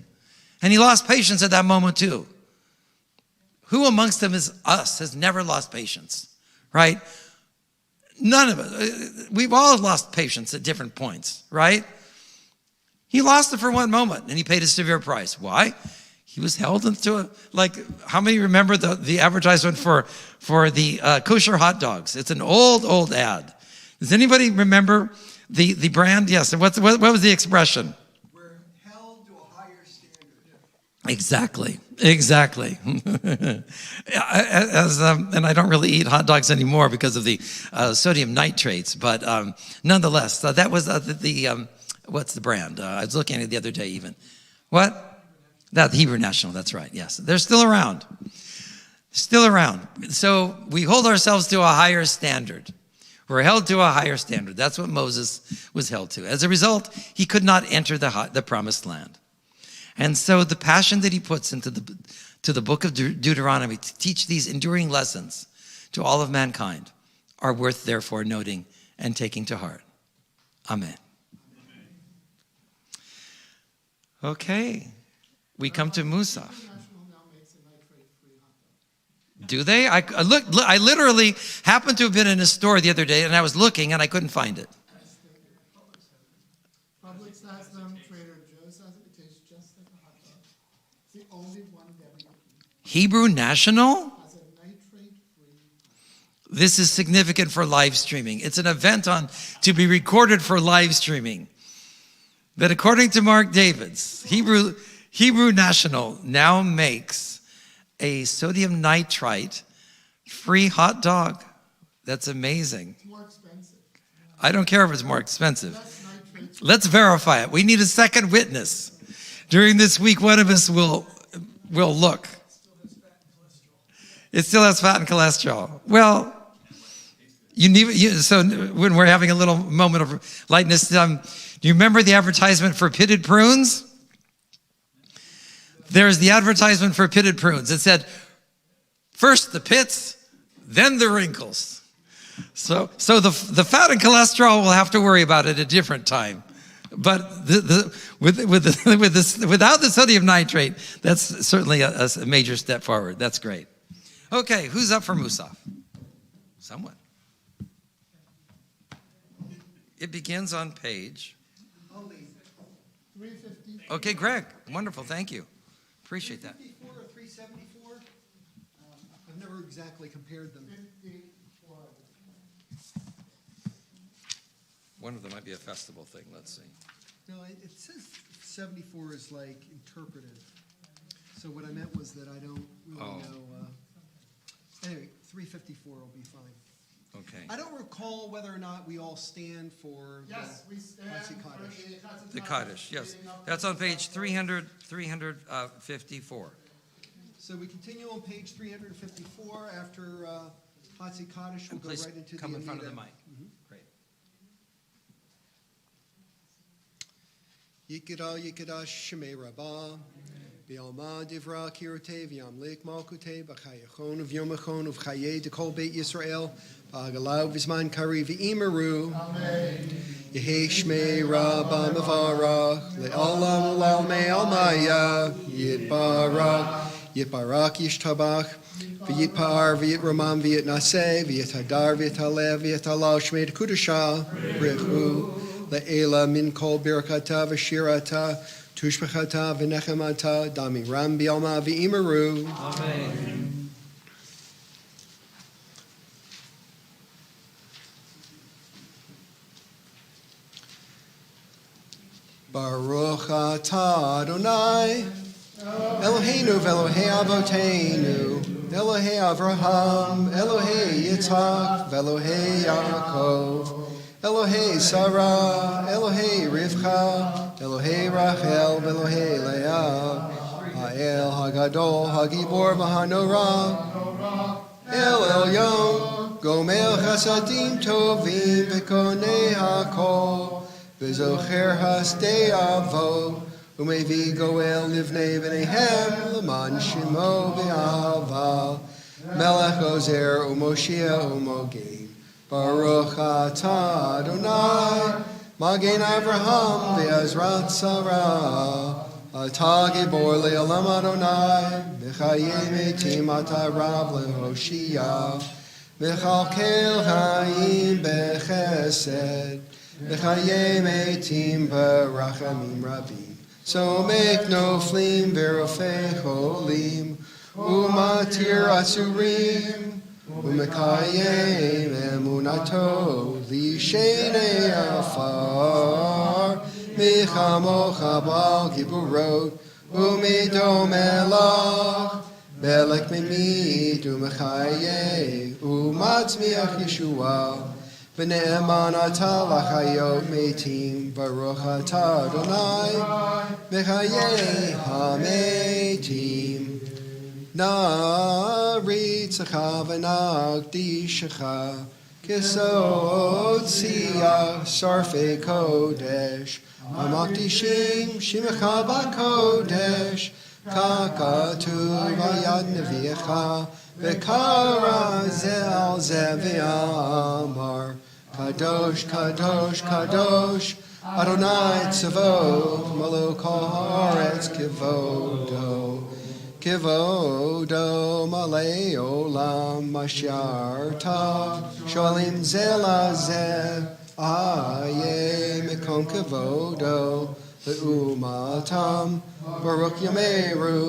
And he lost patience at that moment too. Who amongst them is us has never lost patience, right? None of us. We've all lost patience at different points, right? He lost it for one moment, and he paid a severe price. Why? He was held into how many remember the advertisement for the kosher hot dogs? It's an old ad. Does anybody remember the brand? Yes. What was the expression? We're held to a higher standard. Exactly. And I don't really eat hot dogs anymore because of the sodium nitrates, but nonetheless, that was what's the brand? I was looking at it the other day even. What? That Hebrew National, that's right, yes. They're still around. Still around. So we hold ourselves to a higher standard. We're held to a higher standard. That's what Moses was held to. As a result, he could not enter the promised land. And so the passion that he puts into the book of Deuteronomy to teach these enduring lessons to all of mankind are worth, therefore, noting and taking to heart. Amen. Okay. We come to Musaf. Do they? I literally happened to have been in a store the other day, and I was looking, and I couldn't find it. Publix has them, Trader Joe's has it. It tastes just like a hot dog. It's the only one that we eat. Hebrew National? Has a nitrate-free. This is significant for live streaming. It's an event to be recorded for live streaming. That according to Mark Davids, Hebrew National now makes a sodium nitrite free hot dog. That's amazing. It's more expensive. I don't care if it's more expensive. Let's verify it. We need a second witness. During this week, one of us will look. It still has fat and cholesterol. Well, so when we're having a little moment of lightness, do you remember the advertisement for pitted prunes? There's the advertisement for pitted prunes. It said, first the pits, then the wrinkles. So the fat and cholesterol we'll have to worry about at a different time. But without the sodium nitrate, that's certainly a major step forward. That's great. Okay, who's up for Musaf? Someone. It begins on page. 350. Okay, Greg. Wonderful. Thank you. Appreciate that. 354 or 374? I've never exactly compared them. 54. One of them might be a festival thing. Let's see. No, it says 74 is like interpretive. So what I meant was that I don't really know. Anyway, 354 will be fine. Okay. I don't recall whether or not we all stand for Yes, we stand Hatzi for Kaddish. the The Kaddish, yes. That's on page 354. So we continue on page 354 after Hatzi Kaddish. We'll And go please right into come the in front of the Amida. mic. Great. Yikida Yikida Shemei Rabbah. Bialma divra kirute v'yamlik malkute b'chayachon v'yomachon v'chaye dekol beit Yisrael b'agalav v'zman kari v'imeru. Amen. Yehi shmei rabba mevarach le'olam u'lal me'almaya yitbarak yitbarak yishtabach v'yitpar v'yitroman v'yitnaseh v'yithadar v'yithalev v'yithalal shmei dekudasha richu le'ela min kol birkata v'shirata Tushbachata v'nechemata dami ram bialma v'imeru. Amen. Baruch atah Adonai Eloheinu v'Elohei Avoteinu Elohei Avraham Elohei Yitzhak v'Elohei Yaakov Elohei Sarah, Elohei Rivcha, Elohei Rachel, Elohei Leah, Ha'el Hagadol, Hagibor V'Hanora, El Elyon, Gomel Chasadim Tovim, V'Konei HaKol, V'Zocher Hasdei Avot, Umevi Goel Livnei V'Nehem, L'man Shimo V'Ahava, Melech Ozer, Umoshia, Umogim. Baruch atah Adonai, Magen Avraham ve'Ezrat Sarah, atah Gibor le'olam Adonai, B'chayei metim atah Rav le'Hoshia, B'chalkel chayim b'chesed, B'chayei metim b'rachamim rabim. So make noflim v'rofei cholim, umatir asurim, Umekayem emunato lishenei afar michamocha bal kiburot umidom elach belek mimit umechayeh umatzmiach Yeshua v'ne'eman atah lachayot metim baruch atah Adonai mechayeh hametim. Naritzacha v'nagdishacha kisot siyah sarfei kodesh hamakdishim shimecha b'kodesh kakatuv ayad nevi'echa v'kara ze al ze v'amar kadosh kadosh kadosh Adonai tzavot malo kol haaretz kivodo Kivodo malei olam masharta sholim zela ze aye mikom kivodo leumatam baruch yameru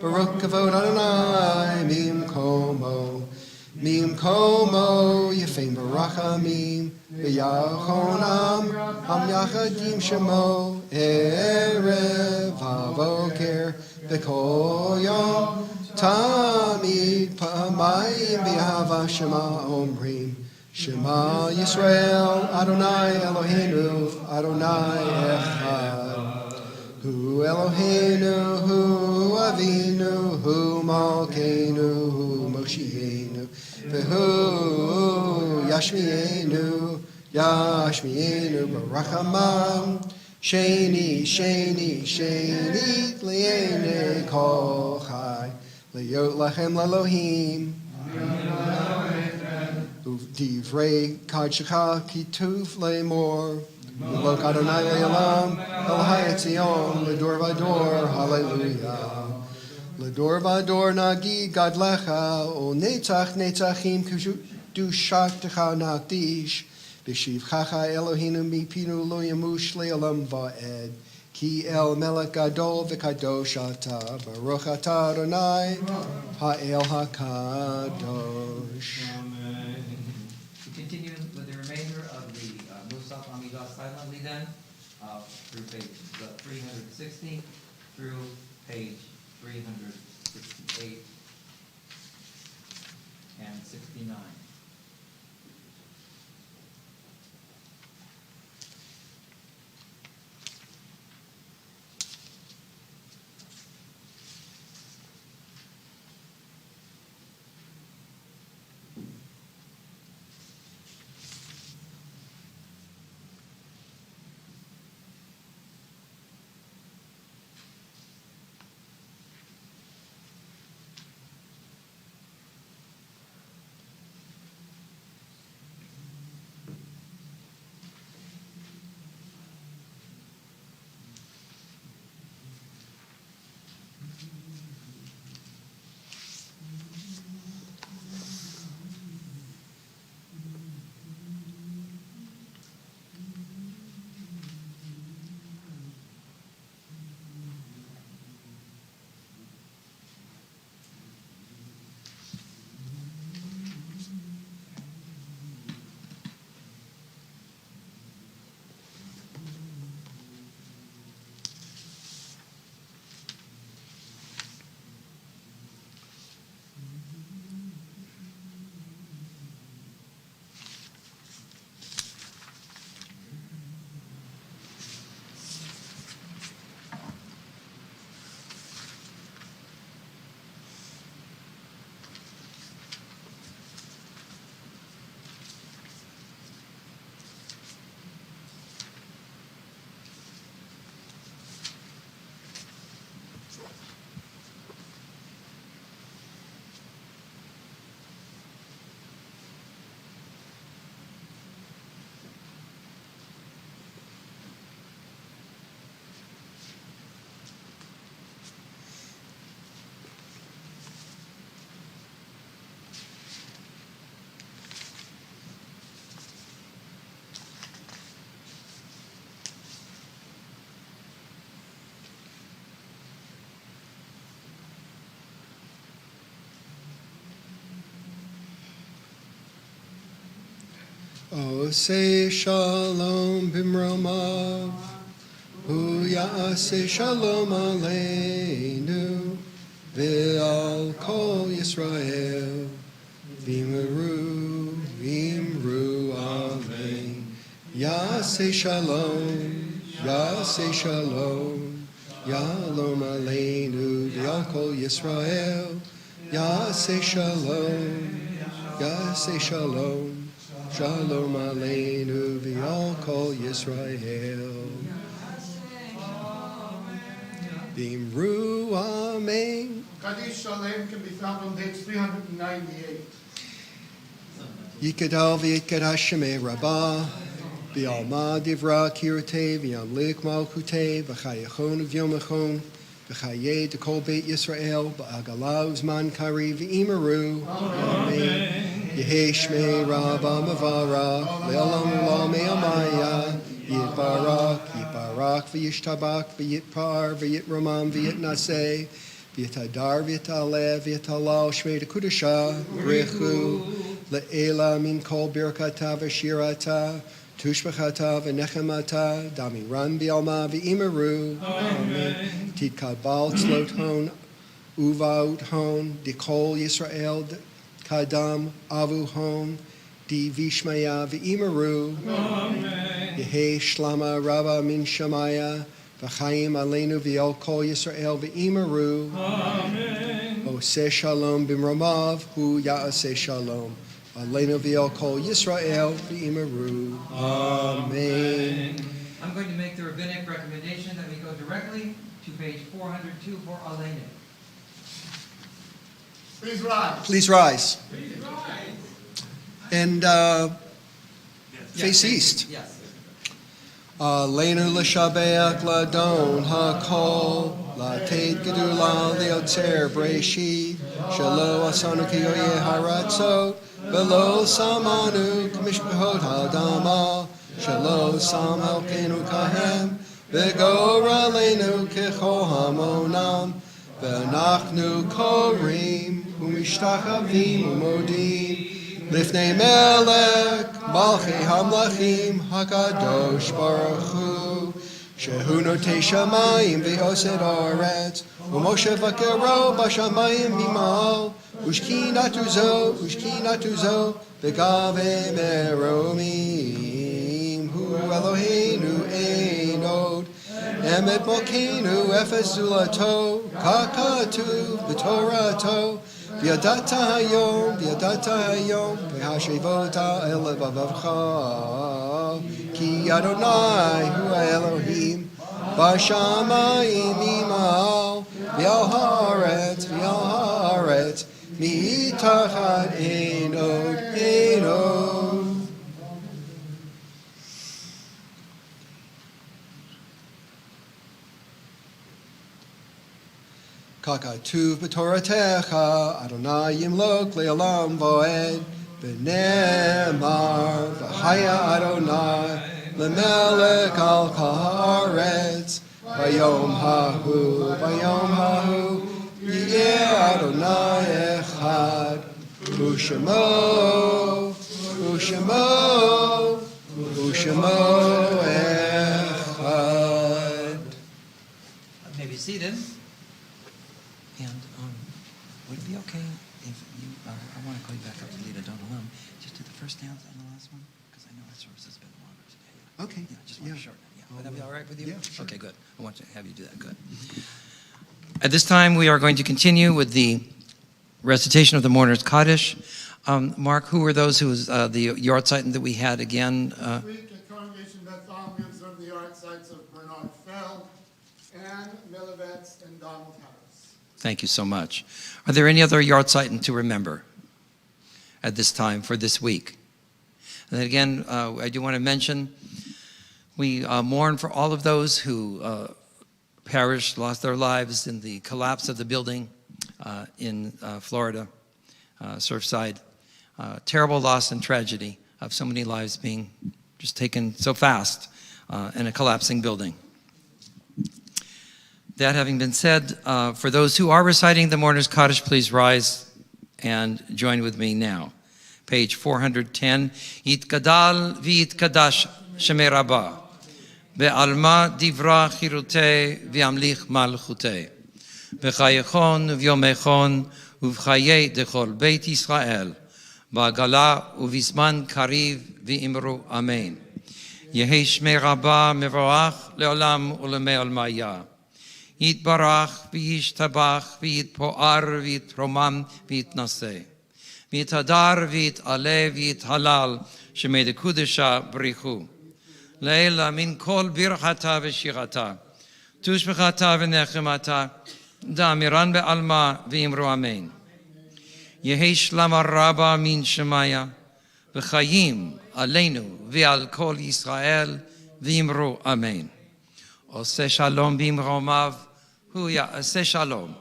baruch kavod Adonai mim komo yefim barachamim v'yachonam am yachadim shemo erev havoker B'kol yom tamid pa'amayim b'ahava shema omrim Shema Yisrael Adonai Eloheinu Adonai Echad Hu Eloheinu Hu Avinu Hu Malkeinu Hu Moshienu V'Hu Yashmienu Barachamam Sheni, Sheni, Sheni, Liene Kol Chai, Leyot Lachem L'Elohim, Divrei Kadshacha Kituf Le'mor, L'Lok Adonai Le'olam, El Hayatzion, L'Dor Vador, Hallelujah. L'Dor Vador Nagi Gadlecha, O Netzach Netzachim Kedushatecha Nakdish, B'shivchacha Eloheinu mipinu lo yamush le'olam va'ed. Ki el melech gadol v'kadosh ata. Baruch ata Adonai ha'el ha'kadosh. Amen. We continue with the remainder of the Musaf Amidah silently then, through page 360 through page 368 and 69. Ose shalom bimromav, hu ya'ase shalom aleinu, ve'al kol Yisrael, v'imru, amen. Ya'ase shalom, Yalom aleinu, ve'al kol Yisrael, Ya'ase shalom, Shalom aleinu v'yal kol Yisrael. Bimru amen. Kaddish Shalem can be found on page 398. Yikadal v'yikad Hashemei Rabbah. B'alma divra kirtei v'yamlik malchutei v'chayachon v'yomachon v'chayei dekol beit Yisrael b'agala uzman kari v'imaru. Amen. Yehi Shmei Rabba Mavarak, Le'olam Ulam Amaya, Yitbarak, V'yishtabak, V'yitpar, V'yitromam, V'yitnaseh, V'yitadar, V'yitaleh, V'yitalal, Shmei Dekudasha, Brechu, Le'ela min kol birkata v'shirata, Tushbachata v'nechemata, Damiran B'alma V'imaru, Amen. Titkabal Tzlot Hon, Uvaut Hon, Dikol Yisrael, Kadam Avu Hon, Di Vishmaya V'imaru, Yehe Shlama Rabba Min Shamaya, V'chaim Aleinu V'yal Kol Yisrael V'imaru, Ose Shalom Bimromav, Hu Ya'ase Shalom, Aleinu V'yal Kol Yisrael V'imaru. Amen. I'm going to make the rabbinic recommendation that we go directly to page 402 for Aleinu. Please rise. Please rise. And face east. Yes. Aleinu l'shabeach ladon hakol, lated gedula liotzer breishi, shelo asanu ki yoye haratzot, velo samanu k'mishpachot ha'adama, shelo sam helkenu kahem, v'gor aleinu k'chol hamonam, v'anachnu korim, u'mishtachavim u'modim, Lifnei Melech, Malchei Hamlachim, Hakadosh Baruch Hu, Shehu Notei Shamayim ve'osed Haaretz, U'Moshe Vakero Bashamayim Mimal, Ushkinatu zo, V'gave Meromim, Hu Eloheinu Einod, Emet Mokenu Efes Zulato, Kakatu V'Torato, V'yadata hayom, v'hashivota el levavavcha, ki Adonai hu Elohim, b'shamayim imal, v'al haaretz, mitachad enod. Kakatuv b'toratecha, Adonai yimlok le'olam voed, v'nemar, v'haya Adonai, le'melech al kol haaretz, v'yom hahu, yeh Adonai echad, u'shemo echad. May be seated. And would it be okay if you, I want to call you back up to lead a Don Alum, just do the first stanza and the last one? Because I know our service has been longer today. Okay. Yeah, just want to shorten it. Yeah. Would that be all right with you? Yeah, sure. Okay, good. I want to have you do that. Good. At this time, we are going to continue with the recitation of the Mourner's Kaddish. Mark, who were those who was the yard site that we had again? This week at Congregation Betham, we observe the yard sites of Bernard Feld, Ann Milovets, and Donald Harris. Thank you so much. Are there any other yard site to remember at this time for this week? And then again, I do want to mention, we mourn for all of those who perished, lost their lives in the collapse of the building in Florida, Surfside. Terrible loss and tragedy of so many lives being just taken so fast in a collapsing building. That having been said, for those who are reciting the Mourner's Kaddish, please rise and join with me now. page 410. Yitgadal v'yitgadash shemei Rabbah, ve'alma divra chirutei v'yamlich malchutei, v'chayechon v'yomechon uv'chayei dechol Beit Yisrael, ba'gala uv'izman kariv v'imru amen. Yehi shmei Rabbah mevorach le'olam u'lemei almaya. Yitbarach v'yishtabach v'yitpo'ar v'yitromam v'yitnaseh. V'yitadar v'yit'aleh v'yithalal shemei dekudesha brichu. Le'ela min kol birchata v'shirata. Tushbechata v'nechemata. Da'amiran be'alma v'imru amen. Yehi shlam rabba min shemaya. V'chayim aleinu v'al kol Yisrael v'imru amen. Oseh shalom b'imromav hu ya'aseh shalom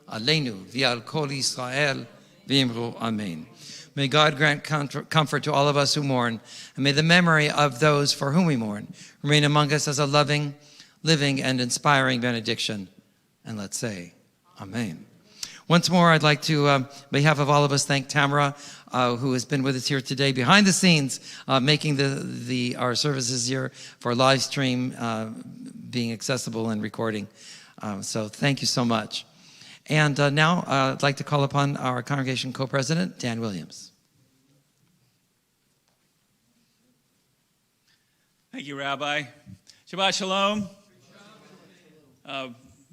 aleinu v'al kol Yisrael v'imru amen. May God grant comfort to all of us who mourn, and may the memory of those for whom we mourn remain among us as a loving, living, and inspiring benediction. And let's say, Amen. Once more, I'd like to, on behalf of all of us, thank Tamara, who has been with us here today behind the scenes, making our services here for live stream being accessible and recording. So thank you so much. And now I'd like to call upon our congregation co-president, Dan Williams. Thank you, Rabbi. Shabbat Shalom.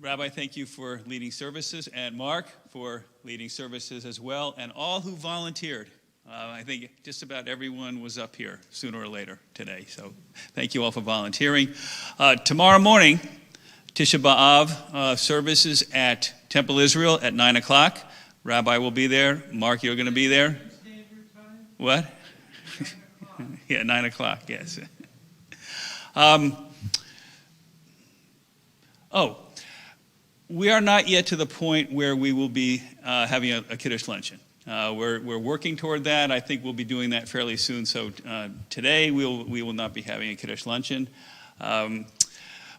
Rabbi, thank you for leading services, and Mark for leading services as well, and all who volunteered. I think just about everyone was up here sooner or later today, so thank you all for volunteering. Tomorrow morning, Tisha B'Av services at Temple Israel at 9 o'clock. Rabbi will be there. Mark, you're going to be there? What? Yeah, 9 o'clock, yes. We are not yet to the point where we will be having a Kiddush luncheon. We're working toward that. I think we'll be doing that fairly soon. So today we will not be having a Kiddush luncheon.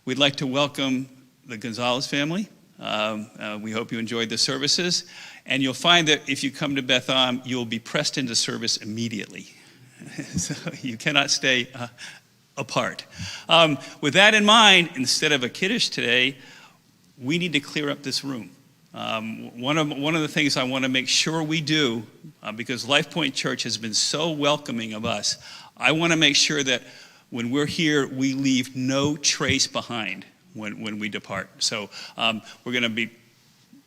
We'd like to welcome the Gonzalez family. We hope you enjoyed the services. And you'll find that if you come to Betham, you'll be pressed into service immediately. So you cannot stay apart. With that in mind, instead of a Kiddush today, we need to clear up this room. One of the things I want to make sure we do, because Life Point Church has been so welcoming of us, I want to make sure that when we're here, we leave no trace behind when we depart. So we're going to be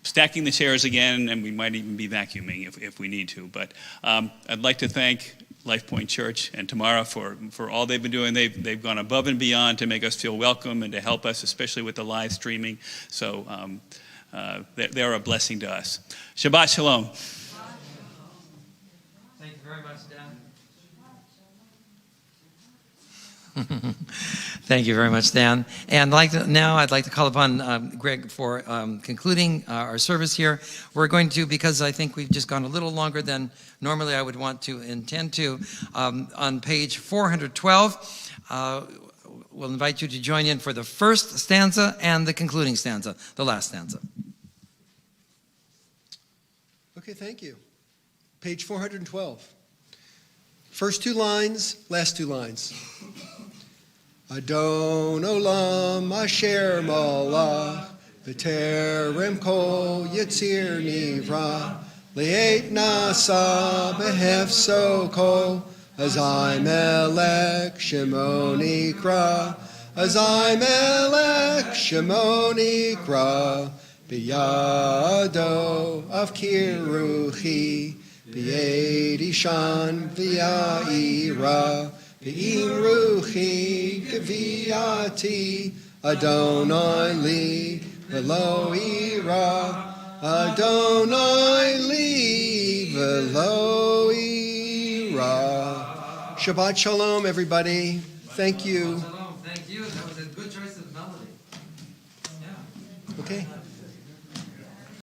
stacking the chairs again, and we might even be vacuuming if we need to. But I'd like to thank Life Point Church and Tamara for all they've been doing. They've gone above and beyond to make us feel welcome and to help us, especially with the live streaming. So they're a blessing to us. Shabbat Shalom. Thank you very much, Dan. Thank you very much, Dan. And now I'd like to call upon Greg for concluding our service here. We're going to, because I think we've just gone a little longer than normally I would intend to, on page 412, we'll invite you to join in for the first stanza and the concluding stanza, the last stanza. Okay, thank you. Page 412. First two lines, last two lines. Adon olam asher malach v'terem kol yitzir nivra le'et nasa behefso kol azai melech shemoni kra azai melech shemoni kra biyado av kiruchi b'yed ishan v'ya'ira Ve'im ruchi k'viati Adonai li v'lo ira Adonai li v'lo ira. Shabbat Shalom, everybody. Thank you. Shalom, thank you. That was a good choice of melody. Yeah. Okay.